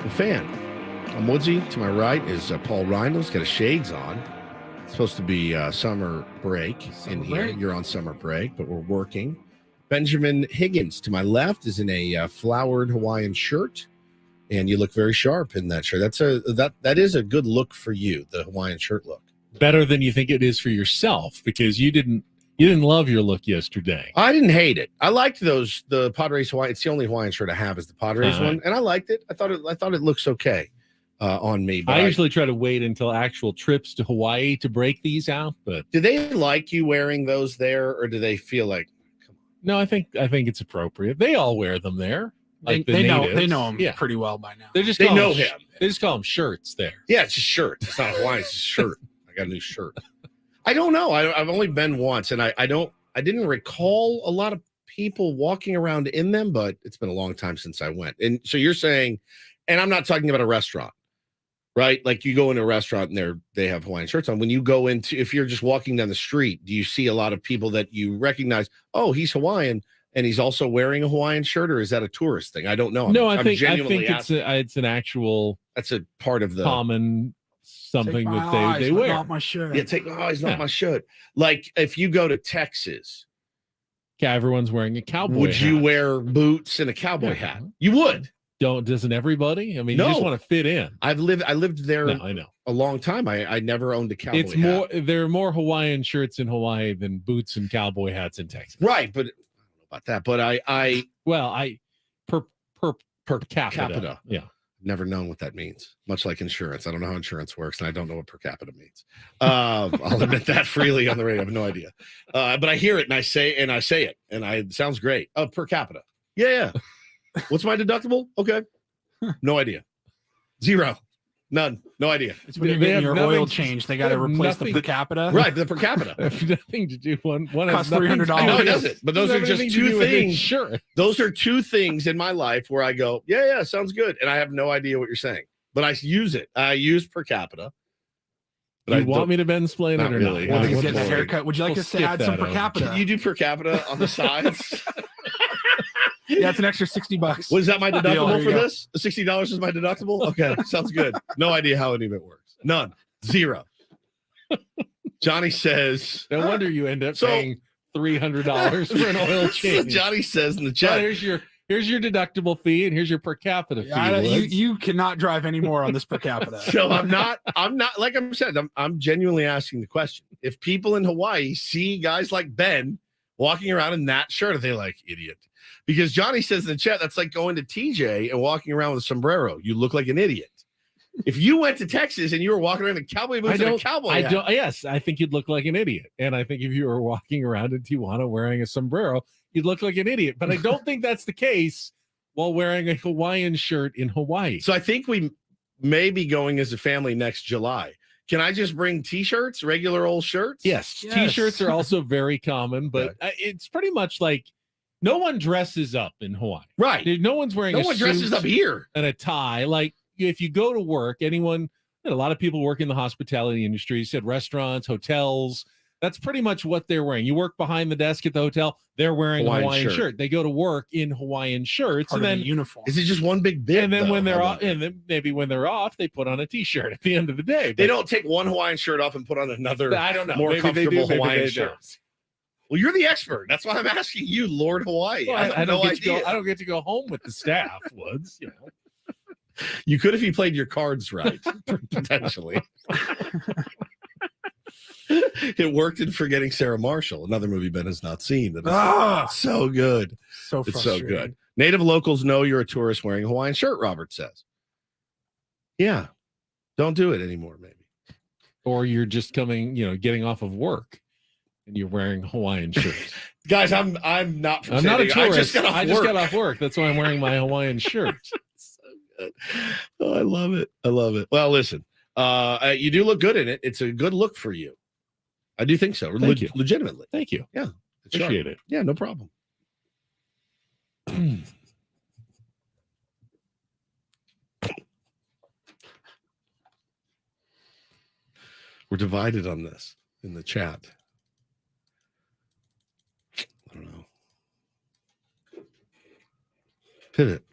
The Fan. I'm Woodsy. To my right is Paul Reindl. He's got his shades on. It's supposed to be summer break in here. You're on summer break, but we're working. Benjamin Higgins to my left is in a flowered Hawaiian shirt, and you look very sharp in that shirt. That is a good look for you, the Hawaiian shirt look. Better than you think it is for yourself, because you didn't love your look yesterday. I didn't hate it. I liked the Padres Hawaiian. It's the only Hawaiian shirt I have is the Padres one, and I liked it. I thought it looks okay on me. But I usually try to wait until actual trips to Hawaii to break these out. But do they like you wearing those there, or do they feel like? No, I think it's appropriate. They all wear them there. Like they know him pretty well by now. They know him. They just call him shirts there. Yeah, it's a shirt. It's not Hawaiian. It's a shirt. I got a new shirt. I don't know. I've only been once, and I didn't recall a lot of people walking around in them, but it's been a long time since I went. And so you're saying, and I'm not talking about a restaurant, right? Like you go into a restaurant and they have Hawaiian shirts on. When you go into, if you're just walking down the street, do you see a lot of people that you recognize? Oh, he's Hawaiian, and he's also wearing a Hawaiian shirt, or is that a tourist thing? I don't know. I think it's an actual. That's a part of the common. Something that they wear. Not my shirt. Yeah, it's not my shirt. Like if you go to Texas, everyone's wearing a cowboy. Would you hat. wear boots and a cowboy hat? You would. Doesn't everybody? I mean, no. You just want to fit in. I lived there I know. a long time. I never owned a cowboy hat. There are more Hawaiian shirts in Hawaii than boots and cowboy hats in Texas. Right, but I don't know about that. But per capita. Yeah. Never known what that means, much like insurance. I don't know how insurance works, and I don't know what per capita means. I'll admit that freely on the radio. I have no idea. But I hear it, and I say it, and it sounds great. Oh, per capita. Yeah. What's my deductible? Okay. No idea. Zero. None. No idea. It's when you're getting your oil change. They got to replace the per capita. Right, the per capita. Nothing to do. One costs $300. No, it doesn't. But those are just two things. Sure. Those are two things in my life where I go, yeah, sounds good. And I have no idea what you're saying. But I use it. I use per capita. But you want me to mansplain it or really. not? Get a haircut. Would you like us to add some per capita? Can you do per capita on the sides? Yeah, it's an extra $60. Was that my deductible for this? $60 is my deductible? Okay, sounds good. No idea how any of it works. None. Zero. Johnny says. No wonder you end up paying $300 for an oil change. So Johnny says in the chat. Here's your deductible fee, and here's your per capita fee. You cannot drive any more on this per capita. So I'm not like I said, I'm genuinely asking the question. If people in Hawaii see guys like Ben walking around in that shirt, are they like, idiot? Because Johnny says in the chat, that's like going to TJ and walking around with a sombrero. You look like an idiot. If you went to Texas and you were walking around in cowboy boots and a cowboy hat. Yes, I think you'd look like an idiot. And I think if you were walking around in Tijuana wearing a sombrero, you'd look like an idiot. But I don't think that's the case while wearing a Hawaiian shirt in Hawaii. So I think we may be going as a family next July. Can I just bring T-shirts, regular old shirts? Yes. T-shirts are also very common, but it's pretty much like no one dresses up in Hawaii. Right. No one's wearing no one dresses up here. And a tie. Like if you go to work, a lot of people work in the hospitality industry. You said restaurants, hotels. That's pretty much what they're wearing. You work behind the desk at the hotel, they're wearing a Hawaiian shirt. They go to work in Hawaiian shirts. Part and then uniform. Is it just one big bit? And then when they're off, and then maybe when they're off, they put on a t-shirt at the end of the day. They don't take one Hawaiian shirt off and put on another I don't know. more maybe comfortable they do, Hawaiian shirt. Well, you're the expert. That's why I'm asking you, Lord Hawaii. Well, I have no idea. I don't get to go home with the staff, Woods. You could if you played your cards right, potentially. It worked in Forgetting Sarah Marshall, another movie Ben has not seen. That is so good. It's so good. Native locals know you're a tourist wearing a Hawaiian shirt, Robert says. Yeah. Don't do it anymore, maybe. Or you're just getting off of work and you're wearing Hawaiian shirts. Guys, I'm not not a tourist. I just got off work. That's why I'm wearing my Hawaiian shirt. So good. Oh, I love it. Well, listen, you do look good in it. It's a good look for you. I do think so. Thank you. Legitimately. Thank you. Yeah. Appreciate it. Yeah, no problem. We're divided on this in the chat. I don't know. Pivot.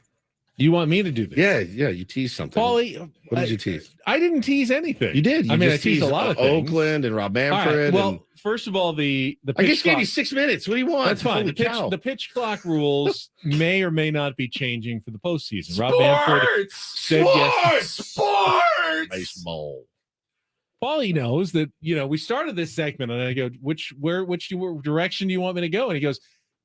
You want me to do this? Yeah, you teased something. Paulie, what did you tease? I didn't tease anything. You did. I teased a lot of things. Oakland and Rob Manfred. Right. Well, first of all, the pitch I just clock, gave you 6 minutes. What do you want? That's fine. The pitch clock rules may or may not be changing for the postseason. Rob Manfred said yes. Sports. Baseball. Paulie knows that, we started this segment and I go, which direction do you want me to go? And he goes,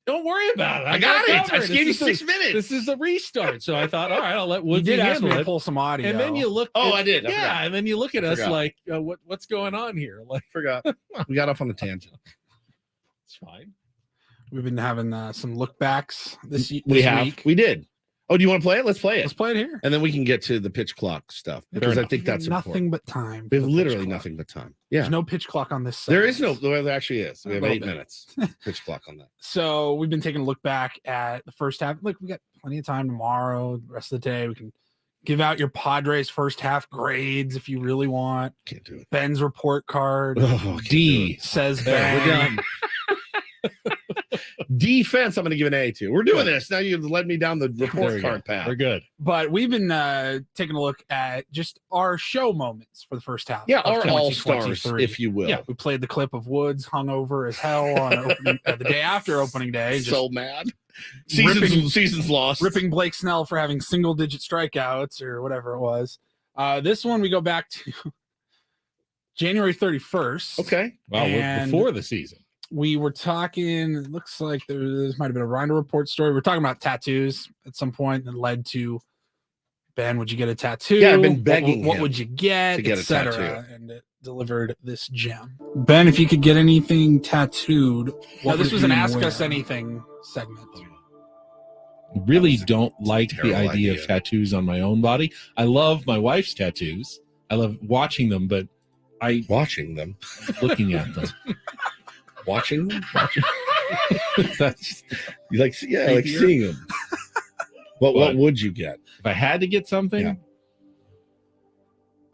don't worry about it. I got it. I just gave you 6 minutes. This is the restart. So I thought, all right, I'll let Woodsy You did ask me handle to it. pull some audio. And then you look. I did. I yeah, forgot. and then you look at us like, what's going on here? Like, forgot. We got off on a tangent. It's fine. We've been having some look backs this week. We did. Oh, do you want to play it? Let's play it. Let's play it here. And then we can get to the pitch clock stuff because I think that's nothing important. but time. We have literally nothing but time. Yeah. There's no pitch clock on this. There is no. There actually is. We have 8 bit. minutes. Pitch clock on that. So we've been taking a look back at the first half. Like, we got plenty of time tomorrow. The rest of the day, we can give out your Padres first half grades if you really want. Can't do it. Ben's report card. Oh, D says Ben. We're done. Defense, I'm going to give an A to. We're doing this. Now you've led me down the report card path. We're good. But we've been taking a look at just our show moments for the first half. Yeah, of our all-stars, 2023. if you will. Yeah, we played the clip of Woods hungover as hell on the day after opening day. So mad. Season's lost. Ripping Blake Snell for having single-digit strikeouts or whatever it was. This one we go back to January 31st. Okay. Wow, before the season. We were talking, it looks like there might have been a Reindl Report story. We're talking about tattoos at some point that led to, Ben, would you get a tattoo? Yeah, I've been begging What him would you get, to get a etc. tattoo. And it delivered this gem. Ben, if you could get anything tattooed. Now, this was an Ask Us Anything segment. Really don't like the terrible idea idea. of tattoos on my own body. I love my wife's tattoos. I love watching them, but watching them, looking at them. Watching them? That's, You like seeing them. What would you get? If I had to get something,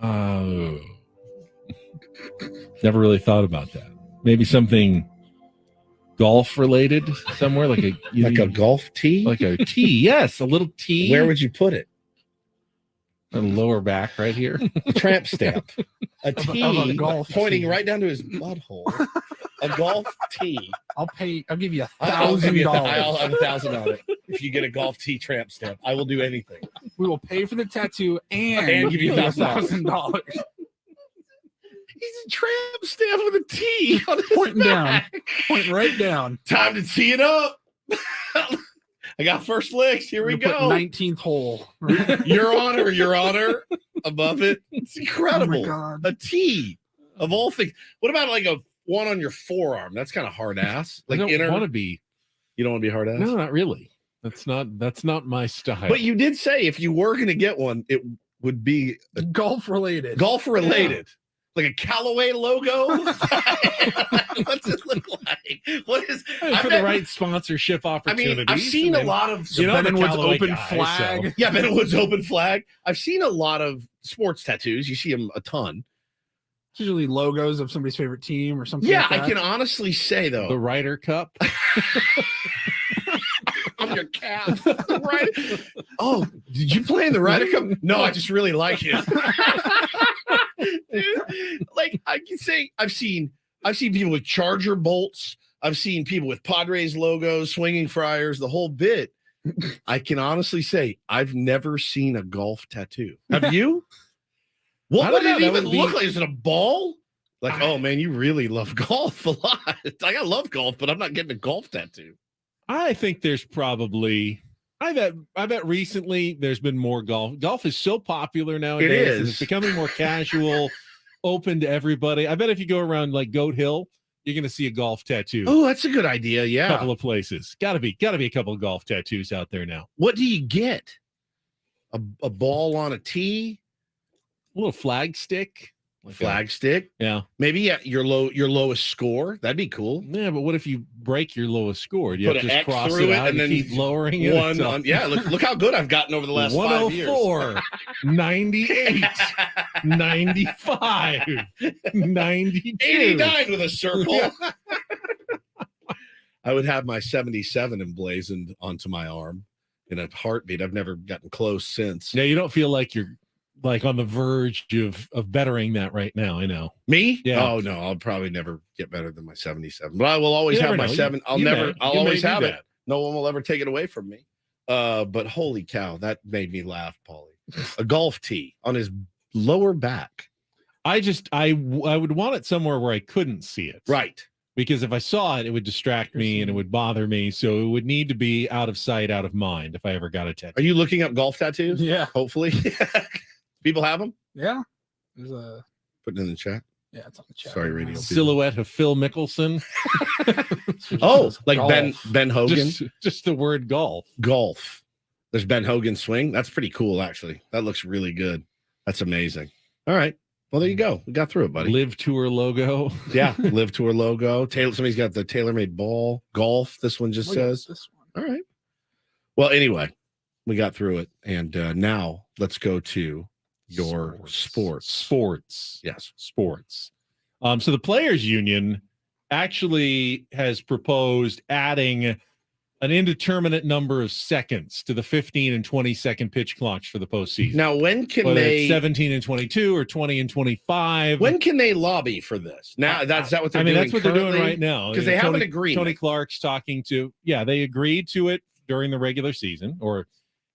never really thought about that. Maybe something golf related somewhere, like a golf tee, like a tee. Yes, a little tee. Where would you put it? A lower back, right here. A tramp stamp. A tee Of a golf pointing tee. right down to his butthole. A golf tee. I'll give you I'll give you $1,000. I'll have $1,000 on it if you get a golf tee tramp stamp. I will do anything. We will pay for the tattoo and give you $1,000. He's a tramp stamp with a T on his Pointing down. back. Point right down. Time to tee it up. I got first licks. Here we We're gonna go. put 19th hole. Your Honor, above it. It's incredible. Oh my God. A T of all things. What about like a one on your forearm? That's kind of hard ass. Like I don't want to be. You don't want to be hard ass? No, not really. That's not my style. But you did say if you were going to get one, it would be Golf related. golf related. Like a Callaway logo? What's it look like? What is for the right sponsorship opportunities. I've seen a lot of Ben and Woods Callaway open guy, flag. Yeah, Ben and Woods open flag. I've seen a lot of sports tattoos. You see them a ton. It's usually logos of somebody's favorite team or something. Yeah, like that. I can honestly say though. The Ryder Cup. On your calf. Right. Oh, did you play in the Ryder Cup? No, I just really like it. Dude, like I can say I've seen people with Charger bolts. I've seen people with Padres logos, swinging fryers, the whole bit. I can honestly say I've never seen a golf tattoo. Have you? What would it even look like? Is it a ball? Like, oh man, you really love golf a lot. Like, I love golf, but I'm not getting a golf tattoo. I think there's probably. I bet recently there's been more golf. Golf is so popular nowadays. It is. And it's becoming more casual, open to everybody. I bet if you go around like Goat Hill, you're going to see a golf tattoo. Oh, that's a good idea. Yeah. A couple of places. Got to be a couple of golf tattoos out there now. What do you get? A ball on a tee? A little flag stick. Like Flag stick? Yeah. Maybe your lowest score. That'd be cool. Yeah, but what if you break your lowest score? Do you Put have an to X just cross through it it out and then keep lowering it? One on, yeah, look how good I've gotten over the last 5 years. 104, 98, 95, 92. 89 with a circle. I would have my 77 emblazoned onto my arm in a heartbeat. I've never gotten close since. Now, you don't feel like you're like on the verge of bettering that right now. I know. Me? Yeah. Oh no, I'll probably never get better than my 77. But I will always have my 7. I'll always have it. No one will ever take it away from me. But holy cow, that made me laugh, Paulie. A golf tee on his lower back. I would want it somewhere where I couldn't see it. Right. Because if I saw it, it would distract me and it would bother me. So it would need to be out of sight, out of mind if I ever got a tattoo. Are you looking up golf tattoos? Yeah. Hopefully. People have them? Yeah. There's a Put it in the chat. Yeah, it's on the chat. Sorry, radio. Silhouette of Phil Mickelson. Like golf. Ben Hogan. Just the word golf. Golf. There's Ben Hogan's swing. That's pretty cool, actually. That looks really good. That's amazing. All right. Well, there you go. We got through it, buddy. Live Tour logo. Yeah, Live Tour logo. Somebody's got the TaylorMade ball. Golf. This one just says. This one. All right. Well, anyway, we got through it, and now let's go to your sports. Yes, sports. So the Players Union actually has proposed adding an indeterminate number of seconds to the 15 and 20 second pitch clocks for the postseason. Now, when can Whether they it's 17 and 22 or 20 and 25? When can they lobby for this? Now, that's what they're doing. That's what they're doing right now because they haven't agreed. Tony Clark's talking to. Yeah, they agreed to it during the regular season, or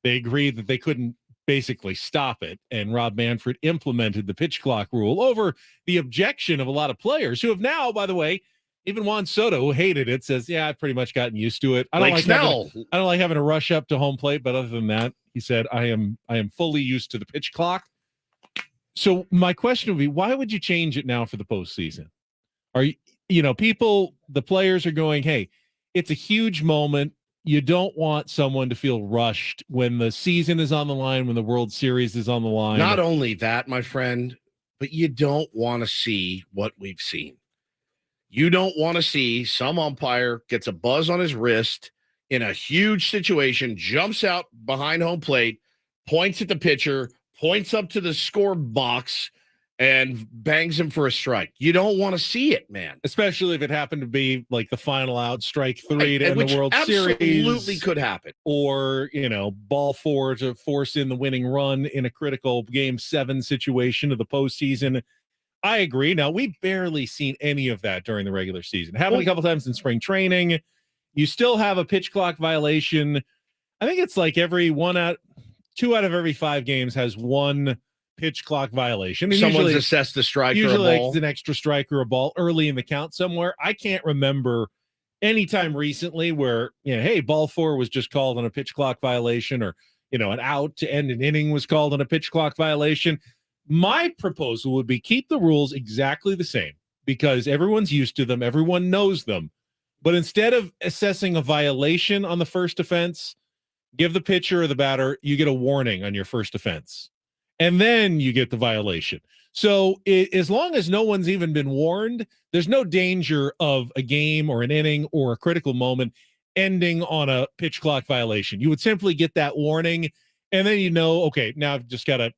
they agreed that they couldn't basically stop it. And Rob Manfred implemented the pitch clock rule over the objection of a lot of players who have now, by the way. Even Juan Soto, who hated it, says, "Yeah, I've pretty much gotten used to it. I don't like having to rush up to home plate, but other than that, he said, I am fully used to the pitch clock." So my question would be, why would you change it now for the postseason? Are the players are going, "Hey, it's a huge moment. You don't want someone to feel rushed when the season is on the line, when the World Series is on the line." Not only that, my friend, but you don't want to see what we've seen. You don't want to see some umpire gets a buzz on his wrist in a huge situation, jumps out behind home plate, points at the pitcher, points up to the score box, and bangs him for a strike. You don't want to see it, man. Especially if it happened to be like the final out, strike 3 to end the World Series. Absolutely could happen. Or, ball 4 to force in the winning run in a critical Game 7 situation of the postseason. I agree. Now, we've barely seen any of that during the regular season. Happened a couple times in spring training. You still have a pitch clock violation. I think it's like 2 out of every 5 games has one pitch clock violation. And someone's assessed a strike or a ball. Usually it's an extra strike or a ball early in the count somewhere. I can't remember any time recently where, hey, ball 4 was just called on a pitch clock violation, or, an out to end an inning was called on a pitch clock violation. My proposal would be keep the rules exactly the same because everyone's used to them. Everyone knows them. But instead of assessing a violation on the first offense, give the pitcher or the batter, you get a warning on your first offense. And then you get the violation. So as long as no one's even been warned, there's no danger of a game or an inning or a critical moment ending on a pitch clock violation. You would simply get that warning, and then okay, now I've just got to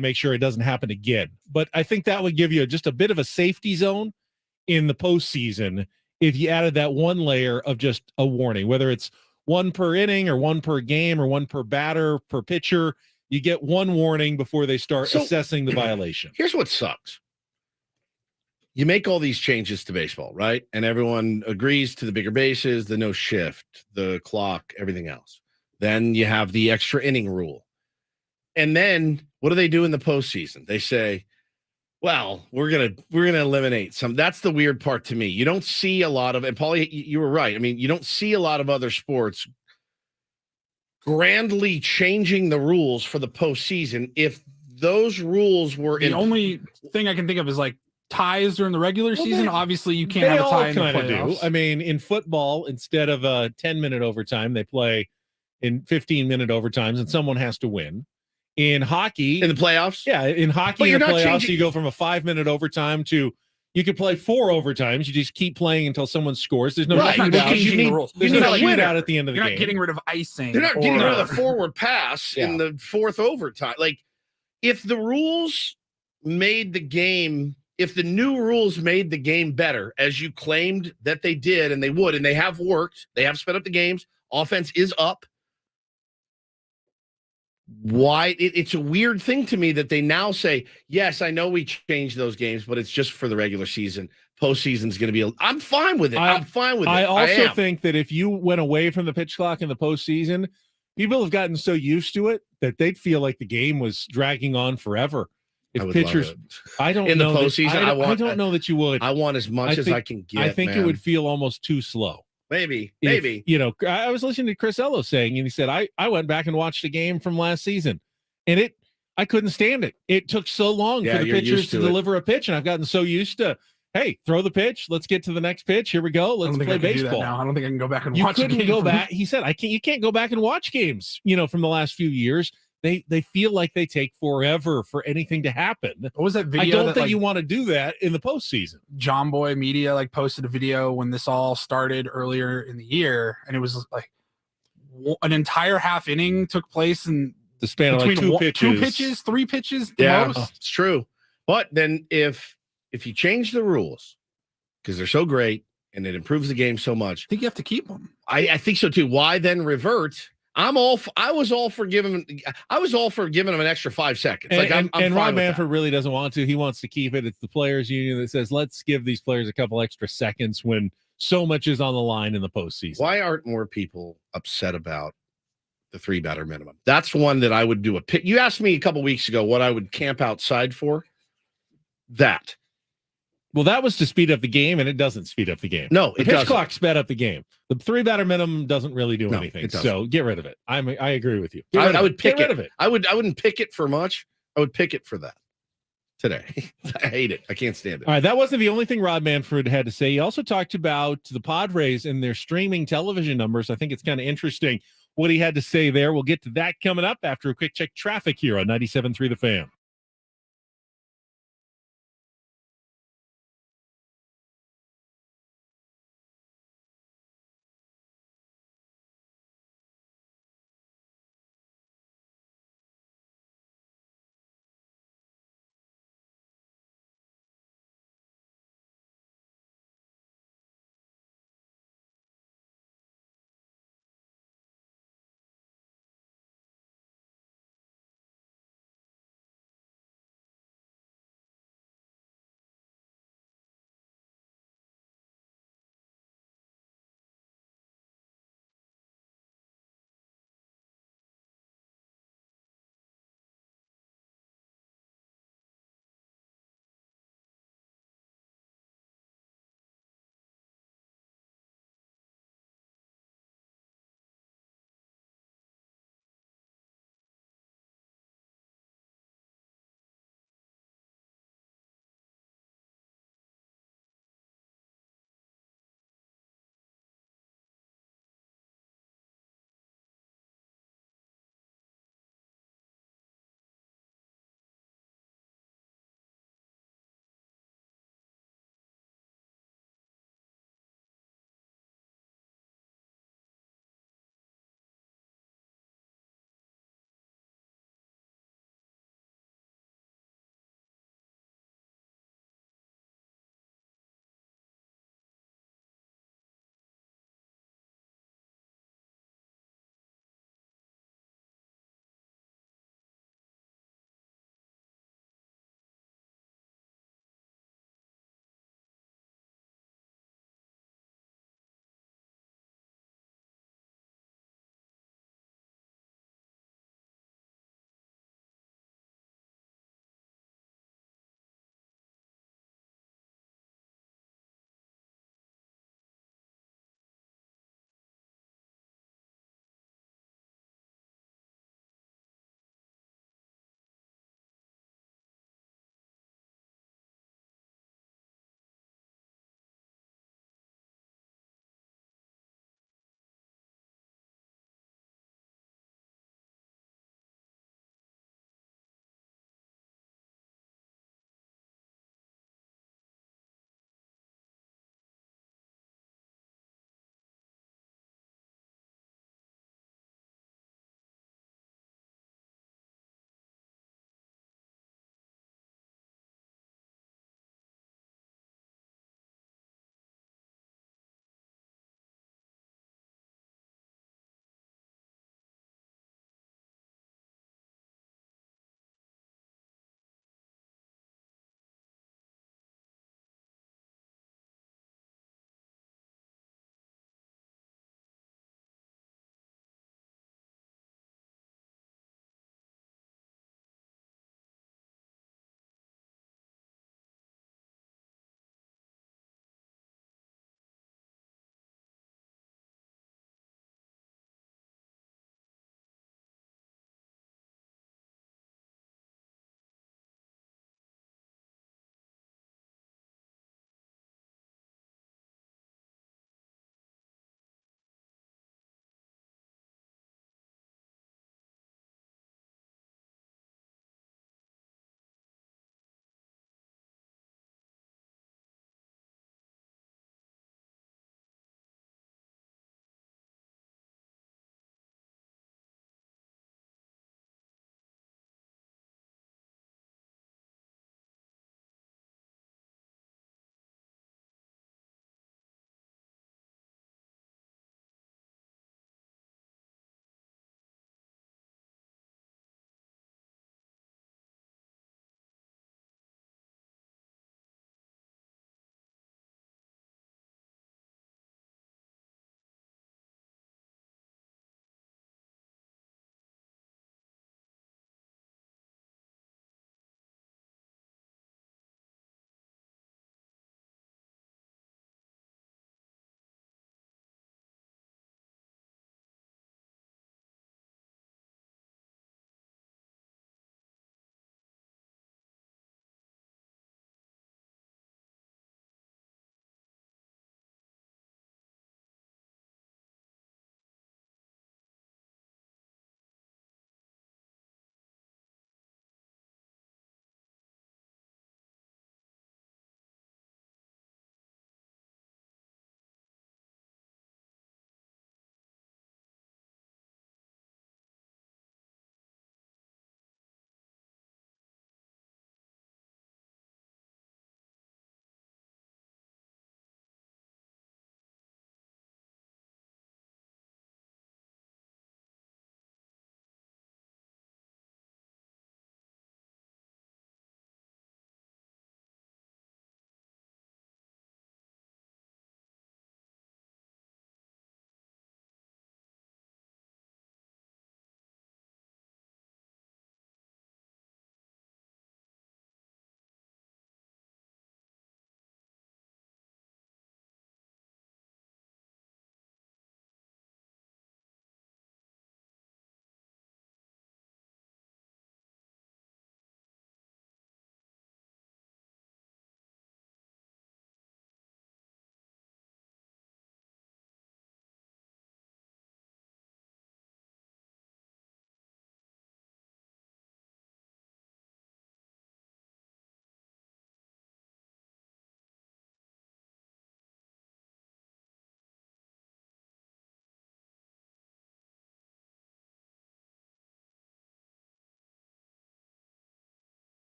make sure it doesn't happen again. But I think that would give you just a bit of a safety zone in the postseason if you added that one layer of just a warning, whether it's 1 per inning or 1 per game or 1 per batter, per pitcher. You get one warning before they start assessing the violation. Here's what sucks. You make all these changes to baseball, right? And everyone agrees to the bigger bases, the no shift, the clock, everything else. Then you have the extra inning rule. And then what do they do in the postseason? They say, well, we're gonna eliminate some. That's the weird part to me. You don't see a lot of, and Paulie, you were right. I mean, you don't see a lot of other sports grandly changing the rules for the postseason. If those rules were the only thing I can think of is like ties during the regular season. Obviously, you can't have a tie in the playoffs. I mean, in football, instead of a 10-minute overtime, they play in 15-minute overtimes, and someone has to win. In hockey, in the playoffs, in hockey in the playoffs, you go from a 5-minute overtime to you could play 4 overtimes. You just keep playing until someone scores. There's no shootout. There's no shootout at the end of the game. You're not getting rid of icing. They're not getting rid of the forward pass in the 4th overtime. Like, if the rules made the game, if the new rules made the game better, as you claimed that they did, and they would, and they have worked, they have sped up the games. Offense is up. why it's a weird thing to me that they now say, yes, I know we changed those games, but it's just for the regular season. Postseason's going to be. I'm fine with it. I'm fine with it. I also think that if you went away from the pitch clock in the postseason, people have gotten so used to it that they'd feel like the game was dragging on forever. If pitchers, I don't in know the postseason, I don't know that you would. I want as much as I can get. I think it would feel almost too slow. Maybe. You know, I was listening to Chris Ello saying, and he said, I went back and watched a game from last season, and I couldn't stand it. It took so long for the pitchers to deliver a pitch, and I've gotten so used to, hey, throw the pitch, let's get to the next pitch. Here we go. Let's play baseball. I don't think I can go back and you watch. Couldn't go back. He said, you can't go back and watch games. You know, from the last few years. They feel like they take forever for anything to happen. What was that video? I don't think you want to do that in the postseason. John Boy Media posted a video when this all started earlier in the year, and it was like an entire half inning took place in the span of like two pitches, 3 pitches. Most. It's true. But then if you change the rules because they're so great and it improves the game so much, I think you have to keep them. I think so too. Why then revert? I was all for giving him an extra 5 seconds. And Rob Manfred really doesn't want to. He wants to keep it. It's the players' union that says, let's give these players a couple extra seconds when so much is on the line in the postseason. Why aren't more people upset about the 3-batter minimum? That's one that I would do you asked me a couple weeks ago what I would camp outside for. That. Well, that was to speed up the game, and it doesn't speed up the game. No, the pitch clock sped up the game. The 3-batter minimum doesn't really do anything. So get rid of it. I agree with you. I would pick rid of it. I wouldn't pick it for much. I would pick it for that today. I hate it. I can't stand it. All right, that wasn't the only thing Rob Manfred had to say. He also talked about the Padres and their streaming television numbers. I think it's kind of interesting what he had to say there. We'll get to that coming up after a quick check traffic here on 97.3 The Fan.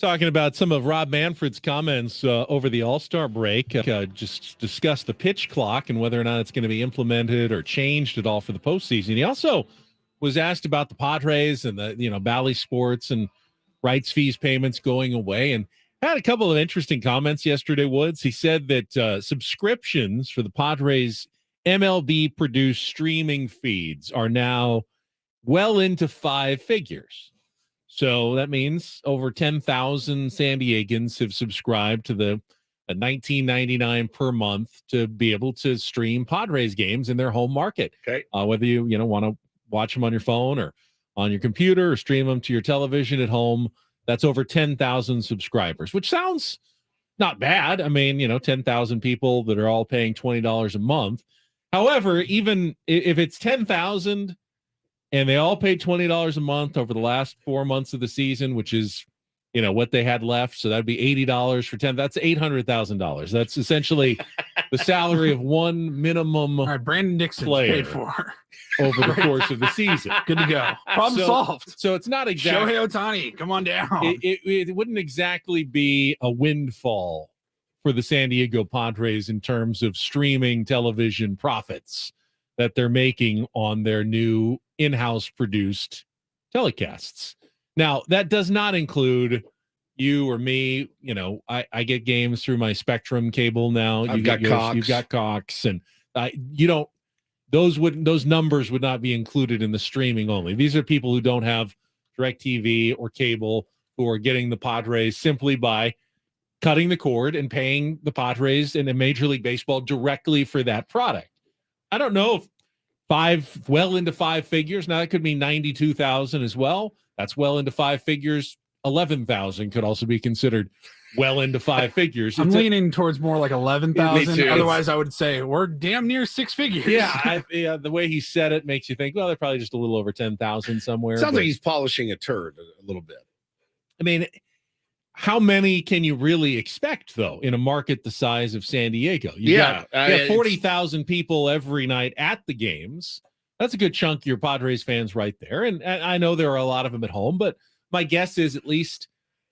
Talking about some of Rob Manfred's comments over the All-Star break, just discussed the pitch clock and whether or not it's going to be implemented or changed at all for the postseason. He also was asked about the Padres and the Bally Sports and rights fees payments going away, and had a couple of interesting comments yesterday, Woods. He said that subscriptions for the Padres MLB produced streaming feeds are now well into 5 figures. So that means over 10,000 San Diegans have subscribed to the $19.99 per month to be able to stream Padres games in their home market. Okay. Whether you want to watch them on your phone or on your computer or stream them to your television at home, that's over 10,000 subscribers, which sounds not bad. I mean, 10,000 people that are all paying $20 a month. However, even if it's 10,000 and they all paid $20 a month over the last 4 months of the season, which is, what they had left. So that'd be $80 for 10. That's $800,000. That's essentially the salary of one minimum. All right, Brandon Dixon's player paid for over the course of the season. Good to go. Problem solved. So it's not exactly Shohei Ohtani. Come on down. It wouldn't exactly be a windfall for the San Diego Padres in terms of streaming television profits that they're making on their new in-house produced telecasts. Now, that does not include you or me. I get games through my Spectrum cable now. You've got Cox, and you don't. Those numbers would not be included in the streaming only. These are people who don't have DirecTV or cable who are getting the Padres simply by cutting the cord and paying the Padres in a Major League Baseball directly for that product. I don't know if well into 5 figures. Now that could mean 92,000 as well. That's well into 5 figures. 11,000 could also be considered well into 5 figures. I'm leaning towards more like 11,000. Me too. Otherwise, I would say we're damn near 6 figures. Yeah, the way he said it makes you think, well, they're probably just a little over 10,000 somewhere. Sounds like he's polishing a turd a little bit. I mean, how many can you really expect, though, in a market the size of San Diego? You got 40,000 people every night at the games. That's a good chunk of your Padres fans right there. And I know there are a lot of them at home, but my guess is at least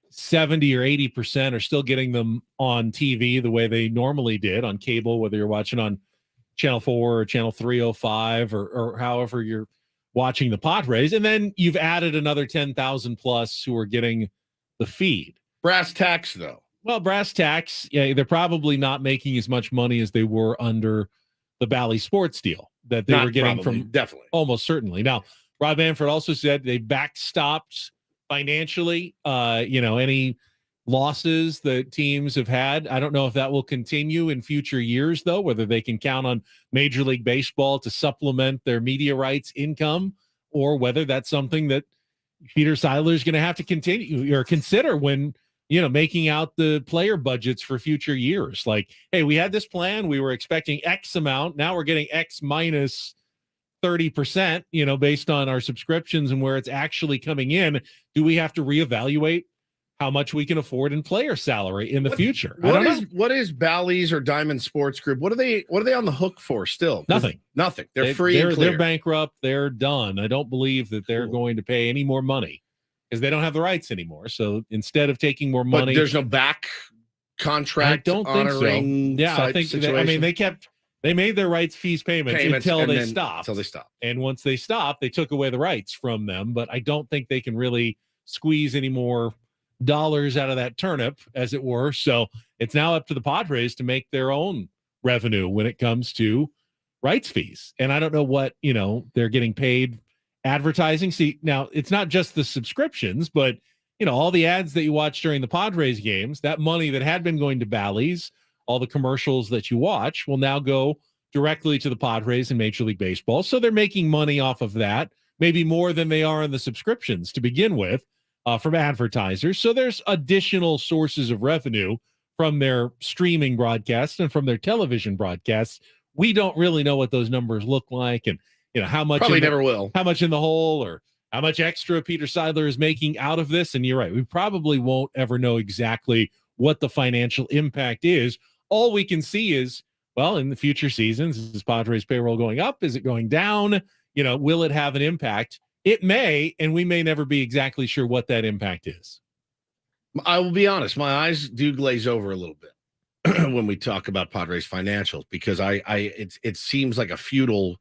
70 or 80% are still getting them on TV the way they normally did on cable, whether you're watching on Channel 4 or Channel 305 or however you're watching the Padres. And then you've added another 10,000 plus who are getting the feed. Brass tacks, though. Well, brass tacks, yeah, they're probably not making as much money as they were under the Bally Sports deal that they were getting from definitely. Almost certainly. Now, Rob Manfred also said they backstopped financially, any losses that teams have had. I don't know if that will continue in future years, though, whether they can count on Major League Baseball to supplement their media rights income, or whether that's something that Peter Seidler is going to have to continue or consider when, making out the player budgets for future years. Like, hey, we had this plan. We were expecting X amount. Now we're getting X minus 30%, based on our subscriptions and where it's actually coming in. Do we have to reevaluate how much we can afford in player salary in the future? What is Bally's or Diamond Sports Group? What are they on the hook for still? Nothing. They're free and clear. They're bankrupt. They're done. I don't believe that they're going to pay any more money because they don't have the rights anymore. So instead of taking more money, there's no back contract. I don't think so. Yeah, I think. They made their rights fees payments until they stopped. And once they stopped, they took away the rights from them. But I don't think they can really squeeze any more dollars out of that turnip, as it were. So it's now up to the Padres to make their own revenue when it comes to rights fees. And I don't know what, they're getting paid advertising. See, now it's not just the subscriptions, but all the ads that you watch during the Padres games, that money that had been going to Bally's, all the commercials that you watch will now go directly to the Padres and Major League Baseball. So they're making money off of that, maybe more than they are in the subscriptions to begin with. From advertisers. So there's additional sources of revenue from their streaming broadcasts and from their television broadcasts. We don't really know what those numbers look like and how much never will. How much in the hole or how much extra Peter Seidler is making out of this. And you're right, we probably won't ever know exactly what the financial impact is. All we can see is, well, in the future seasons, is Padres payroll going up? Is it going down? Will it have an impact? It may, and we may never be exactly sure what that impact is. I will be honest, my eyes do glaze over a little bit when we talk about Padres financials because it seems like a futile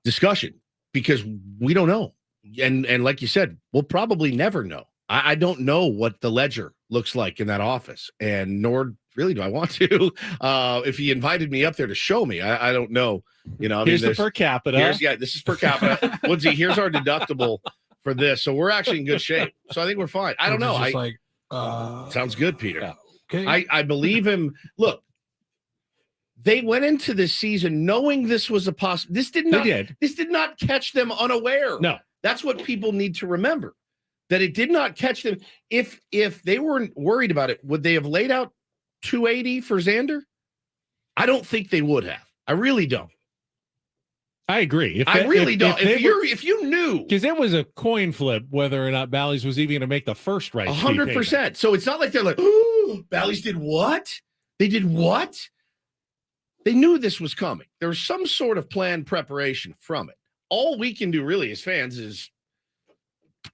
discussion because we don't know. And like you said, we'll probably never know. I don't know what the ledger looks like in that office, and nor really do I want to. If he invited me up there to show me, I don't know. Here's the per capita. This is per capita. Woodsy, here's our deductible for this. So we're actually in good shape. So I think we're fine. I don't know. Sounds good, Peter. Yeah. Okay. I believe him. Look, they went into this season knowing this was a possible. This did not catch them unaware. No. That's what people need to remember. That it did not catch them. If they weren't worried about it, would they have laid out 280 for Xander? I don't think they would have. I really don't. I agree. I really don't. If you knew, because it was a coin flip whether or not Bally's was even going to make the first right. 100%. So it's not like they're like, oh, Bally's did what? They did what? They knew this was coming. There was some sort of planned preparation from it. All we can do really as fans is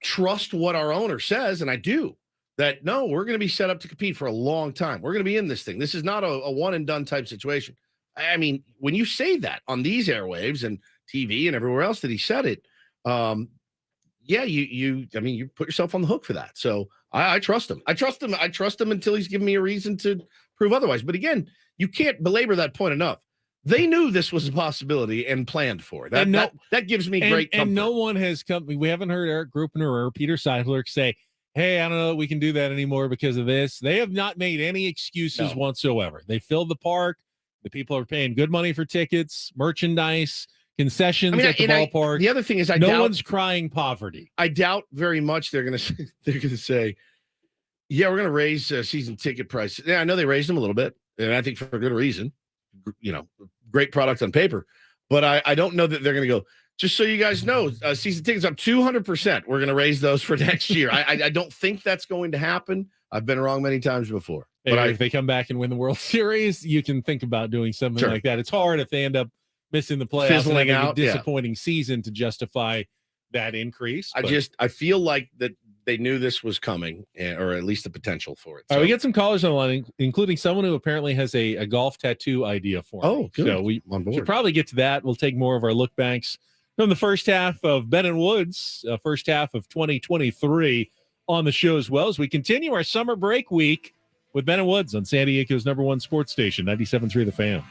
trust what our owner says, and I do. That no, we're going to be set up to compete for a long time. We're going to be in this thing. This is not a one and done type situation. I mean, when you say that on these airwaves and TV and everywhere else that he said it, you put yourself on the hook for that. So I trust him. I trust him until he's given me a reason to prove otherwise. But again, you can't belabor that point enough. They knew this was a possibility and planned for it. That gives me great comfort. And no one has come. We haven't heard Eric Gruppener or Peter Seidler say, hey, I don't know that we can do that anymore because of this. They have not made any excuses whatsoever. They filled the park. The people are paying good money for tickets, merchandise, concessions at the ballpark. The other thing is, no one's crying poverty. I doubt very much they're going to say, yeah, we're going to raise season ticket prices. Yeah, I know they raised them a little bit, and I think for a good reason. Great product on paper, but I don't know that they're going to go. Just so you guys know, season tickets up 200%. We're going to raise those for next year. I don't think that's going to happen. I've been wrong many times before. But if they come back and win the World Series, you can think about doing something like that. It's hard if they end up missing the playoffs, fizzling out, a disappointing season to justify that increase. I feel like that they knew this was coming, or at least the potential for it. All right, we get some callers on the line, including someone who apparently has a golf tattoo idea for me. Oh, good. So we should probably get to that. We'll take more of our look backs from the first half of Ben and Woods, first half of 2023 on the show as well as we continue our summer break week with Ben and Woods on San Diego's #1 sports station, 97.3 The Fan.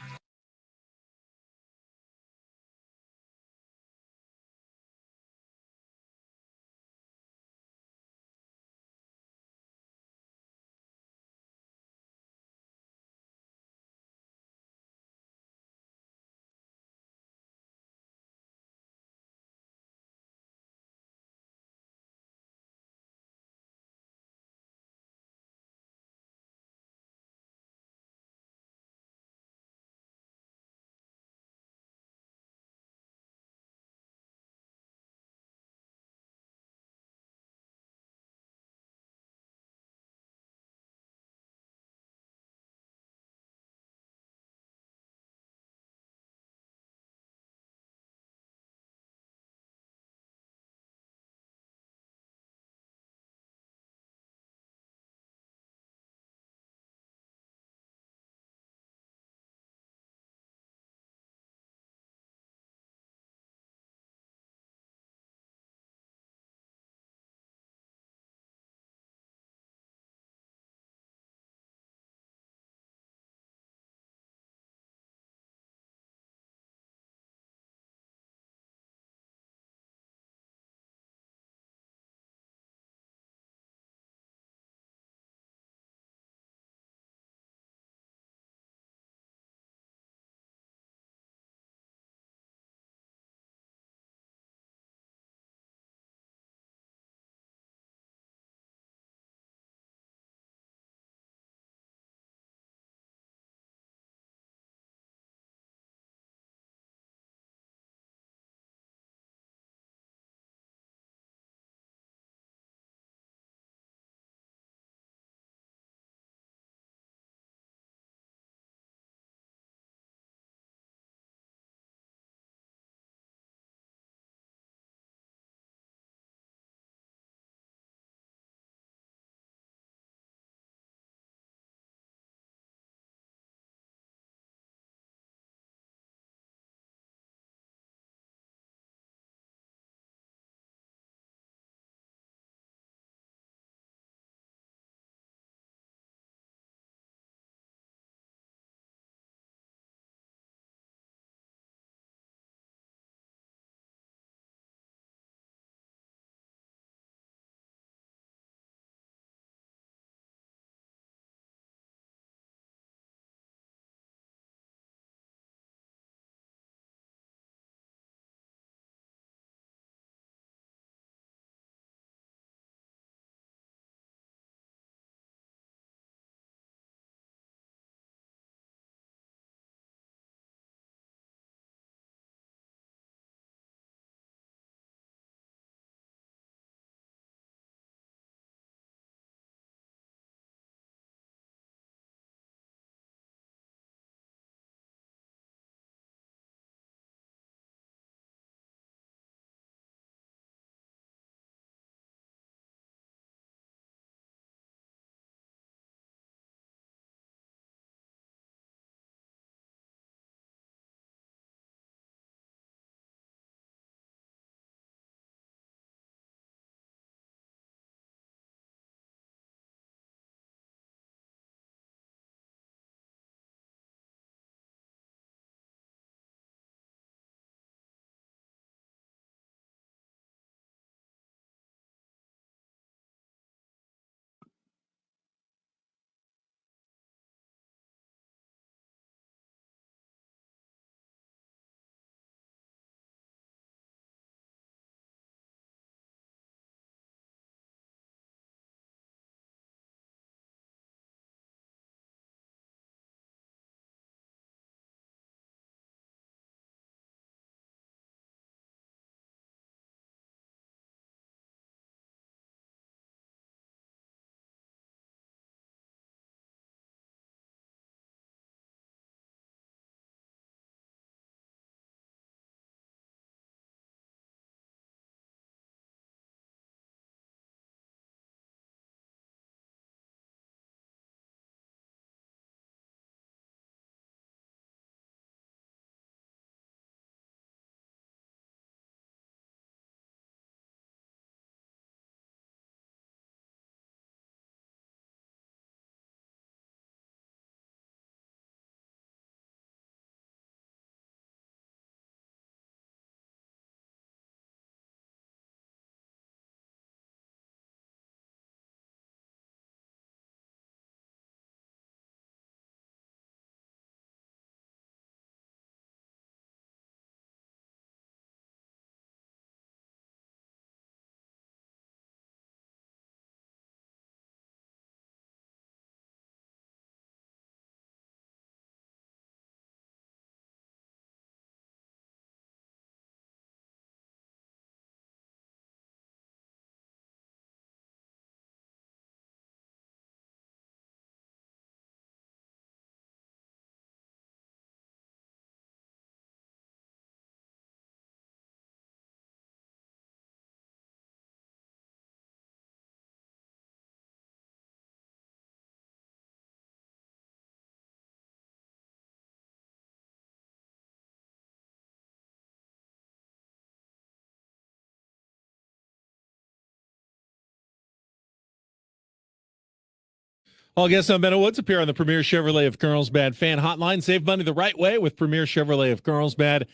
All guests on Ben and Woods appear on the Premier Chevrolet of Carlsbad fan hotline. Save money the right way with Premier Chevrolet of Carlsbad.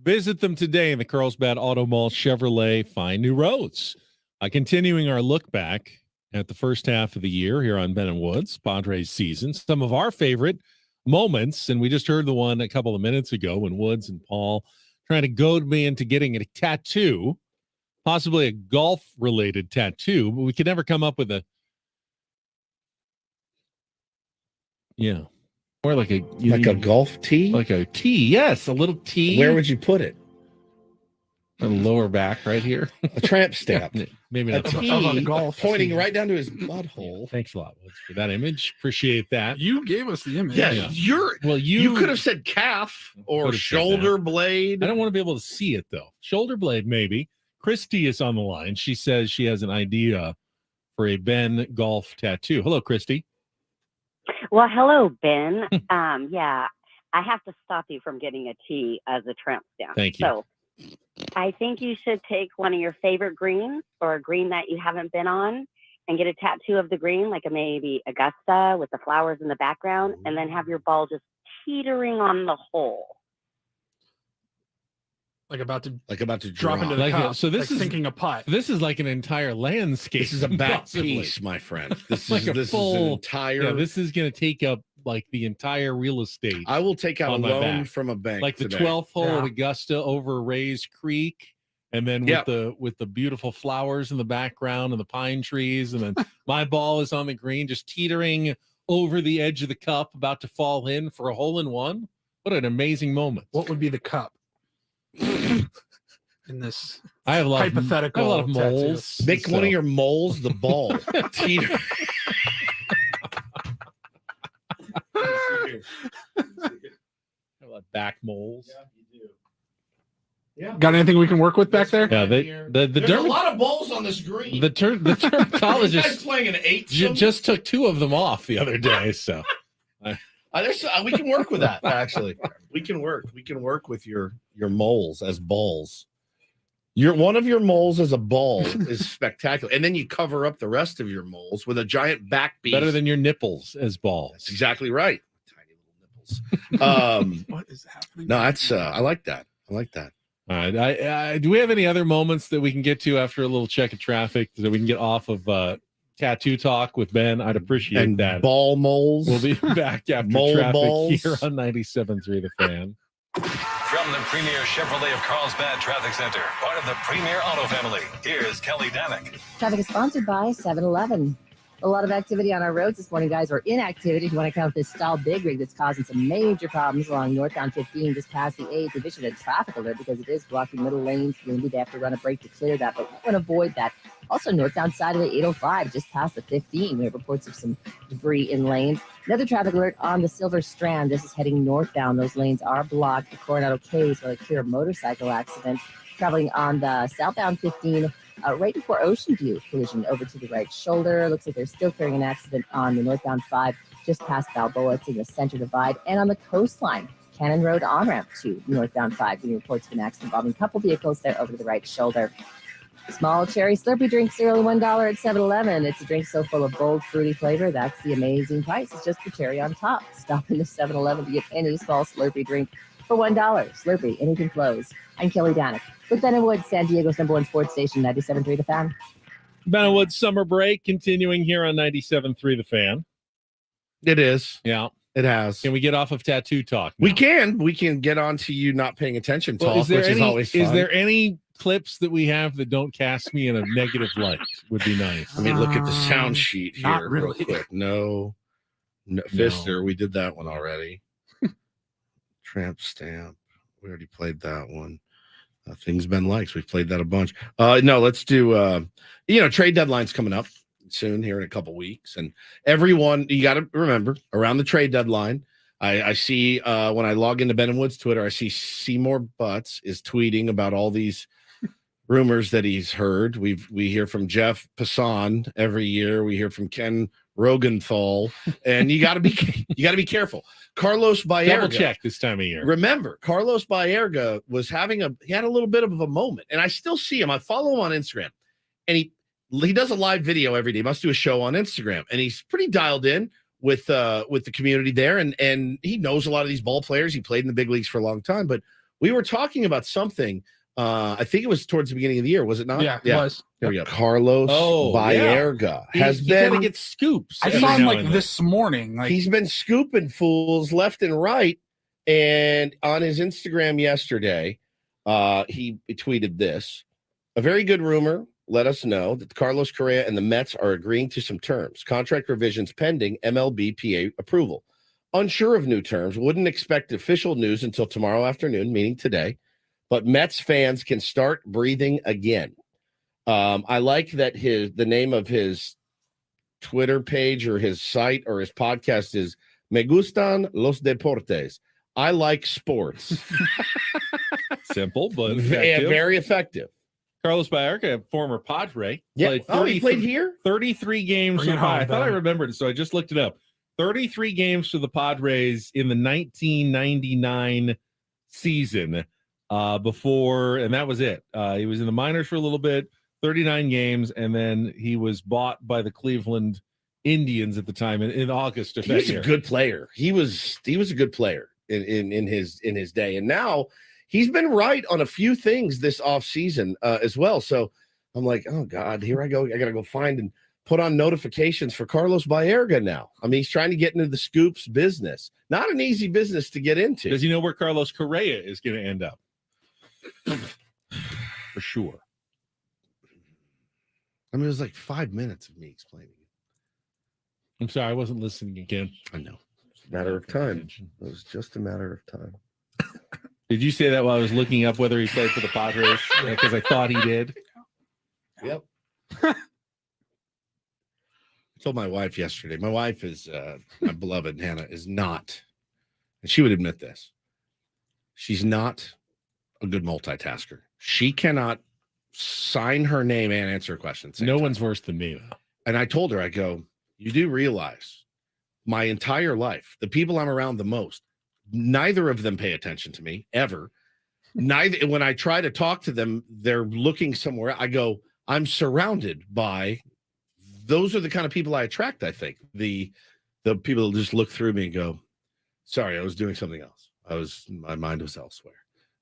Visit them today in the Carlsbad Auto Mall. Chevrolet, find new roads. Continuing our look back at the first half of the year here on Ben and Woods, Padres season. Some of our favorite moments, and we just heard the one a couple of minutes ago when Woods and Paul trying to goad me into getting a tattoo, possibly a golf-related tattoo, but we could never come up with a or like a golf tee, like a tee. Yes, a little tee. Where would you put it? The lower back, right here. A tramp stamp. Maybe a that's tee pointing right down to his butthole. Thanks a lot, Woods, for that image. Appreciate that. You gave us the image. Yeah. You could have said calf or shoulder blade. I don't want to be able to see it though. Shoulder blade, maybe. Christy is on the line. She says she has an idea for a Ben golf tattoo. Hello, Christy. Well, hello, Ben. Yeah, I have to stop you from getting a T as a tramp stamp. Thank you. So I think you should take one of your favorite greens or a green that you haven't been on and get a tattoo of the green, like maybe Augusta with the flowers in the background, and then have your ball just teetering on the hole. Like about to drop into the cup. So this is sinking a putt. This is like an entire landscape. This is a back possibly. piece, my friend. This like is a full, is an entire. Yeah, this is going to take up like the entire real estate. I will take out a on my loan back. from a bank, like the today. 12th hole at Augusta over Rays Creek, and then with the beautiful flowers in the background and the pine trees, and then my ball is on the green, just teetering over the edge of the cup, about to fall in for a hole in one. What an amazing moment! What would be the cup? In this I have a lot hypothetical of, I have a lot of moles. Tattoos. Make one of your moles the ball. Teeter. Back moles. Yeah, you do. Yeah. Got anything we can work with back there? Yeah, There's a lot of balls on this green. The dermatologist playing an 8. Just took 2 of them off the other day. So we can work with that. Actually, we can work with your moles as balls. One of your moles as a ball is spectacular, and then you cover up the rest of your moles with a giant back piece. Better than your nipples as balls. That's exactly right. Tiny little nipples. What is happening? No, that's I like that. I like that. All right. Do we have any other moments that we can get to after a little check of traffic so that we can get off of tattoo talk with Ben? I'd appreciate that. Ball moles. We'll be back after Mole traffic balls. here on 97.3 The Fan. From the Premier Chevrolet of Carlsbad Traffic Center, part of the Premier Auto family, here's Kelly Danick. Traffic is sponsored by 7-Eleven. A lot of activity on our roads this morning, guys, or inactivity if you want to count this stalled big rig that's causing some major problems along northbound 15 just past the 8th. They've issued a traffic alert because it is blocking middle lanes. Maybe they have to run a break to clear that, but we want to avoid that. Also, northbound side of the 805, just past the 15, we have reports of some debris in lanes. Another traffic alert on the Silver Strand. This is heading northbound. Those lanes are blocked. The Coronado Cays will occur a motorcycle accident. Traveling on the southbound 15, right before Ocean View, collision over to the right shoulder. Looks like they're still carrying an accident on the northbound 5, just past Balboa. It's in the center divide. And on the coastline, Cannon Road on-ramp to northbound 5, getting reports of an accident involving a couple vehicles there over to the right shoulder. Small cherry Slurpee drinks are only $1 at 7-Eleven. It's a drink so full of bold, fruity flavor. That's the amazing price. It's just the cherry on top. Stop into 7-Eleven to get any small Slurpee drink for $1. Slurpee, anything flows. I'm Kelly Danick with Ben and Woods, San Diego's #1 sports station, 97.3 The Fan. Ben and Woods summer break continuing here on 97.3 The Fan. It is. Yeah. It has. Can we get off of tattoo talk now? We can get on to you not paying attention talk, is always fun. Is there any clips that we have that don't cast me in a negative light? Would be nice. Let me look at the sound sheet here not really. real quick. No. Fister, we did that one already. Tramp stamp. We already played that one. Things Ben likes. We've played that a bunch. No, let's do trade deadline's coming up soon here in a couple weeks. And everyone, you got to remember, around the trade deadline, I see when I log into Ben and Woods Twitter, I see Seymour Butts is tweeting about all these rumors that he's heard. We hear from Jeff Passan every year. We hear from Ken Rogenthal, and you got to be careful. Carlos Baerga, double check this time of year. Remember, Carlos Baerga was he had a little bit of a moment, and I still see him. I follow him on Instagram, and he does a live video every day. He must do a show on Instagram, and he's pretty dialed in. with the community there, and he knows a lot of these ball players. He played in the big leagues for a long time, but we were talking about something. I think it was towards the beginning of the year, was it not? Yeah, it was. There we go. Carlos Baerga has been get scoops. I saw him like this morning. Like, he's been scooping fools left and right. And on his Instagram yesterday, he tweeted this: a very good rumor let us know that Carlos Correa and the Mets are agreeing to some terms, contract revisions pending MLB approval. Unsure of new terms, wouldn't expect official news until tomorrow afternoon, meaning today, but Mets fans can start breathing again. I like that the name of his Twitter page or his site or his podcast is Me Gustan Los Deportes. I like sports. Simple, but effective. Very effective. Carlos Baerga, former Padre. Yeah. He played here? 33 games. I thought I remembered it, so I just looked it up. 33 games for the Padres in the 1999 season before, and that was it. He was in the minors for a little bit, 39 games, and then he was bought by the Cleveland Indians at the time in August of that year. He was a good player. He was a good player in his day, and now he's been right on a few things this offseason as well. So I'm like, oh God, here I go. I gotta go find and put on notifications for Carlos Baerga now. I mean, he's trying to get into the scoops business. Not an easy business to get into. Does he know where Carlos Correa is going to end up? For sure. I mean, it was like 5 minutes of me explaining it. I'm sorry, I wasn't listening again. I know. It's a matter of time. It was just a matter of time. Did you say that while I was looking up whether he played for the Padres? Because I thought he did. Yep. I told my wife yesterday. My wife is my beloved Hannah is not, and she would admit this. She's not a good multitasker. She cannot sign her name and answer a question. No one's worse than me, though. And I told her, I go, you do realize my entire life, the people I'm around the most, neither of them pay attention to me ever. Neither. When I try to talk to them, they're looking somewhere. I go, I'm surrounded by. Those are the kind of people I attract, I think. The people that just look through me and go, sorry, I was doing something else. My mind was elsewhere.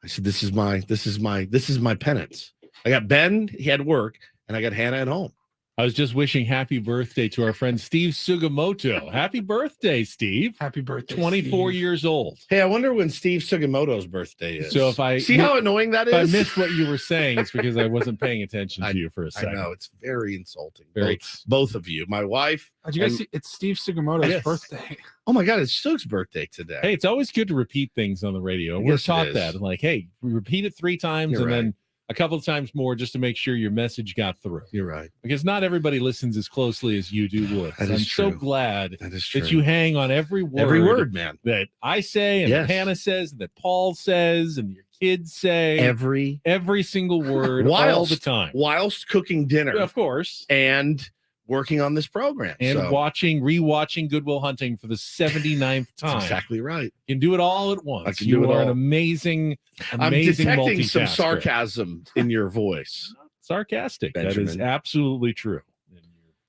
I said, this is my penance. I got Ben, he had work, and I got Hannah at home. I was just wishing happy birthday to our friend Steve Sugimoto. Happy birthday, Steve. Happy birthday, 24 years old. Hey, I wonder when Steve Sugimoto's birthday is. So if I see how annoying that is? If I missed what you were saying, it's because I wasn't paying attention to you for a second. I know, it's very insulting. Very. Both of you. My wife. Did you guys see? It's Steve Sugimoto's birthday. Oh my God, it's Sug's birthday today. Hey, it's always good to repeat things on the radio. We're taught that. Like, hey, repeat it 3 times and then a couple of times more just to make sure your message got through. You're right. Because not everybody listens as closely as you do, Woods. I'm so glad that you hang on every word, man, that I say and that Hannah says, and that Paul says, and your kids say. Every single word all the time. Whilst cooking dinner. Of course. And working on this program. And rewatching Good Will Hunting for the 79th time. That's exactly right. You can do it all at once. I can do it all. An amazing I'm detecting some sarcasm in your voice. Sarcastic. Benjamin. That is absolutely true.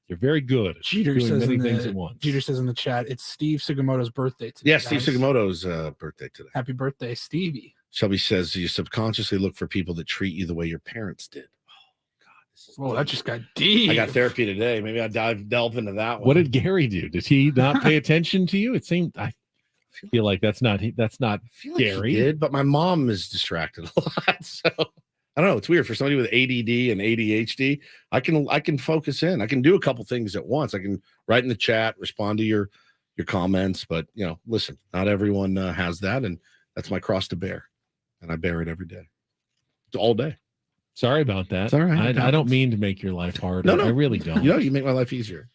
You're very good at Jeter doing says many things at once. Jeter says in the chat, it's Steve Sugimoto's birthday today. Yeah, Steve Sugimoto's birthday today. Happy birthday, Stevie. Shelby says you subconsciously look for people that treat you the way your parents did. Oh, that just got deep. I got therapy today. Maybe I delve into that one. What did Gary do? Did he not pay attention to you? It seemed I feel like that's not Gary. He did, but my mom is distracted a lot. So I don't know. It's weird for somebody with ADD and ADHD. I can focus in. I can do a couple things at once. I can write in the chat, respond to your comments, but listen, not everyone has that, and that's my cross to bear, and I bear it every day, all day. Sorry about that. It's all right. I don't mean to make your life harder. No, I really don't. You make my life easier.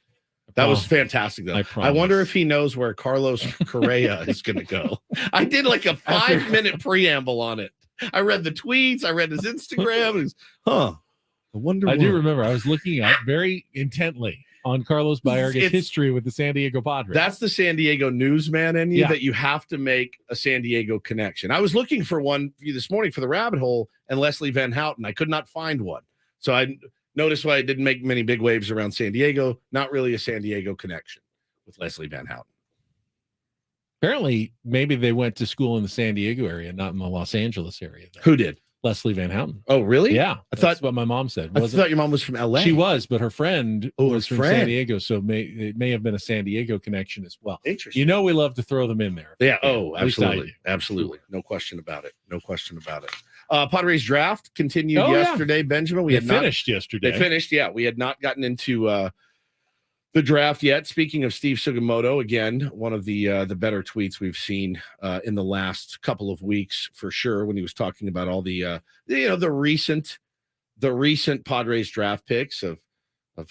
That was fantastic, though. I wonder if he knows where Carlos Correa is going to go. I did like a 5-minute preamble on it. I read the tweets. I read his Instagram. I wonder. I do remember. I was looking up very intently on Carlos Baerga's history with the San Diego Padres. That's the San Diego newsman in you, that you have to make a San Diego connection. I was looking for one for you this morning for the Rabbit Hole and Leslie Van Houten. I could not find one. So I noticed why I didn't make many big waves around San Diego. Not really a San Diego connection. with Leslie Van Houten. Apparently, maybe they went to school in the San Diego area, not in the Los Angeles area. Though. Who did? Leslie Van Houten. Oh, really? Yeah. That's what my mom said. I thought your mom was from L.A. She was, but her friend was from friend. San Diego, so it may have been a San Diego connection as well. Interesting. You know we love to throw them in there. Yeah. Oh, absolutely. Absolutely. No question about it. No question about it. Padres draft continued yesterday, Benjamin. They finished yesterday. They finished, yeah. We had not gotten into the draft yet. Speaking of Steve Sugimoto, again, one of the better tweets we've seen in the last couple of weeks for sure, when he was talking about all the recent Padres draft picks of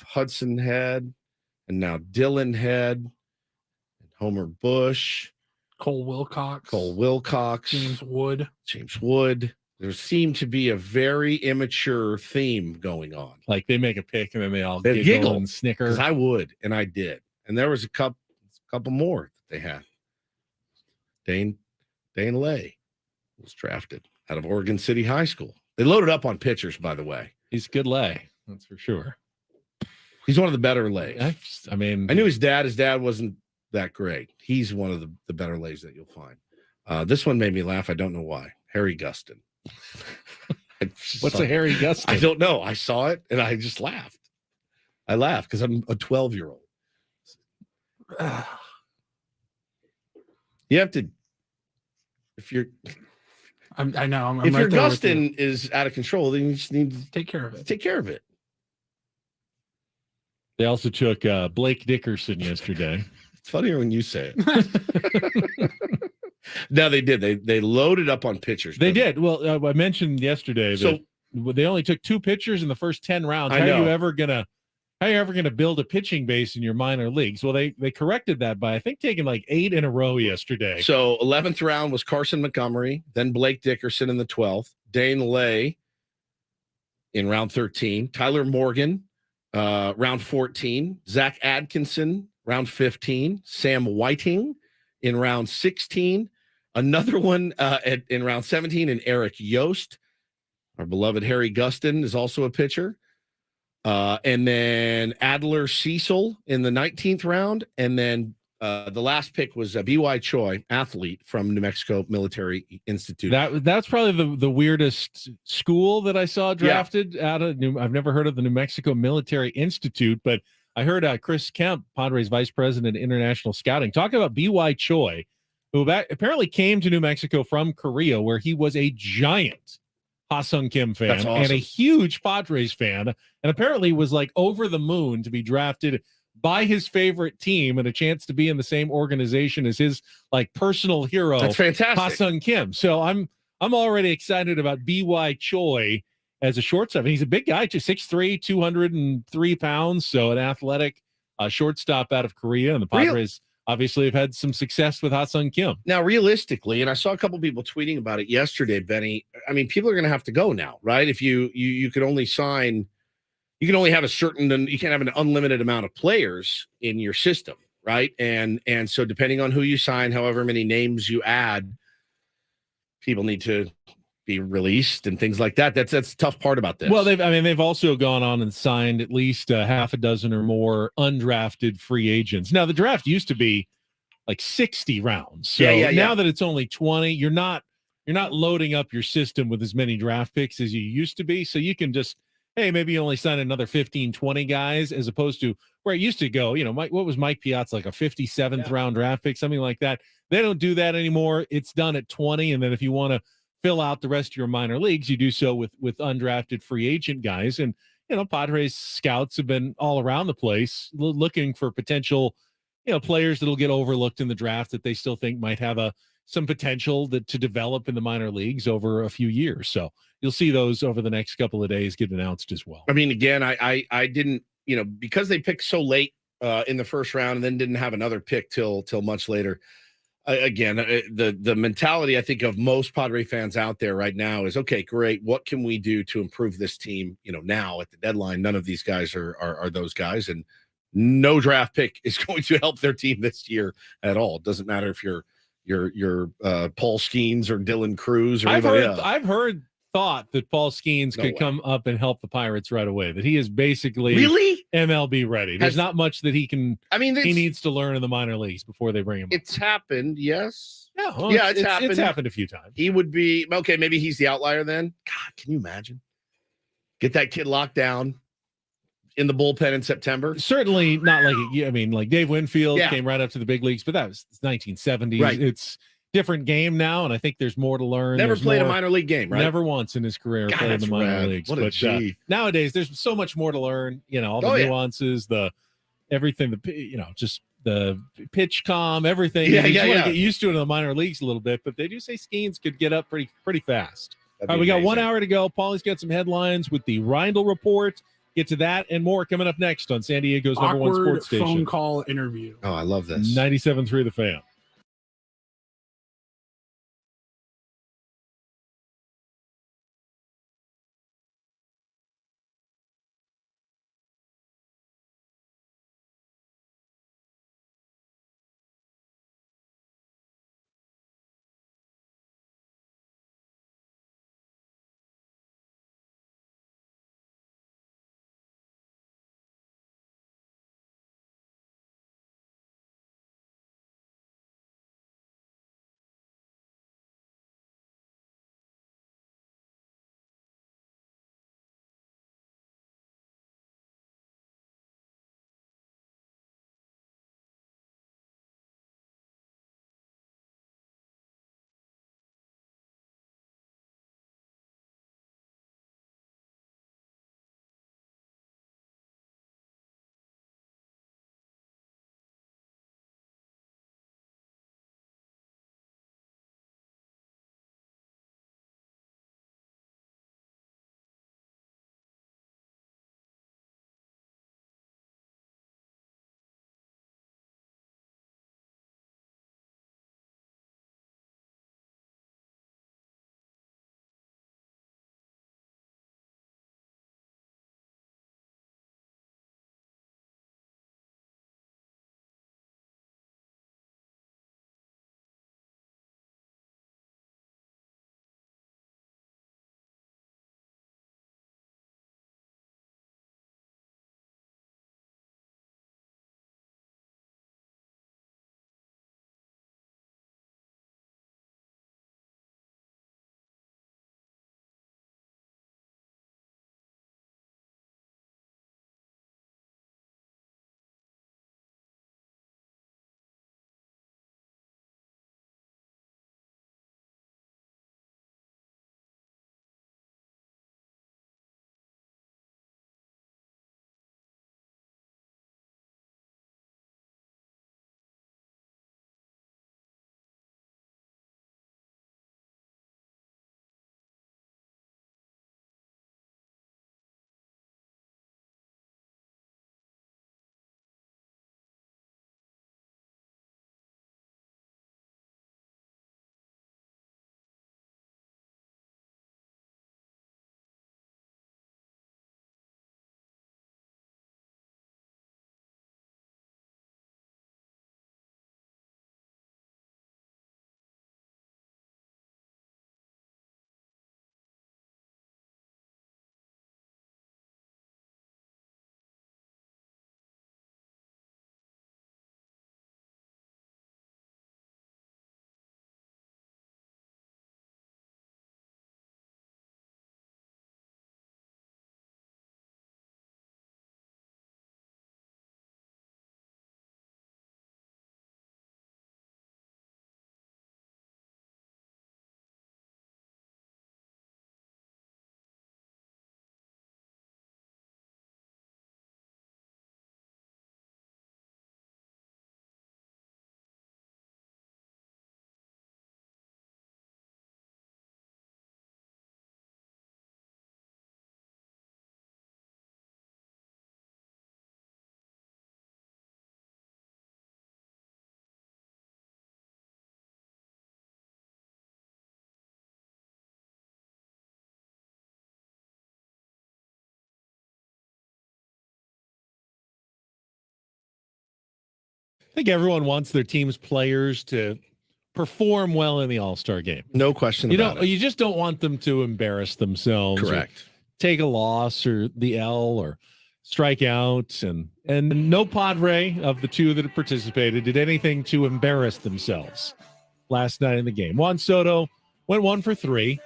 Hudson Head and now Dylan Head and Homer Bush, Cole Wilcox, James Wood. There seemed to be a very immature theme going on. Like they make a pick and then they all They giggle and snicker. Because I would, and I did. And there was a couple more that they had. Dane Lay was drafted out of Oregon City High School. They loaded up on pitchers, by the way. He's a good lay, that's for sure. He's one of the better lays. I mean, I knew his dad. His dad wasn't that great. He's one of the better lays that you'll find. This one made me laugh. I don't know why. Harry Gustin. What's a Harry Gustin? I don't know. I saw it and I just laughed. I laughed because I'm a 12-year-old. You have to, if you're, I know. I'm if right your there with you. Gustin is out of control, then you just need to Take care of it. take care of it. They also took Blake Dickerson yesterday. It's funnier when you say it. No, they did. They loaded up on pitchers. They did. Well, I mentioned yesterday that they only took 2 pitchers in the first 10 rounds. How are you ever gonna build a pitching base in your minor leagues? Well, they corrected that by I think taking like 8 in a row yesterday. So 11th round was Carson Montgomery, then Blake Dickerson in the 12th, Dane Lay in round 13, Tyler Morgan round 14, Zach Atkinson round 15, Sam Whiting in round 16, another one in round 17, and Eric Yost. Our beloved Harry Gustin is also a pitcher. And then Adler Cecil in the 19th round. And then the last pick was B.Y. Choi, athlete from New Mexico Military Institute. That's probably the weirdest school that I saw drafted out of I've never heard of the New Mexico Military Institute, but I heard Chris Kemp, Padres Vice President of International Scouting, talking about B.Y. Choi, who apparently came to New Mexico from Korea, where he was a giant Ha-Sung Kim fan. That's awesome. And a huge Padres fan, and apparently was like over the moon to be drafted by his favorite team and a chance to be in the same organization as his like personal hero. That's fantastic. Ha-Sung Kim. So I'm already excited about B.Y. Choi as a shortstop. And he's a big guy, 6'3", 203 pounds. So an athletic shortstop out of Korea. And the Padres obviously have had some success with Ha-Sung Kim. Now, realistically, and I saw a couple people tweeting about it yesterday, Benny, I mean, people are going to have to go now, right? If you could only sign, you can only have you can't have an unlimited amount of players in your system, right? And so depending on who you sign, however many names you add, people need to be released and things like that. That's the tough part about this. Well, they've also gone on and signed at least half a dozen or more undrafted free agents. Now, the draft used to be like 60 rounds. So now that it's only 20, you're not loading up your system with as many draft picks as you used to be. So you can just, hey, maybe you only sign another 15, 20 guys, as opposed to where it used to go, what was Mike Piazza, like a 57th round draft pick, something like that. They don't do that anymore. It's done at 20. And then if you want to fill out the rest of your minor leagues, you do so with undrafted free agent guys. And, Padres scouts have been all around the place looking for potential, players that'll get overlooked in the draft that they still think might have some potential to develop in the minor leagues over a few years. So you'll see those over the next couple of days get announced as well. I mean, again, I didn't, because they picked so late in the first round and then didn't have another pick till much later. Again, the mentality I think of most Padre fans out there right now is, okay, great. What can we do to improve this team? Now at the deadline, none of these guys are those guys, and no draft pick is going to help their team this year at all. It doesn't matter if you're Paul Skeens or Dylan Cruz or anybody else. I've heard thought that Paul Skeens could come up and help the Pirates right away. That he is basically MLB ready. There's not much that he can. I mean, he needs to learn in the minor leagues before they bring him. It's happened, yes. Yeah, well, yeah, it's happened. It's happened a few times. He would be okay. Maybe he's the outlier then. God, can you imagine? Get that kid locked down in the bullpen in September. Certainly not like I mean, like Dave Winfield came right up to the big leagues, but that was 1970s. Right. It's different game now, and I think there's more to learn. Never played a minor league game, right? Never once in his career played in the minor leagues. What a G. Nowadays, there's so much more to learn. You know, all the nuances, the everything, just the pitch calm, everything. You just want to get used to it in the minor leagues a little bit, but they do say Skeens could get up pretty fast. All right, we got 1 hour to go. Paulie's got some headlines with the Reindl Report. Get to that and more coming up next on San Diego's #1 sports station. Phone call interview. Oh, I love this. 97.3 The Fan. I think everyone wants their team's players to perform well in the All-Star game. No question about it. You just don't want them to embarrass themselves. Correct. Take a loss or the L or strike out. And no Padre of the two that participated did anything to embarrass themselves last night in the game. Juan Soto went 1 for 3,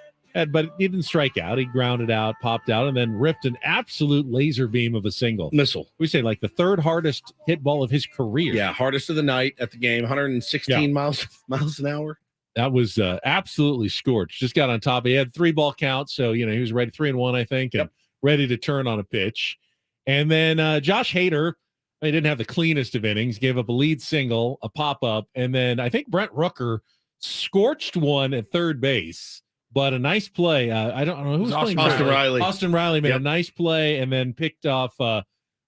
but he didn't strike out. He grounded out, popped out, and then ripped an absolute laser beam of a single. Missile. We say like the third hardest hit ball of his career. Yeah, hardest of the night at the game, 116 miles an hour. That was absolutely scorched. Just got on top. He had 3-ball count, so he was ready 3-1, I think, and ready to turn on a pitch. And then Josh Hader, he didn't have the cleanest of innings, gave up a lead single, a pop-up, and then I think Brent Rooker scorched one at third base, but a nice play. I don't know who's playing. Austin Riley. Austin Riley made a nice play and then picked off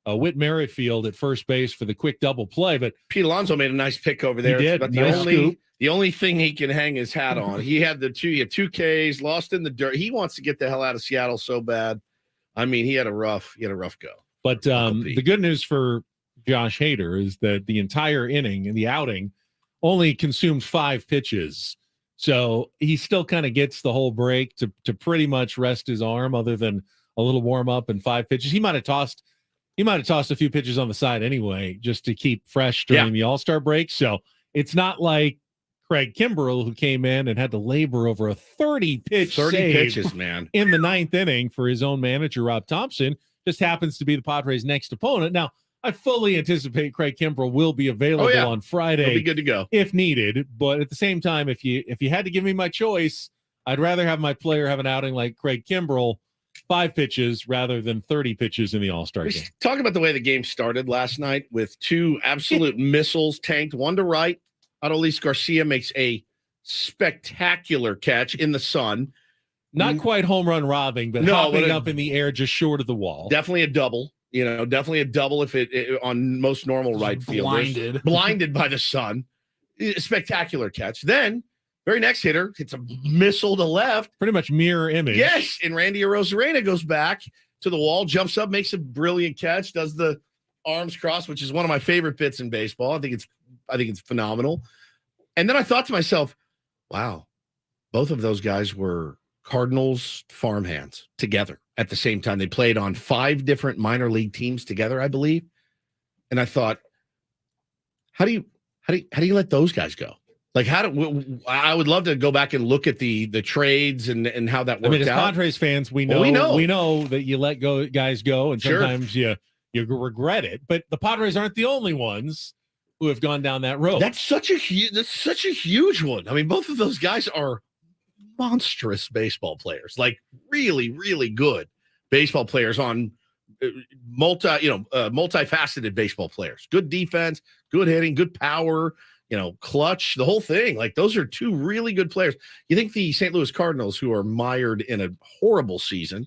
Whit Merrifield at first base for the quick double play. But Pete Alonso made a nice pick over there. He did. But the only thing he can hang his hat on, he had two Ks, lost in the dirt. He wants to get the hell out of Seattle so bad. I mean, he had a rough go. But the good news for Josh Hader is that the entire inning and the outing only consumed 5 pitches. So he still kind of gets the whole break to pretty much rest his arm, other than a little warm up and 5 pitches. He might have tossed a few pitches on the side anyway, just to keep fresh during the All-Star break. So it's not like Craig Kimbrell, who came in and had to labor over a 30 pitches, man, in the 9th inning for his own manager, Rob Thompson, just happens to be the Padres' next opponent. Now, I fully anticipate Craig Kimbrell will be available on Friday. He'll be good to go if needed. But at the same time, if you had to give me my choice, I'd rather have my player have an outing like Craig Kimbrell, 5 pitches rather than 30 pitches in the All-Star game. Talk about the way the game started last night with 2 absolute missiles tanked, one to right. Adolis Garcia makes a spectacular catch in the sun. Not quite home run robbing, but hopping up in the air just short of the wall. Definitely a double. Definitely a double if it on most normal right fielders. Blinded by the sun. Spectacular catch. Then, very next hitter hits a missile to left. Pretty much mirror image. Yes, and Randy Arozarena goes back to the wall, jumps up, makes a brilliant catch, does the arms cross, which is one of my favorite bits in baseball. I think it's phenomenal. And then I thought to myself, wow, both of those guys were Cardinals farmhands together at the same time. They played on 5 different minor league teams together, I believe. And I thought, how do you let those guys go? Like, I would love to go back and look at the trades and how that worked out. As Padres fans, we know that you let guys go, and sometimes you regret it. But the Padres aren't the only ones who have gone down that road. That's such a huge one. I mean, both of those guys are monstrous baseball players, like really, really good baseball players on multifaceted baseball players. Good defense, good hitting, good power, clutch, the whole thing. Like, those are 2 really good players. You think the St. Louis Cardinals, who are mired in a horrible season,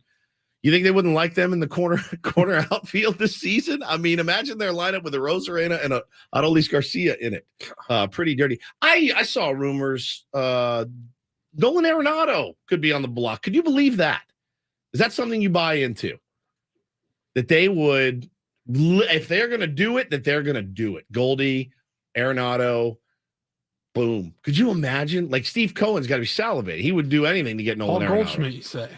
you think they wouldn't like them in the corner outfield this season? I mean, imagine their lineup with a Arozarena and a Adolis Garcia in it. Pretty dirty. I saw rumors Nolan Arenado could be on the block. Could you believe that? Is that something you buy into? That they would, if they're going to do it, that they're going to do it. Goldie, Arenado, boom. Could you imagine? Like, Steve Cohen's got to be salivating. He would do anything to get Nolan Arenado. Goldschmidt, you say?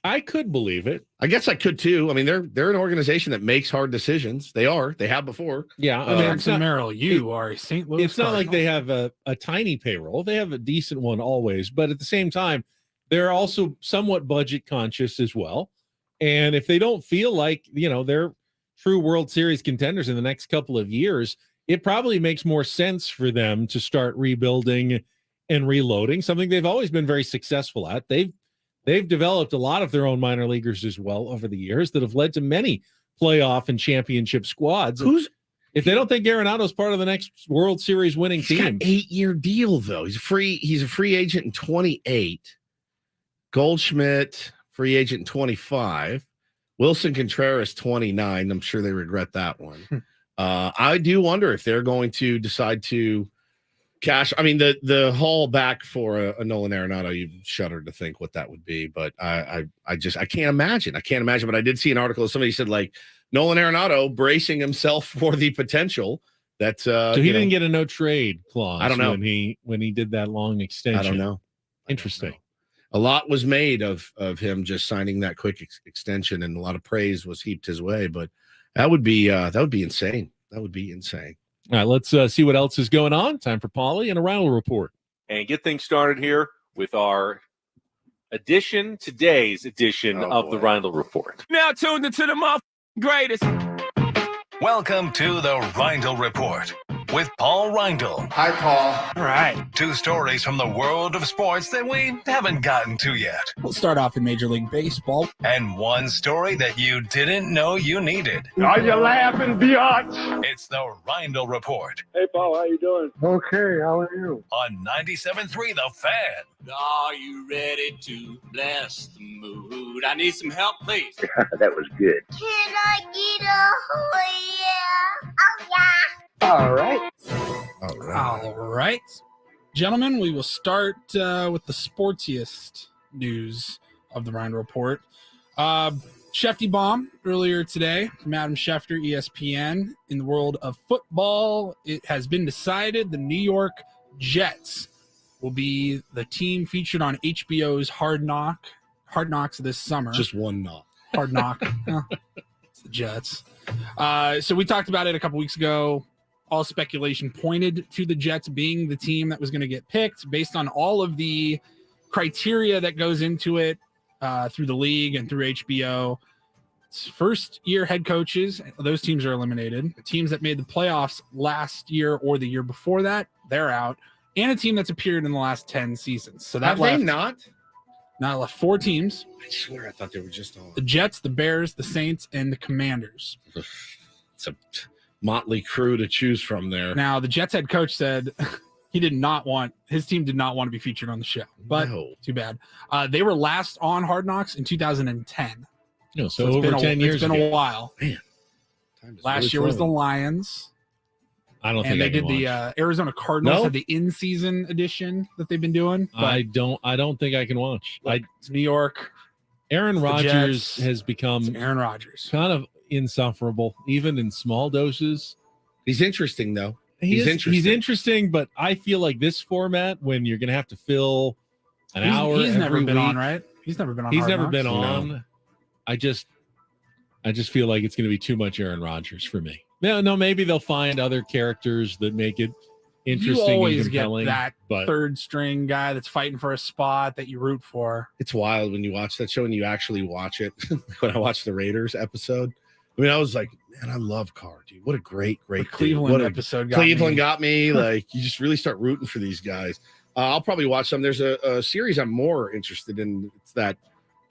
I could believe it. I guess I could too. I mean, they're an organization that makes hard decisions. They have before. Yeah, I mean, Jackson Merrill, you are a St. Louis. It's not like they have a tiny payroll. They have a decent one always, but at the same time, they're also somewhat budget conscious as well. And if they don't feel like they're true World Series contenders in the next couple of years, it probably makes more sense for them to start rebuilding and reloading. Something they've always been very successful at. They've developed a lot of their own minor leaguers as well over the years that have led to many playoff and championship squads. If they don't think Arenado's part of the next World Series winning team, 8-year deal though. He's a free agent in 28. Goldschmidt, free agent in 25. Wilson Contreras, 29. I'm sure they regret that one. I do wonder if they're going to decide to cash. I mean, the haul back for a Nolan Arenado, you shudder to think what that would be, but I can't imagine. But I did see an article. Somebody said, like, Nolan Arenado bracing himself for the potential That's so he didn't get a no trade clause. I don't know when he did that long extension. I don't know. Interesting. A lot was made of him just signing that quick extension, and a lot of praise was heaped his way. But that would be insane. That would be insane. All right, let's see what else is going on. Time for Paulie and a Reindl Report. And get things started here with our today's edition of the Reindl Report. Now tuned into the greatest. Welcome to the Reindl Report with Paul Reindl. Hi, Paul. All right. 2 stories from the world of sports that we haven't gotten to yet. We'll start off in Major League Baseball. And 1 story that you didn't know you needed. Are you laughing, biatch? It's the Reindl Report Hey, Paul, how you doing? Okay, how are you? on 97.3 The Fan. Are you ready to bless the mood? I need some help, please. That was good. Can I get a yeah? Oh, yeah. All right. All right. Gentlemen, we will start with the sportiest news of the Reindl Report. Shefty bomb earlier today from Adam Schefter, ESPN. In the world of football, it has been decided the New York Jets will be the team featured on HBO's Hard Knocks this summer. Just one knock. Hard Knock. It's the Jets. So we talked about it a couple weeks ago. All speculation pointed to the Jets being the team that was going to get picked based on all of the criteria that goes into it through the league and through HBO. It's first-year head coaches, those teams are eliminated. Teams that made the playoffs last year or the year before that, they're out. And a team that's appeared in the last 10 seasons. So that Have they not? Now left 4 teams. I swear I thought they were just on. The Jets, the Bears, the Saints, and the Commanders. It's a motley crew to choose from there. Now, the Jets head coach said his team did not want to be featured on the show, but too bad. They were last on Hard Knocks in 2010. No, so over 10 years It's been ago. a while. Man, last year was the Lions. I don't think and I they can did watch. the Arizona Cardinals No? had the in-season edition that they've been doing. But I don't think I can watch. it's New York. Aaron It's the Rodgers Jets. has become It's Aaron Rodgers. kind of insufferable, even in small doses. He's interesting, though. He's interesting, but I feel like this format, when you're going to have to fill an hour, He's never every been on, week, right? He's never been on. He's Hard never Knocks. been No. on. I just feel like it's going to be too much Aaron Rodgers for me. No, maybe they'll find other characters that make it interesting You always and compelling. get that but third string guy that's fighting for a spot that you root for. It's wild when you watch that show and you actually watch it. When I watched the Raiders episode, I mean, I was like, man, I love Carr, dude. What a great dude. Cleveland What a- episode got Cleveland me. got me. Like, you just really start rooting for these guys. I'll probably watch some. There's a series I'm more interested in. It's that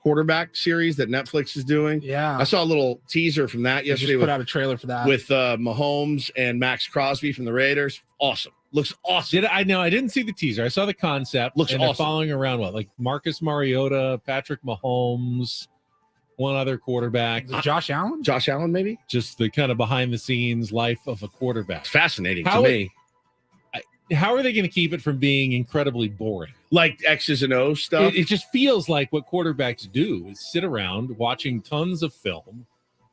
quarterback series that Netflix is doing. Yeah. I saw a little teaser from that They yesterday just put out a trailer for that. with Mahomes and Max Crosby from the Raiders. Awesome. Looks awesome. I didn't see the teaser. I saw the concept. Looks and they're awesome. following around like Marcus Mariota, Patrick Mahomes, one other quarterback. Is it Josh Allen? Josh Allen, maybe? Just the kind of behind the scenes life of a quarterback. It's fascinating How to it- me. How are they going to keep it from being incredibly boring? Like X's and O's stuff. It just feels like what quarterbacks do is sit around watching tons of film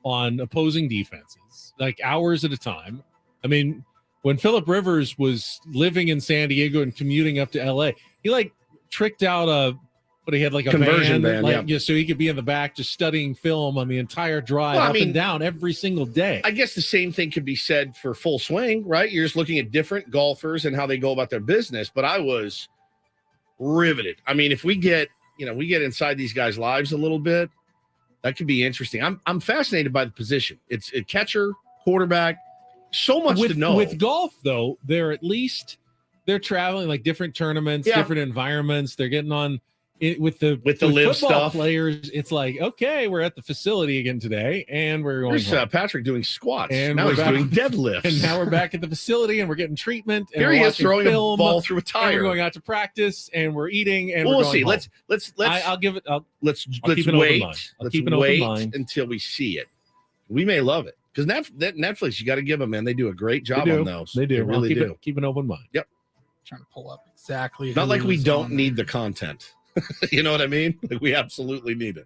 on opposing defenses, like hours at a time. I mean, when Phillip Rivers was living in San Diego and commuting up to LA, he tricked out he had a Conversion van, so he could be in the back just studying film on the entire drive Well, I up mean, and down every single day. I guess the same thing could be said for Full Swing, right? You're just looking at different golfers and how they go about their business. But I was riveted. I mean, if we get inside these guys' lives a little bit, that could be interesting. I'm fascinated by the position. It's a catcher, quarterback, so much to know. With golf, though, they're traveling different tournaments, different environments. They're getting on with the live football stuff. Players, it's like, okay, we're at the facility again today, and we're going. Here's Patrick doing squats, and now we're he's back- doing deadlifts. And now we're back at the facility, and we're getting treatment. And Here we're he is watching throwing film, a ball through a and tire. we're going out to practice, and we're eating, and We'll we're going see. home. Let's. I'll give it. Let's keep an open wait. mind. I'll Let's keep an open wait mind. until we see it. We may love it because Netflix. You got to give them, man. They do a great job They do. on those. They do. They really do. Keep an open mind. Yep. Trying to pull up exactly. Not like we who's don't on need the content. You know what I mean? Like we absolutely need it.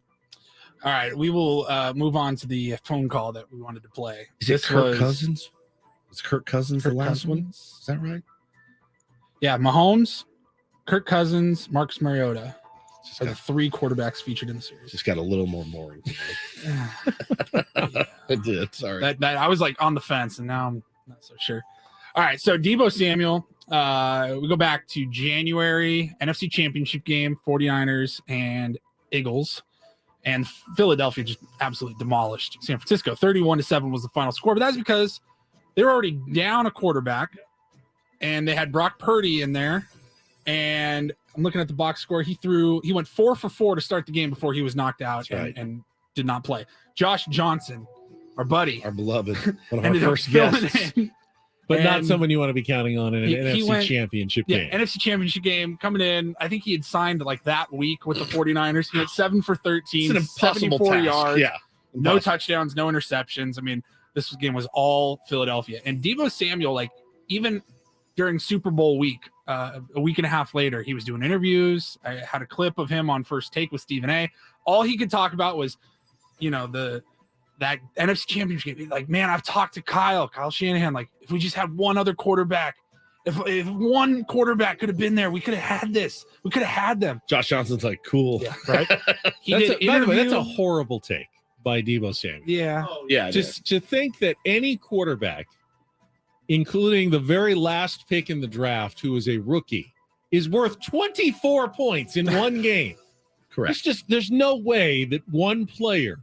All right, we will move on to the phone call that we wanted to play. Is it Kirk Cousins? Was Kirk Cousins the last one? Is that right? Yeah, Mahomes, Kirk Cousins, Marcus Mariota are the 3 quarterbacks featured in the series. Just got a little more boring. I did. Sorry. That I was like on the fence, and now I'm not so sure. All right, so Deebo Samuel. We go back to January, NFC Championship game, 49ers and Eagles. And Philadelphia just absolutely demolished San Francisco. 31-7 was the final score, but that's because they were already down a quarterback, and they had Brock Purdy in there. And I'm looking at the box score. He went 4 for 4 to start the game before he was knocked out and did not play. Josh Johnson, our buddy, our beloved, one of our first guests. But not someone you want to be counting on in an NFC Championship game. Yeah, NFC Championship game coming in. I think he had signed like that week with the 49ers. He had 7 for 13, it's an impossible 74 task. yards, Yeah, no touchdowns, no interceptions. I mean, this game was all Philadelphia. And Deebo Samuel, like even during Super Bowl week, a week and a half later, he was doing interviews. I had a clip of him on First Take with Stephen A. All he could talk about was, that NFC Championship game. Like, man, I've talked to Kyle Shanahan. Like, if we just had one other quarterback, if one quarterback could have been there, we could have had this. We could have had them. Josh Johnson's like, cool. Yeah, right? By the way, that's a horrible take by Deebo Samuel. Yeah. Yeah. Just to think that any quarterback, including the very last pick in the draft, who is a rookie, is worth 24 points in one game. Correct. There's no way that one player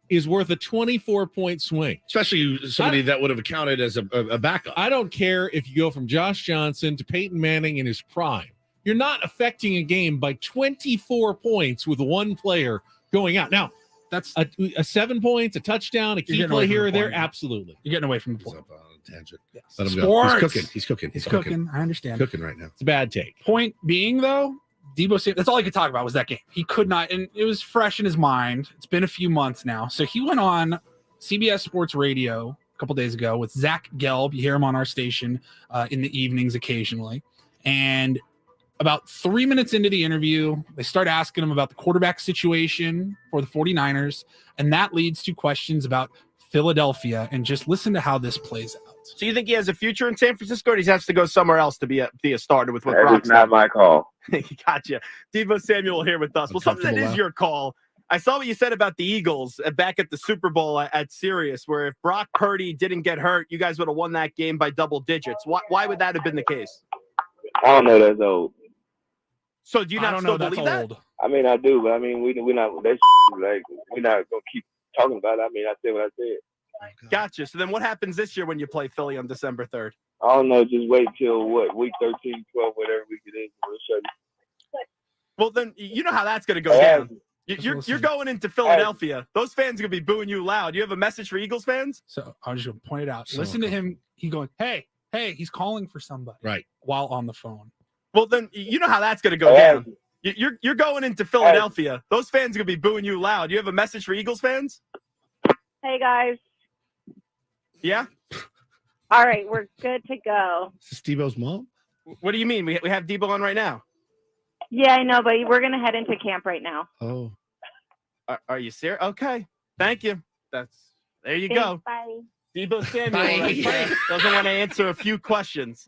is worth a 24-point swing. Especially somebody that would have accounted as a backup. I don't care if you go from Josh Johnson to Peyton Manning in his prime. You're not affecting a game by 24 points with one player going out. Now, that's a 7 points, a touchdown, a key play here or there. Absolutely. You're getting away from the point. Up on a tangent. Yes. Let him Sports. go. He's cooking. He's cooking. I understand. Cooking right now. It's a bad take. Point being, though, Deebo Samuel, that's all he could talk about was that game. He could not, and it was fresh in his mind. It's been a few months now. So he went on CBS Sports Radio a couple days ago with Zach Gelb. You hear him on our station in the evenings occasionally. And about 3 minutes into the interview, they start asking him about the quarterback situation for the 49ers. And that leads to questions about Philadelphia. And just listen to how this plays out. So you think he has a future in San Francisco, or he has to go somewhere else to be a starter with what That Brock's is not my call. Gotcha. Deebo Samuel here with us. Well, something that is your call. I saw what you said about the Eagles back at the Super Bowl at Sirius, where if Brock Purdy didn't get hurt, you guys would have won that game by double digits. Why would that have been the case? I don't know. That's old. So do you not still believe that? I mean, I do, but I mean, we're not. That's like we're not gonna keep talking about it. I mean, I said what I said. Gotcha. So then what happens this year when you play Philly on December 3rd? I don't know. Just wait till week 13, 12, whatever week it is. We'll show you. Well, then you know how that's going to go down. You're going into Philadelphia. Those fans are going to be booing you loud. You have a message for Eagles fans? So I was just going to point it out. Listen to him. He going, hey, he's calling for somebody. Right. While on the phone. Well, then you know how that's going to go down. You're going into Philadelphia. Those fans are going to be booing you loud. You have a message for Eagles fans? Hey, guys. Yeah? All right, we're good to go. Is this Deebo's mom? What do you mean? We have Deebo on right now. Yeah, I know, but we're going to head into camp right now. Oh. Are you serious? Okay. Thank you. There you go. Bye. Deebo Samuel doesn't want to answer a few questions.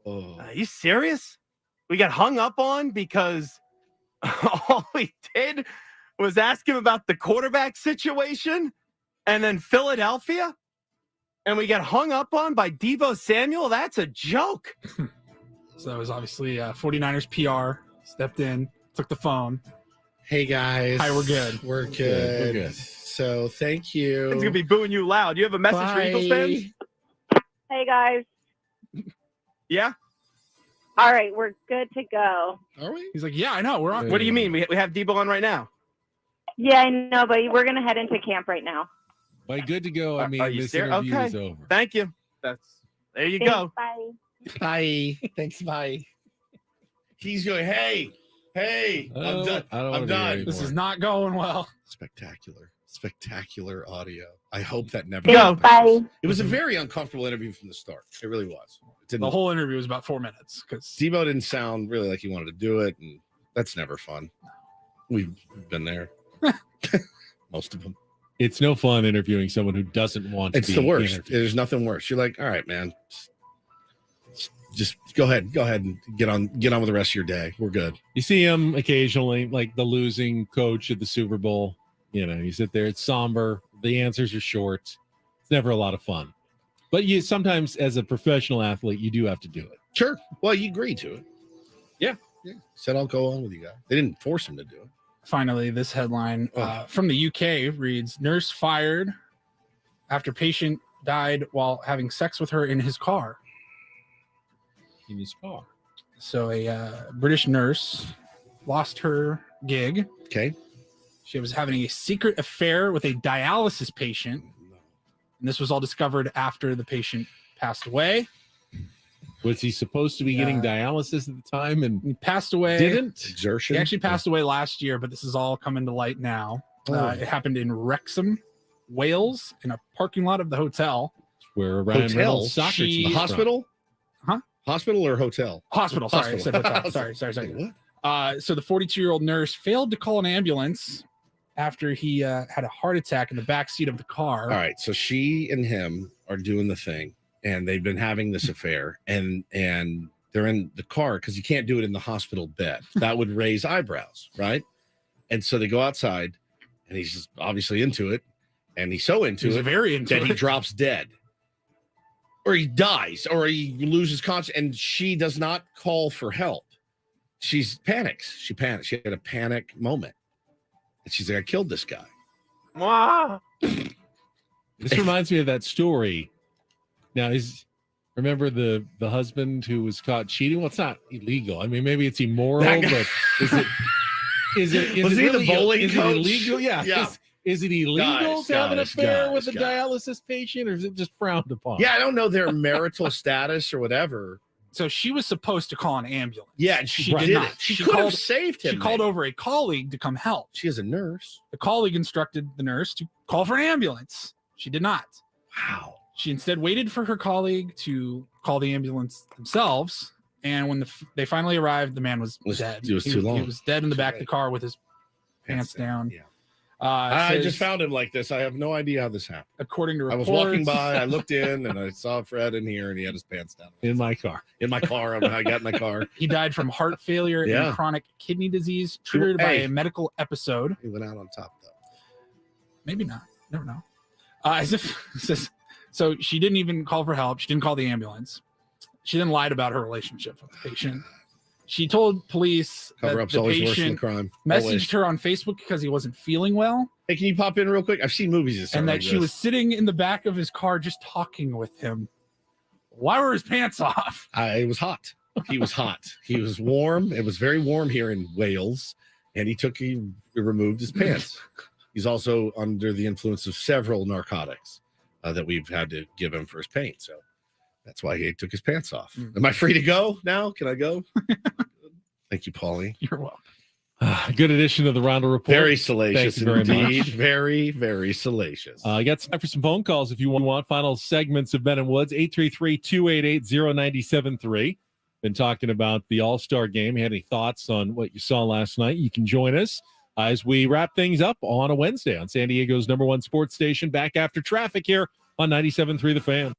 Are you serious? We got hung up on because all we did was ask him about the quarterback situation and then Philadelphia, and we got hung up on by Deebo Samuel? That's a joke. So that was obviously 49ers PR stepped in, took the phone. Hey, guys. Hi, we're good. We're good. So thank you. It's going to be booing you loud. You have a message for Eagles fans? Hey, guys. Yeah? All right, we're good to go. Are we? He's like, yeah, I know. We're on. What do you mean? We have Deebo on right now. Yeah, I know, but we're going to head into camp right now. By good to go, I mean Are you this serious? interview Okay. is over. Thank you. There you Thanks, go. Bye. Bye. Thanks. Bye. He's going, hey, I'm done. I'm done. This is not going well. Spectacular audio. I hope that never Thanks, happens. bye. It was a very uncomfortable interview from the start. It really was. The whole interview was about 4 minutes because Deebo didn't sound really like he wanted to do it, and that's never fun. We've been there. Most of them. It's no fun interviewing someone who doesn't want to. It's the worst. There's nothing worse. You're like, all right, man, just go ahead and get on with the rest of your day. We're good. You see him occasionally, like the losing coach at the Super Bowl. You sit there, it's somber. The answers are short. It's never a lot of fun. But you sometimes, as a professional athlete, you do have to do it. Sure. Well, you agreed to it. Yeah. Said I'll go on with you guys. They didn't force him to do it. Finally, this headline from the UK reads: Nurse fired after patient died while having sex with her in his car. In his car. So a British nurse lost her gig. Okay. She was having a secret affair with a dialysis patient. And this was all discovered after the patient passed away. Was he supposed to be getting dialysis at the time? And he passed away. Exertion. He actually passed away last year, but this is all coming to light now. It happened in Wrexham, Wales, in a parking lot of the hotel. Where Ryan Reynolds' soccer team. The hospital? Huh? Hospital or hotel? Hospital. Sorry, I said hotel. Sorry. What? So the 42-year-old nurse failed to call an ambulance after he had a heart attack in the back seat of the car. All right. So she and him are doing the thing, and they've been having this affair, and they're in the car because you can't do it in the hospital bed. That would raise eyebrows, right? And so they go outside, and he's just obviously into it, and he's so into it very into that it. he drops dead. Or he dies, or he loses consciousness, and she does not call for help. She panics. She panics. She had a panic moment. And she's like, I killed this guy. Wow. This reminds me of that story. Now, remember the husband who was caught cheating? Well, it's not illegal. I mean, maybe it's immoral, but is it Was he really, the bowling is coach? it illegal? Yeah. Is it illegal to have an affair with a dialysis patient, or is it just frowned upon? Yeah, I don't know their marital status or whatever. So she was supposed to call an ambulance. Yeah, and she did did not. it. She could have saved him. She called over a colleague to come help. She is a nurse. The colleague instructed the nurse to call for an ambulance. She did not. Wow. She instead waited for her colleague to call the ambulance themselves. And when they finally arrived, the man was dead. It was too long. He was dead in the back of the car with his pants down. Yeah. I I just found him like this. I have no idea how this happened. According to reports, I was walking by, I looked in, and I saw Fred in here, and he had his pants down. In my car. In my car. When I got in my car. He died from heart failure and chronic kidney disease triggered by a medical episode. He went out on top, though. Maybe not. Never know. So she didn't even call for help. She didn't call the ambulance. She then lied about her relationship with the patient. She told police Cover-up's that the always worse than patient crime. messaged Always. her on Facebook because he wasn't feeling well. Hey, can you pop in real quick? I've seen movies that sound And that like she this. was sitting in the back of his car just talking with him. Why were his pants off? It was hot. He was hot. He was warm. It was very warm here in Wales, and he removed his pants. He's also under the influence of several narcotics that we've had to give him for his pain. So that's why he took his pants off. Am I free to go now? Can I go? Thank you, Paulie. You're welcome. Good edition of the Reindl Report. Very salacious Thank you very indeed. much. Very, very salacious. I got time for some phone calls if you want. Final segments of Ben and Woods, 833-288-0973. Been talking about the All-Star Game. You had any thoughts on what you saw last night? You can join us as we wrap things up on a Wednesday on San Diego's #1 sports station. Back after traffic here on 97.3 The Fan.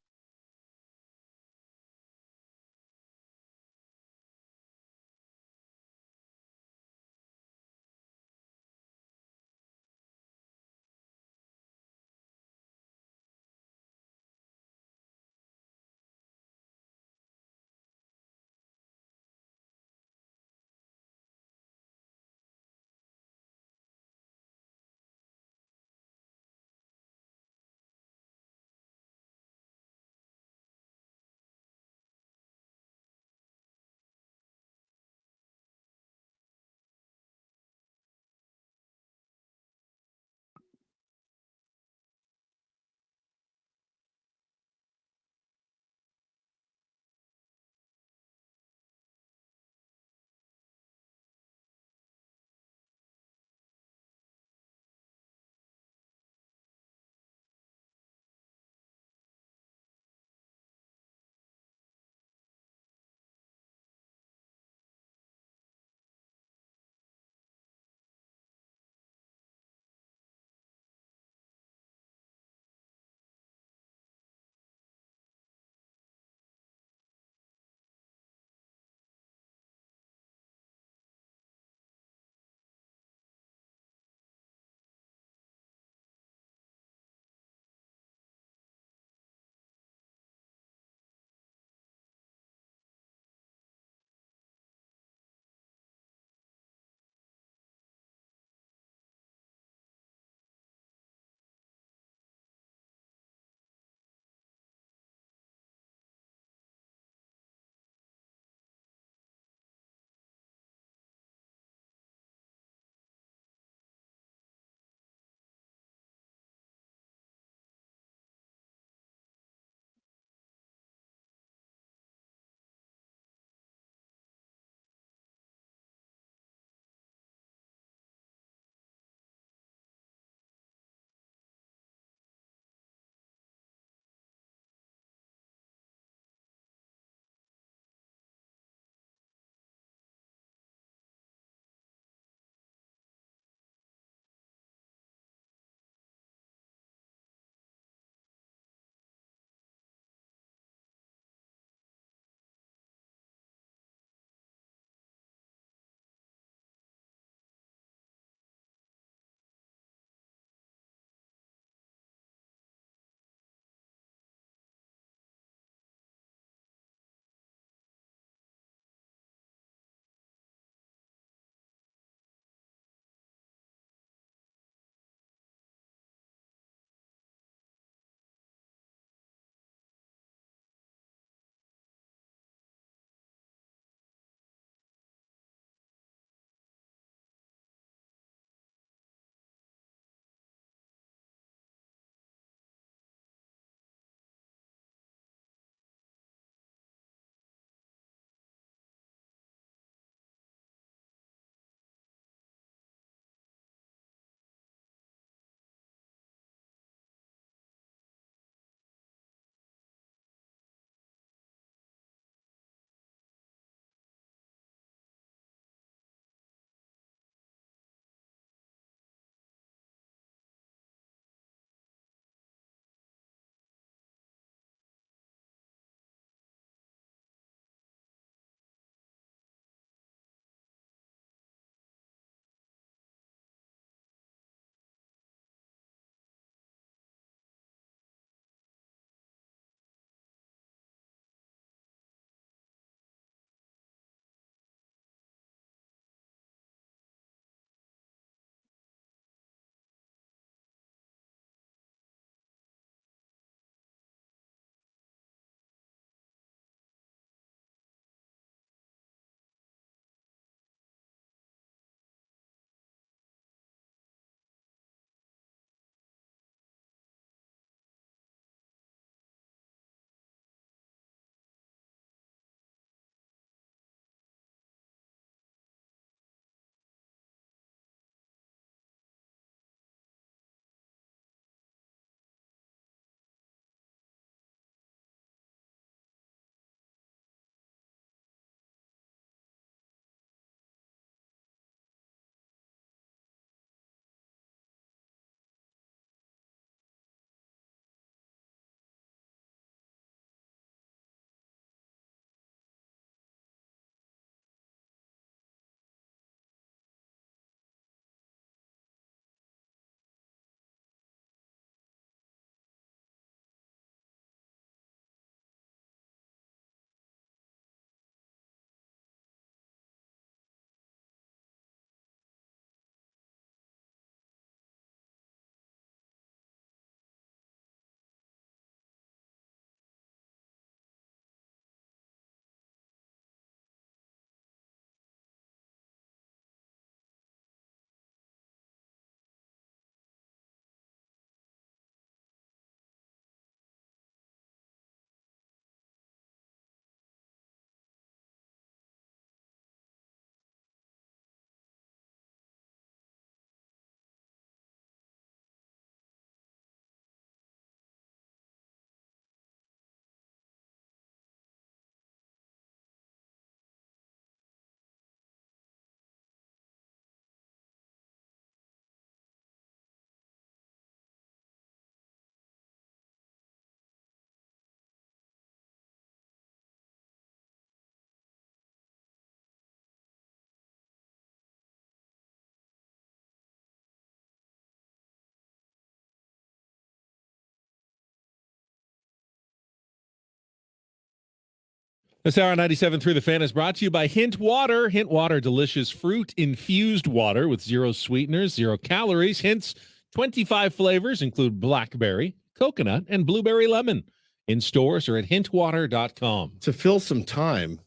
This hour 97.3 The Fan is brought to you by Hint Water. Hint Water, delicious fruit-infused water with 0 sweeteners, 0 calories. Hint's 25 flavors include blackberry, coconut, and blueberry lemon. In stores or at hintwater.com. To fill some time,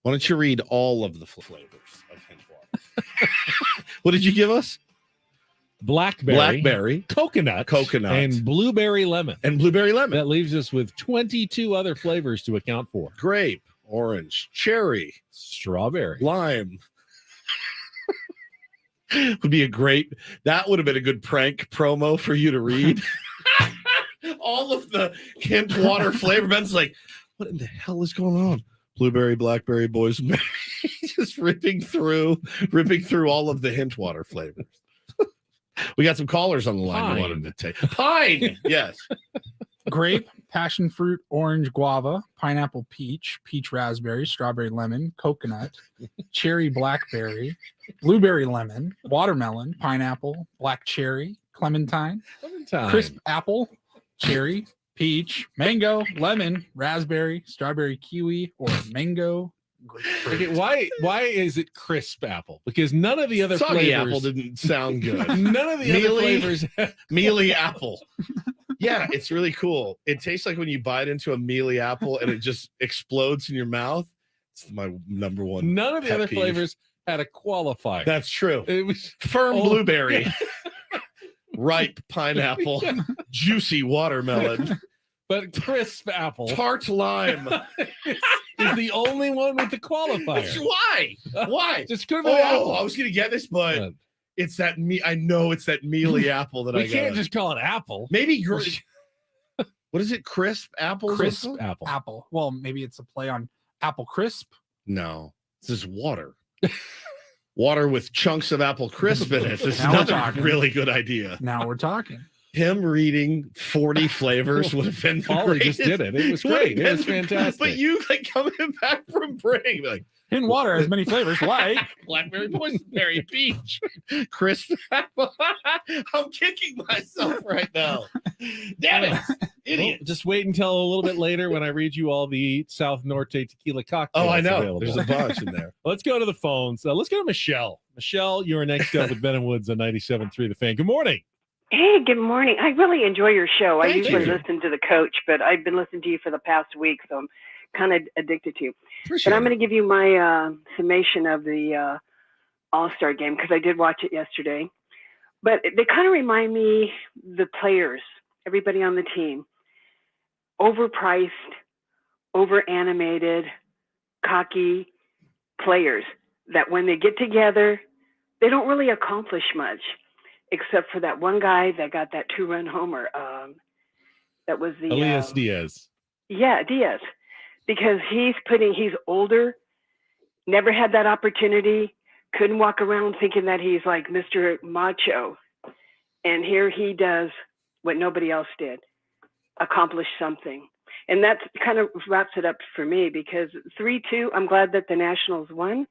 why don't you read all of the flavors of Hint Water? What did you give us? Blackberry, coconut, and blueberry lemon. That leaves us with 22 other flavors to account for. Grape, orange, cherry, strawberry, lime. Would be that would have been a good prank promo for you to read. All of the Hint Water flavor. Ben's like, what in the hell is going on? Blueberry, blackberry, boysenberry. Just ripping through all of the Hint Water flavors. We got some callers on the line. We wanted to take pine. Yes. Grape, passion fruit, orange, guava, pineapple, peach, peach, raspberry, strawberry, lemon, coconut, cherry, blackberry, blueberry, lemon, watermelon, pineapple, black cherry, clementine, crisp apple, cherry, peach, mango, lemon, raspberry, strawberry, kiwi, or mango. Okay, why is it crisp apple? Because none of the other Soggy flavors apple didn't sound good. None of the other flavors. Mealy apple. Yeah, it's really cool. It tastes like when you bite into a mealy apple and it just explodes in your mouth. It's my number one. None of the other flavors had a qualifier. That's true. It was firm blueberry, ripe pineapple, juicy watermelon. But crisp apple, tart lime is the only one with the qualifier. Why? Why? Just couldn't be apple. I was gonna get this, but it's that I know it's that mealy apple that we can't just call it apple. Maybe what is it? Crisp apple? Crisp apple. Well, maybe it's a play on apple crisp. No, this is water. Water with chunks of apple crisp in it. This is another really good idea. Now we're talking. Him reading 40 flavors would have been Paulie just did it. It was great. It was fantastic. But you coming back from break, like Hint Water has many flavors like blackberry, boysenberry, peach, crisp apple. I'm kicking myself right now. Damn it, idiot! Well, just wait until a little bit later when I read you all the South Norte tequila cocktails. Oh, I know. Available. There's a bunch in there. Let's go to the phones. Let's go to Michelle. Michelle, you're next up with Ben and Woods on 97.3 The Fan. Good morning. Hey, good morning. I really enjoy your show. I Thank usually you. listen to the coach, but I've been listening to you for the past week, so I'm kind of addicted to you. Appreciate But I'm going to give you my summation of the All-Star Game because I did watch it yesterday. But they kind of remind me, the players, everybody on the team, overpriced, over-animated, cocky players that when they get together, they don't really accomplish much. Except for that one guy that got that 2-run homer. That was the Elias Diaz. Yeah, Diaz. Because he's older, never had that opportunity, couldn't walk around thinking that he's like Mr. Macho. And here he does what nobody else did, accomplish something. And that kind of wraps it up for me because 3-2, I'm glad that the Nationals won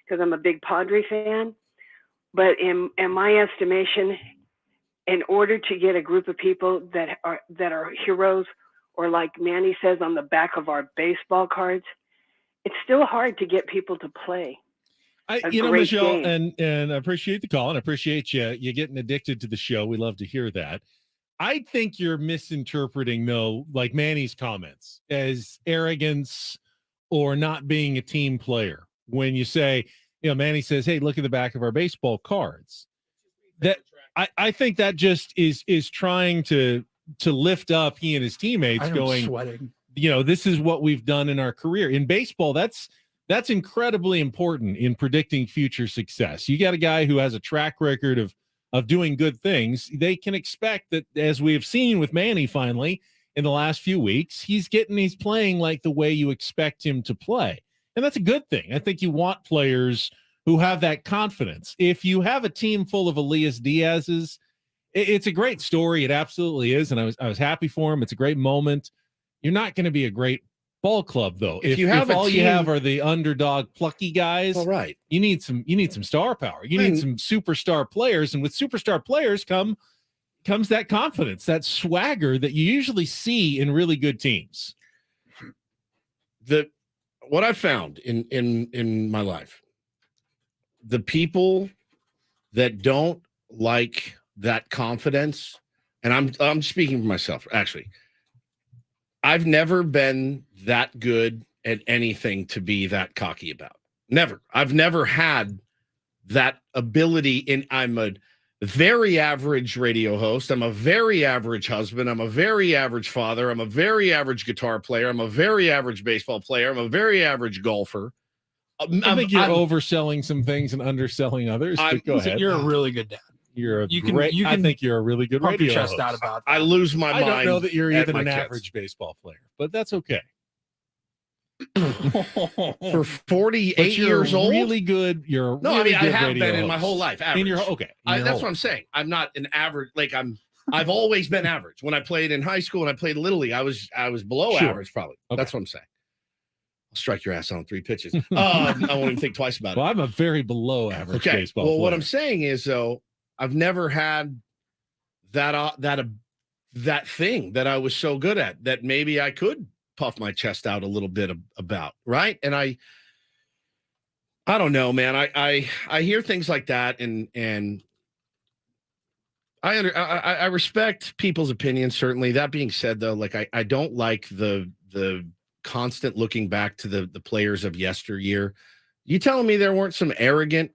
because I'm a big Padre fan. But in my estimation, in order to get a group of people that are heroes, or like Manny says on the back of our baseball cards, it's still hard to get people to play. Michelle, game. and I appreciate the call and I appreciate you getting addicted to the show. We love to hear that. I think you're misinterpreting, though, like Manny's comments as arrogance or not being a team player. When you say, Manny says, hey, look at the back of our baseball cards. That I think that just is trying to lift up he and his teammates going, sweating. This is what we've done in our career. In baseball, that's incredibly important in predicting future success. You got a guy who has a track record of doing good things. They can expect that, as we have seen with Manny finally in the last few weeks, he's playing like the way you expect him to play. And that's a good thing. I think you want players who have that confidence. If you have a team full of Elias Diaz's, it's a great story. It absolutely is. And I was happy for him. It's a great moment. You're not going to be a great ball club, though. If you have all you have are the underdog plucky guys, all right. You need some star power. You need some superstar players. And with superstar players comes that confidence, that swagger that you usually see in really good teams. what I found in my life, the people that don't like that confidence, and I'm speaking for myself, actually. I've never been that good at anything to be that cocky about. Never. I've never had that ability. I'm a very average radio host. I'm a very average husband. I'm a very average father. I'm a very average guitar player. I'm a very average baseball player. I'm a very average golfer. I think you're overselling some things and underselling others. But go ahead. You're a really good dad. I think you're a really good pump radio your chest host. out about that. I lose my mind. I don't know that you're at even my an kids. average baseball player, but that's okay. For 48 years old, really good. You're no, really I mean good I have radio been in host. my whole life. Average. In your okay, that's what I'm saying. I'm not an average. Like I've always been average. When I played in high school and I played Little League, I was below average probably. Okay. That's what I'm saying. I'll strike your ass on 3 pitches. I won't even think twice about it. Well, I'm a very below average baseball player. What I'm saying is though, I've never had that thing that I was so good at that maybe I could puff my chest out a little bit about, right? And I don't know, man. I hear things like that, and I respect people's opinions. Certainly. That being said, though, like I don't like the constant looking back to the players of yesteryear. You telling me there weren't some arrogant,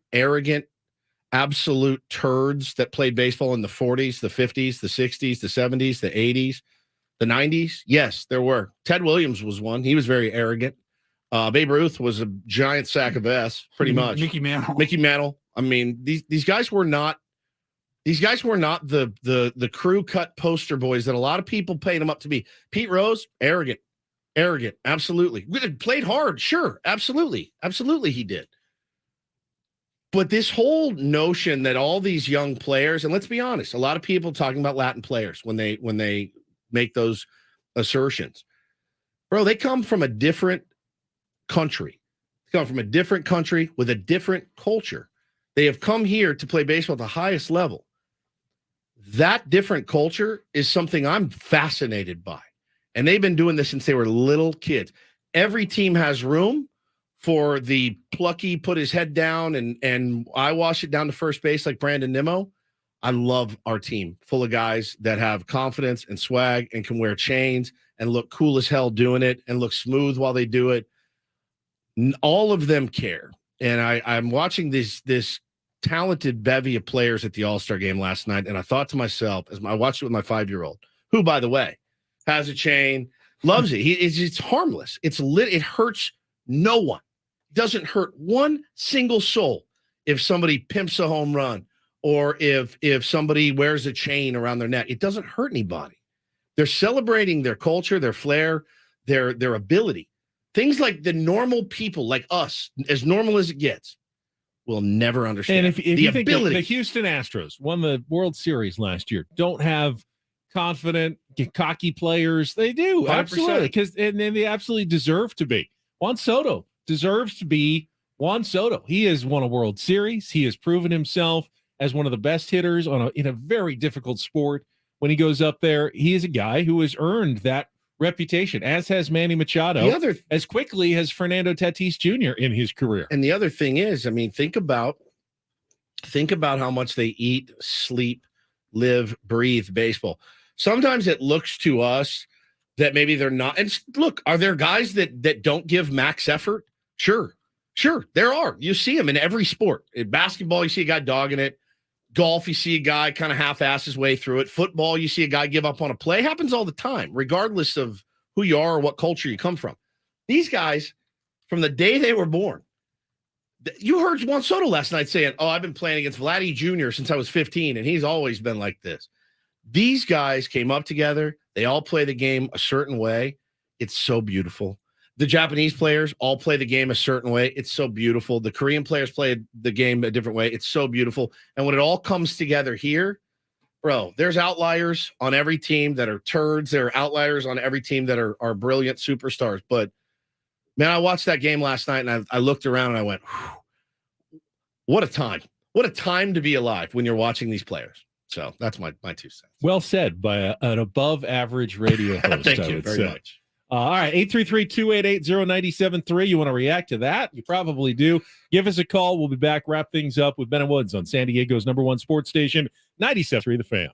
absolute turds that played baseball in the 40s, the 50s, the 60s, the 70s, the 80s, the 90s? Yes, there were. Ted Williams was one. He was very arrogant. Babe Ruth was a giant sack of S, pretty much. Mickey Mantle. I mean, these guys were not the crew cut poster boys that a lot of people paid them up to be. Pete Rose, arrogant, absolutely. Played hard, sure, absolutely he did. But this whole notion that all these young players, and let's be honest, a lot of people talking about Latin players when they make those assertions, bro, they come from a different country. They come from a different country with a different culture. They have come here to play baseball at the highest level. That different culture is something I'm fascinated by. And they've been doing this since they were little kids. Every team has room for the plucky, put his head down and I wash it down to first base like Brandon Nimmo. I love our team full of guys that have confidence and swag and can wear chains and look cool as hell doing it and look smooth while they do it. All of them care. And I'm watching this talented bevy of players at the All-Star Game last night, and I thought to myself, as I watched it with my 5-year-old, who, by the way, has a chain, loves it. It's harmless. It's lit. It hurts no one. Doesn't hurt one single soul if somebody pimps a home run or if somebody wears a chain around their neck. It doesn't hurt anybody. They're celebrating their culture, their flair, their ability. Things like the normal people like us, as normal as it gets, will never understand. And if you think the Houston Astros won the World Series last year, don't have confident, cocky players. They do, 100%. Absolutely, and they absolutely deserve to be. Juan Soto deserves to be Juan Soto. He has won a World Series. He has proven himself as one of the best hitters in a very difficult sport. When he goes up there, he is a guy who has earned that reputation, as has Manny Machado, as quickly as Fernando Tatis Jr. in his career. And the other thing is, I mean, think about how much they eat, sleep, live, breathe baseball. Sometimes it looks to us that maybe they're not. And look, are there guys that don't give max effort? Sure, there are. You see them in every sport. In basketball, you see a guy dogging it. Golf, you see a guy kind of half-ass his way through it. Football, you see a guy give up on a play. It happens all the time, regardless of who you are or what culture you come from. These guys, from the day they were born, you heard Juan Soto last night saying, "Oh, I've been playing against Vladdy Jr. since I was 15, and he's always been like this." These guys came up together. They all play the game a certain way. It's so beautiful. The Japanese players all play the game a certain way. It's so beautiful. The Korean players play the game a different way. It's so beautiful. And when it all comes together here, bro, there's outliers on every team that are turds. There are outliers on every team that are brilliant superstars. But, man, I watched that game last night, and I looked around, and I went, what a time. What a time to be alive when you're watching these players. So that's my 2 cents. Well said by an above-average radio host. Thank you very much. All right, 833-288-0973. You want to react to that? You probably do. Give us a call. We'll be back. Wrap things up with Ben and Woods on San Diego's #1 sports station, 97.3 The Fan.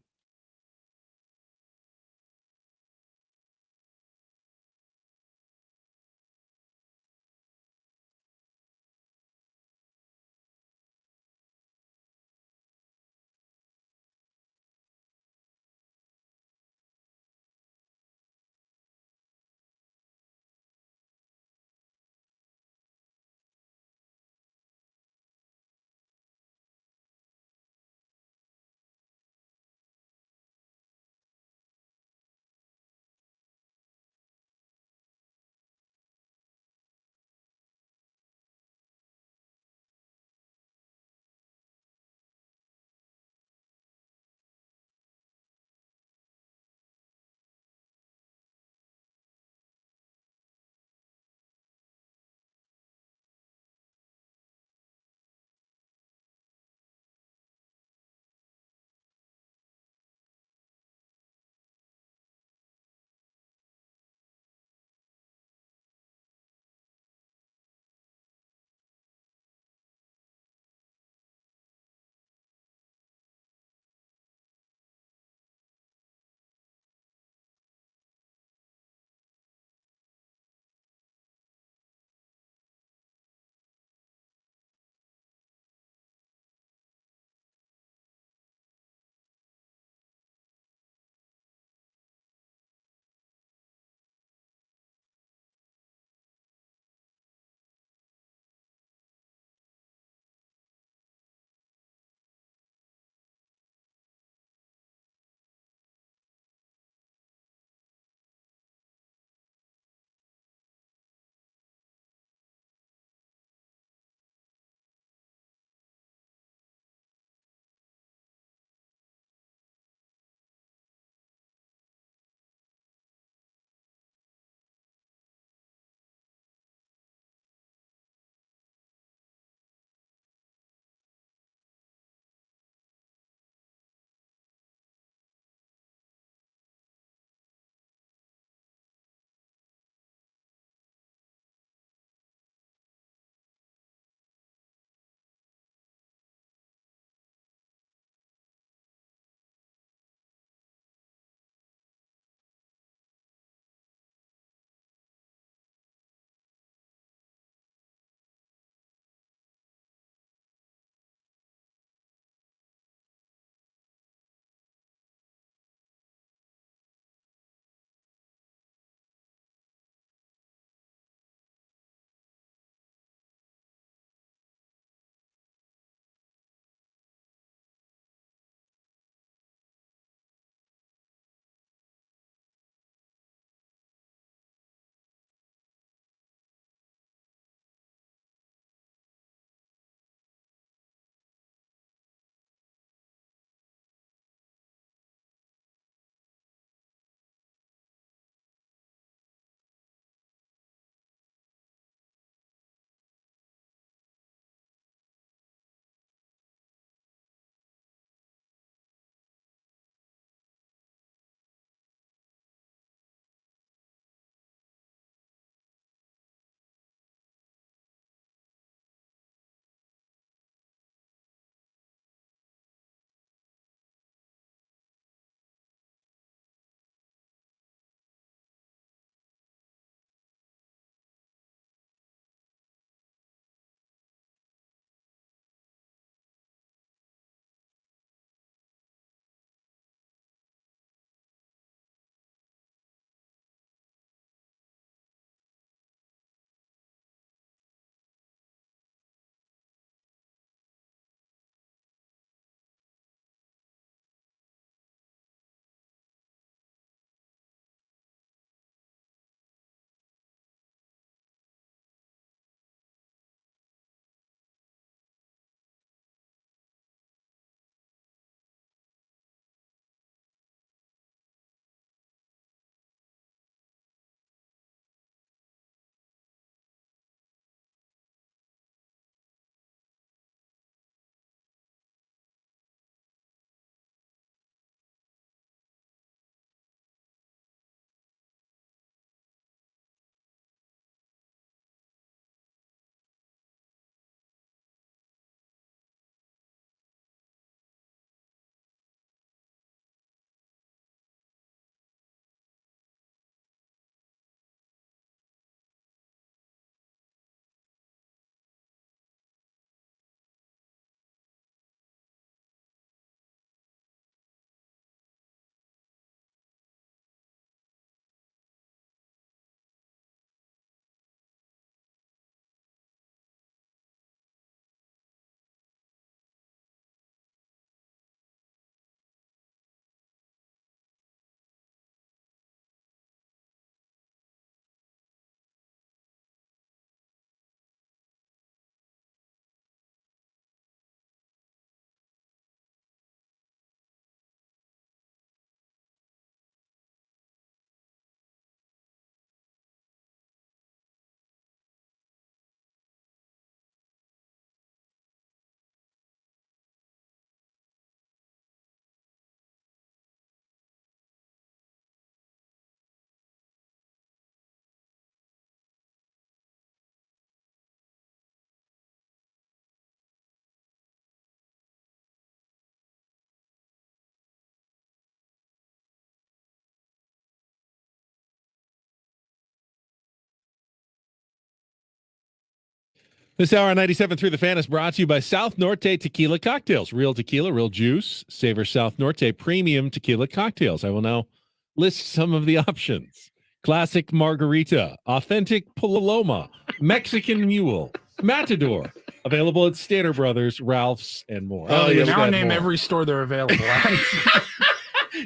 This hour on 97.3 The Fan is brought to you by South Norte Tequila Cocktails. Real tequila, real juice. Savor South Norte Premium Tequila Cocktails. I will now list some of the options. Classic Margarita, Authentic Paloma, Mexican Mule, Matador. Available at Stater Brothers, Ralph's, and more. Now I name every store they're available at.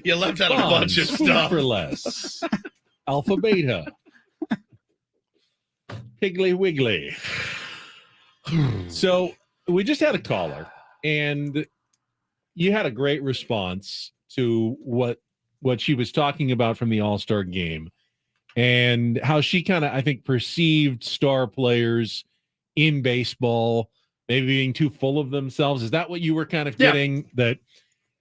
You left out a bunch of stuff. For less. Alpha Beta. Piggly Wiggly. So we just had a caller, and you had a great response to what she was talking about from the All-Star Game and how she kind of, I think, perceived star players in baseball maybe being too full of themselves. Is that what you were kind of getting? That,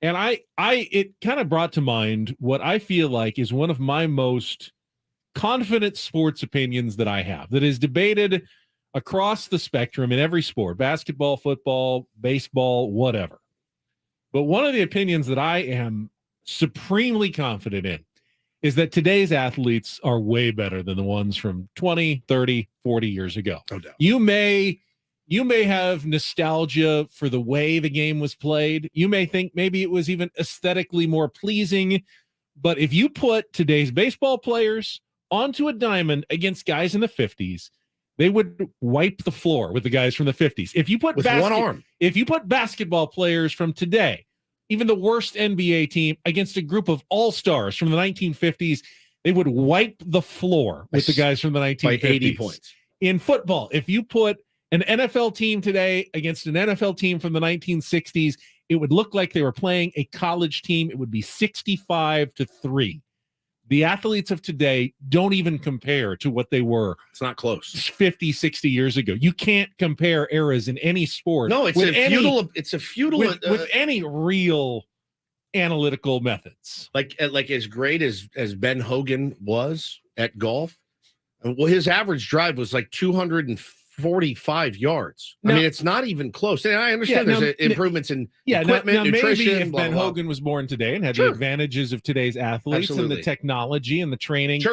and it kind of brought to mind what I feel like is one of my most confident sports opinions that I have, that is debated across the spectrum in every sport: basketball, football, baseball, whatever. But one of the opinions that I am supremely confident in is that today's athletes are way better than the ones from 20, 30, 40 years ago. No doubt. You may have nostalgia for the way the game was played. You may think maybe it was even aesthetically more pleasing. But if you put today's baseball players onto a diamond against guys in the 50s, they would wipe the floor with the guys from the 50s. If you put one arm, if you put basketball players from today, even the worst NBA team, against a group of all-stars from the 1950s, they would wipe the floor with the guys from the 1950s. By 80 points. In football, if you put an NFL team today against an NFL team from the 1960s, it would look like they were playing a college team. It would be 65-3. The athletes of today don't even compare to what they were. It's not close. 50, 60 years ago. You can't compare eras in any sport. No, it's a feudal with any real analytical methods. Like as great as Ben Hogan was at golf. Well, his average drive was like 245 yards. I mean, it's not even close. And I understand there's improvements in equipment, nutrition. Maybe if Ben Hogan was born today and had the advantages of today's athletes and the technology and the training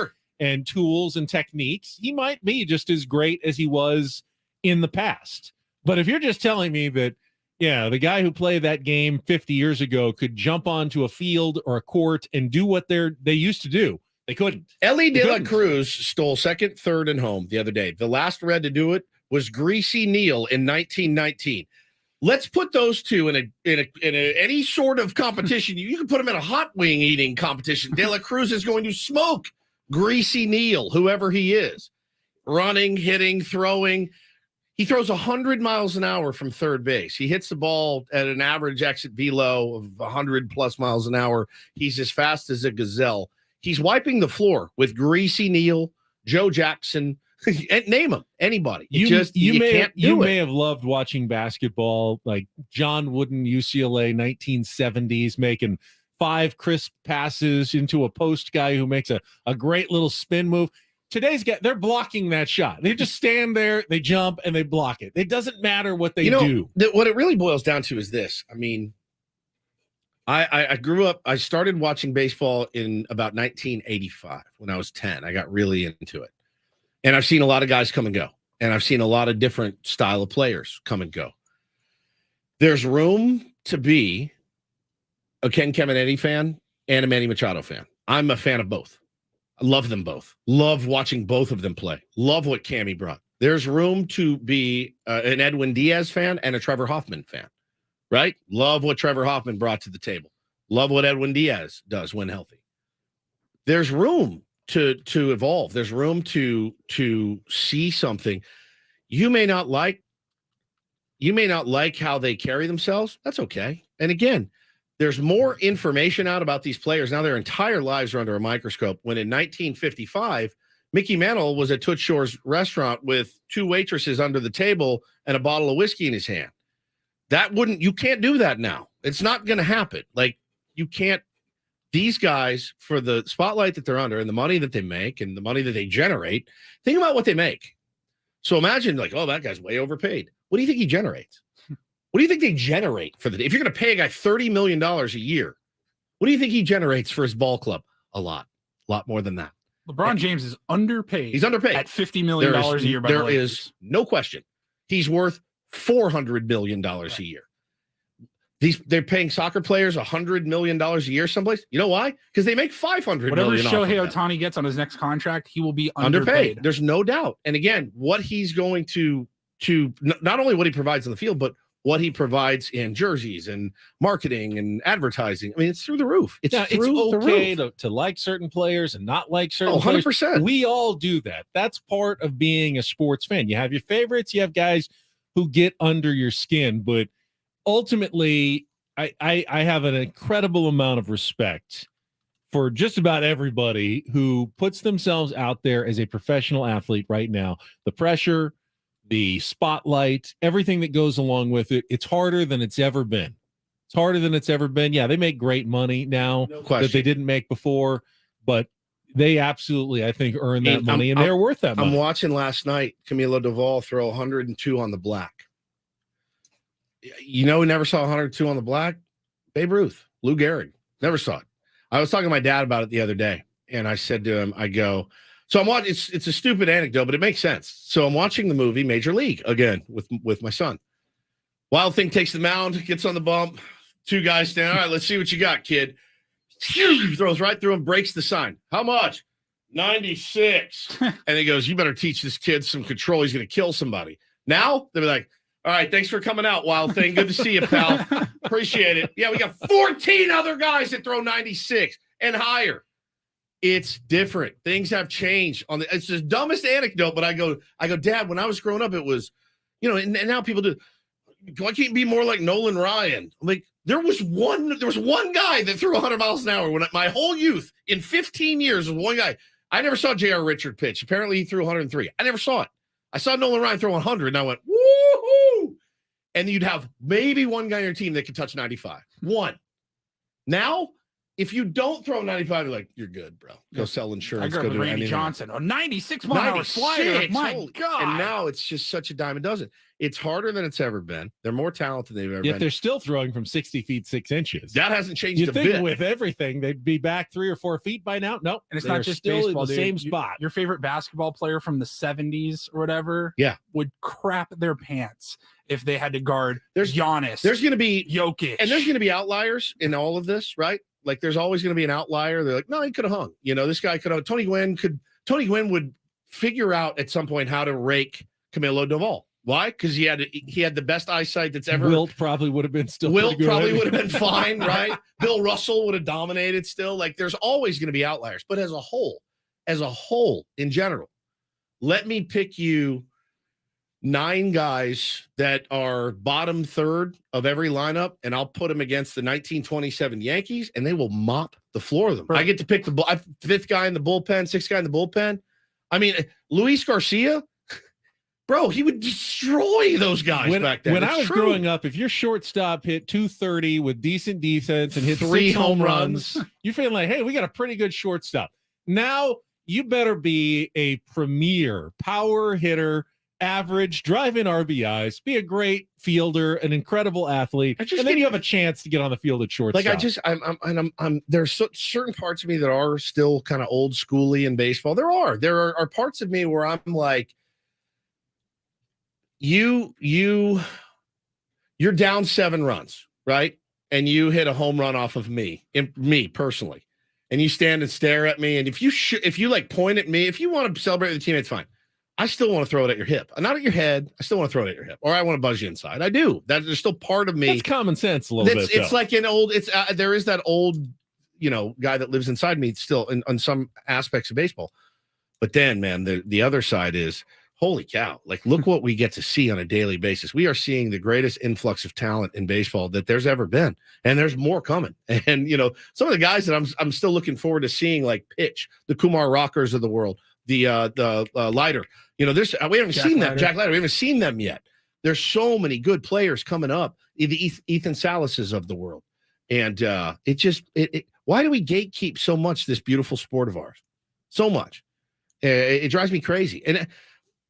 and tools and techniques, he might be just as great as he was in the past. But if you're just telling me that, the guy who played that game 50 years ago could jump onto a field or a court and do what they used to do, they couldn't. Ellie De La Cruz stole second, third, and home the other day. The last red to do it was Greasy Neal in 1919. Let's put those two in any sort of competition. You can put them in a hot wing eating competition. De La Cruz is going to smoke Greasy Neal, whoever he is. Running, hitting, throwing. He throws 100 miles an hour from third base. He hits the ball at an average exit velo of 100 plus miles an hour. He's as fast as a gazelle. He's wiping the floor with Greasy Neal, Joe Jackson, name them, anybody. You may have loved watching basketball, like John Wooden, UCLA, 1970s, making 5 crisp passes into a post guy who makes a great little spin move. Today's guy, they're blocking that shot. They just stand there, they jump, and they block it. It doesn't matter what they do. What it really boils down to is this. I mean, I grew up, I started watching baseball in about 1985 when I was 10. I got really into it. And I've seen a lot of guys come and go. And I've seen a lot of different style of players come and go. There's room to be a Ken Caminiti fan and a Manny Machado fan. I'm a fan of both. I love them both. Love watching both of them play. Love what Cammy brought. There's room to be an Edwin Diaz fan and a Trevor Hoffman fan. Right? Love what Trevor Hoffman brought to the table. Love what Edwin Diaz does when healthy. There's room to evolve. There's room to see something. You may not like how they carry themselves. That's okay. And again, there's more information out about these players now. Their entire lives are under a microscope. When in 1955, Mickey Mantle was at Toots Shor's restaurant with 2 waitresses under the table and a bottle of whiskey in his hand. You can't do that now. It's not going to happen. Like, you can't, these guys, for the spotlight that they're under and the money that they make and the money that they generate, think about what they make. So imagine, like, oh, that guy's way overpaid. What do you think he generates? What do you think they generate for the day? If you're going to pay a guy $30 million a year, what do you think he generates for his ball club? A lot more than that. LeBron James is underpaid. He's underpaid at $50 million a year. There is no question. He's worth $400 million a year. They're paying soccer players $100 million a year someplace. You know why? Because they make $500 Whatever million. Shohei Ohtani gets on his next contract, he will be underpaid. There's no doubt. And again, what he's going to not only what he provides on the field, but what he provides in jerseys and marketing and advertising. I mean, it's through the roof. It's okay to like certain players and not like certain 100%. players. We all do that. That's part of being a sports fan. You have your favorites. You have guys who get under your skin. But ultimately, I have an incredible amount of respect for just about everybody who puts themselves out there as a professional athlete right now. The pressure, the spotlight, everything that goes along with it, it's harder than it's ever been. It's harder than it's ever been. Yeah, they make great money now that they didn't make before, but they absolutely, I think, earn that money, and they're worth that money. I'm watching last night Camilo Doval throw 102 on the black. You know who never saw 102 on the black? Babe Ruth, Lou Gehrig. Never saw it. I was talking to my dad about it the other day, and I said to him, I go, so I'm watching, it's a stupid anecdote, but it makes sense. So I'm watching the movie Major League again with my son. Wild Thing takes the mound, gets on the bump. Two guys stand. All right, let's see what you got, kid. Throws right through him, breaks the sign. How much? 96. And he goes, you better teach this kid some control. He's going to kill somebody. Now they'll be like, all right, thanks for coming out, Wild Thing. Good to see you, pal. Appreciate it. Yeah, we got 14 other guys that throw 96 and higher. It's different. Things have changed. It's the dumbest anecdote, but I go, Dad, when I was growing up, it was, and now people do. Why can't you be more like Nolan Ryan? I'm like, there was one guy that threw 100 miles an hour when my whole youth in 15 years was one guy. I never saw J.R. Richard pitch. Apparently he threw 103. I never saw it. I saw Nolan Ryan throw 100 and I went, woohoo! And you'd have maybe one guy on your team that could touch 95. One. Now, if you don't throw 95, you're like, you're good, bro. Go sell insurance. I grew up with Randy Johnson. 96 mile an hour slider. My God. And now it's just such a dime a dozen. It's harder than it's ever been. They're more talented than they've ever been. Yet they're still throwing from 60 feet, 6 inches. That hasn't changed You'd a think bit. with everything, they'd be back 3 or 4 feet by now. Nope. And it's not just still baseball, in the same spot. Your favorite basketball player from the 70s or whatever would crap their pants if they had to guard Giannis. There's going to be Jokic. And there's going to be outliers in all of this, right? Like there's always going to be an outlier. They're like, no, he could have hung. This guy could have. Tony Gwynn would figure out at some point how to rake Camilo Doval. Why? Because he had the best eyesight that's ever. Wilt probably would have been still. Wilt probably would have been fine, right? Bill Russell would have dominated still. Like there's always going to be outliers, but as a whole, in general, let me pick you 9 guys that are bottom third of every lineup, and I'll put them against the 1927 Yankees, and they will mop the floor of them. Right. I get to pick the 5th guy in the bullpen, 6th guy in the bullpen. I mean, Luis Garcia. Bro, he would destroy those guys back then. When I was growing up, if your shortstop hit 230 with decent defense and hit 3 6 home runs, you're feeling like, hey, we got a pretty good shortstop. Now you better be a premier power hitter, average, drive-in RBIs, be a great fielder, an incredible athlete, and then you have a chance to get on the field at shortstop. Like there's certain parts of me that are still kind of old schooly in baseball. There are parts of me where I'm like, you're down 7 runs, right? And you hit a home run off of me personally, and you stand and stare at me. And if you like point at me, if you want to celebrate with the teammates, fine. I still want to throw it at your hip, not at your head. I still want to throw it at your hip, or I want to buzz you inside. I do. There's still part of me. That's common sense a little bit. It's like an old. There is that old, guy that lives inside me still on some aspects of baseball. But then, man, the other side is. Holy cow. Like, look what we get to see on a daily basis. We are seeing the greatest influx of talent in baseball that there's ever been. And there's more coming. And, some of the guys that I'm still looking forward to seeing, like pitch, the Kumar Rockers of the world, the Leiter. We haven't seen them. Jack Leiter. We haven't seen them yet. There's so many good players coming up. The Ethan Salases of the world. And why do we gatekeep so much this beautiful sport of ours? So much. It drives me crazy. And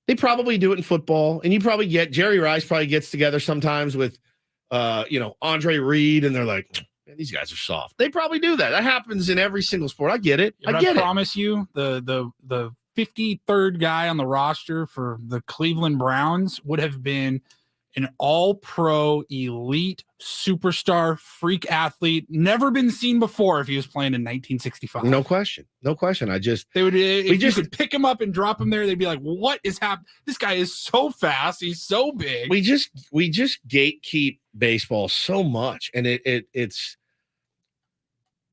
they probably do it in football, and you probably Jerry Rice probably gets together sometimes with, Andre Reed, and they're like, man, these guys are soft. They probably do that. That happens in every single sport. I get it. I promise you, the 53rd guy on the roster for the Cleveland Browns would have been an all-pro, elite, superstar, freak athlete, never been seen before if he was playing in 1965. No question. They would, if you could pick him up and drop him there, they'd be like, what is happening? This guy is so fast. He's so big. We just gatekeep baseball so much. And it's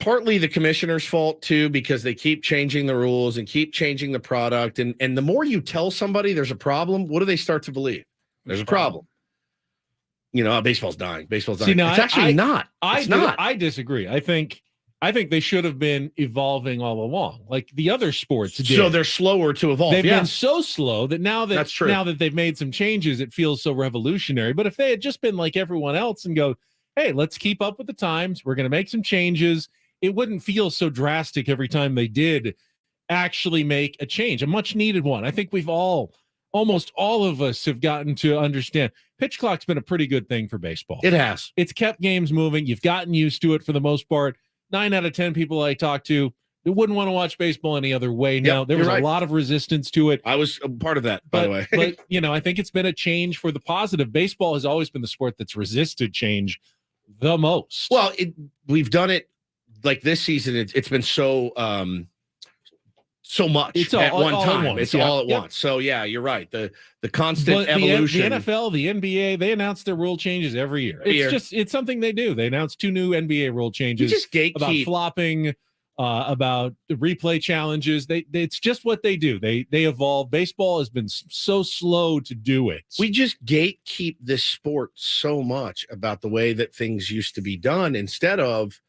partly the commissioner's fault too, because they keep changing the rules and keep changing the product. And the more you tell somebody there's a problem, what do they start to believe? There's a problem. Baseball's dying. See, no, it's actually not. I disagree. I think they should have been evolving all along, like the other sports did. So they're slower to evolve. They've been so slow that now That's true. now that they've made some changes, it feels so revolutionary. But if they had just been like everyone else and go, hey, let's keep up with the times, we're going to make some changes, it wouldn't feel so drastic every time they did actually make a change, a much needed one. I think almost all of us have gotten to understand pitch clock's been a pretty good thing for baseball. It has. It's kept games moving. You've gotten used to it for the most part. 9 out of 10 people I talk to, they wouldn't want to watch baseball any other way. Now, there was a lot of resistance to it. I was a part of that, by the way. But, I think it's been a change for the positive. Baseball has always been the sport that's resisted change the most. Well, we've done it like this season. It's been so much at one time. It's all at once. So yeah, you're right. The constant evolution. The NFL, the NBA, they announce their rule changes every year. It's something they do. They announce 2 new NBA rule changes about flopping, about the replay challenges. It's just what they do. They evolve. Baseball has been so slow to do it. We just gatekeep this sport so much about the way that things used to be done instead of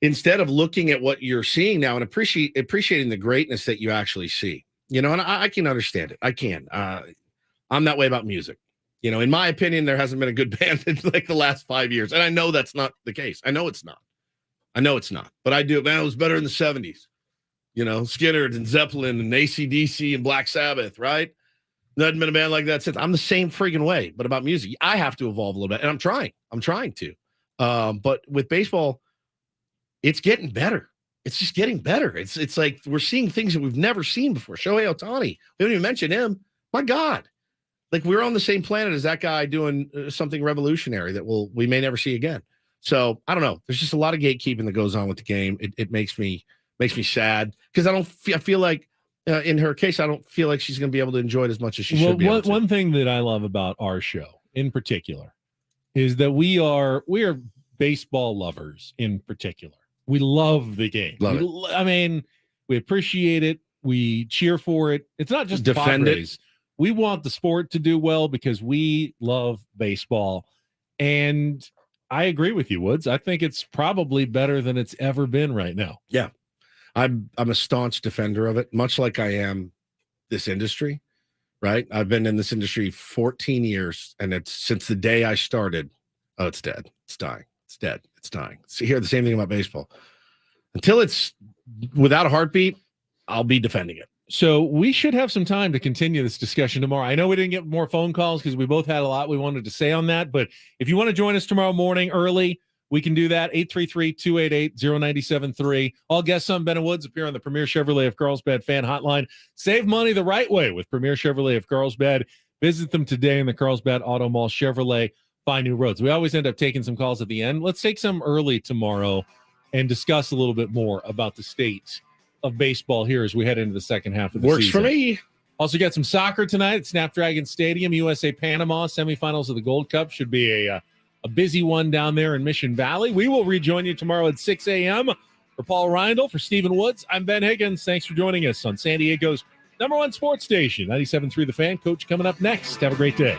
looking at what you're seeing now and appreciating the greatness that you actually see, and I can understand it. I can. I'm that way about music. In my opinion, there hasn't been a good band in like the last 5 years. And I know that's not the case. I know it's not. But I do. Man, it was better in the 70s. Skinner and Zeppelin and AC/DC and Black Sabbath, right? There hasn't been a band like that since. I'm the same freaking way. But about music, I have to evolve a little bit. And I'm trying to. But with baseball, it's getting better. It's just getting better. It's like we're seeing things that we've never seen before. Shohei Ohtani. We haven't even mentioned him. My God. Like we're on the same planet as that guy doing something revolutionary that we may never see again. So I don't know. There's just a lot of gatekeeping that goes on with the game. It makes me sad because I feel like in her case, I don't feel like she's going to be able to enjoy it as much as she should be able to. One thing that I love about our show in particular is that we are baseball lovers in particular. We love the game. We appreciate it. We cheer for it. It's not just defend it. We want the sport to do well because we love baseball. And I agree with you, Woods. I think it's probably better than it's ever been right now. Yeah. I'm a staunch defender of it, much like I am this industry, right? I've been in this industry 14 years, and it's since the day I started. Oh, it's dead. It's dying. It's dead. It's dying. So hear the same thing about baseball. Until it's without a heartbeat, I'll be defending it. So we should have some time to continue this discussion tomorrow. I know we didn't get more phone calls because we both had a lot we wanted to say on that. But if you want to join us tomorrow morning early, we can do that. 833-288-0973. All guests on Ben and Woods appear on the Premier Chevrolet of Carlsbad fan hotline. Save money the right way with Premier Chevrolet of Carlsbad. Visit them today in the Carlsbad Auto Mall. Chevrolet, find new roads. We always end up taking some calls at the end. Let's take some early tomorrow and discuss a little bit more about the state of baseball here as we head into the second half of the season. Works for me. Also got some soccer tonight at Snapdragon Stadium. USA Panama semifinals of the Gold Cup should be a busy one down there in Mission Valley. We will rejoin you tomorrow at 6 a.m. For Paul Reindl, for Stephen Woods, I'm Ben Higgins. Thanks for joining us on San Diego's #1 sports station, 97.3 The Fan. Coach coming up next. Have a great day.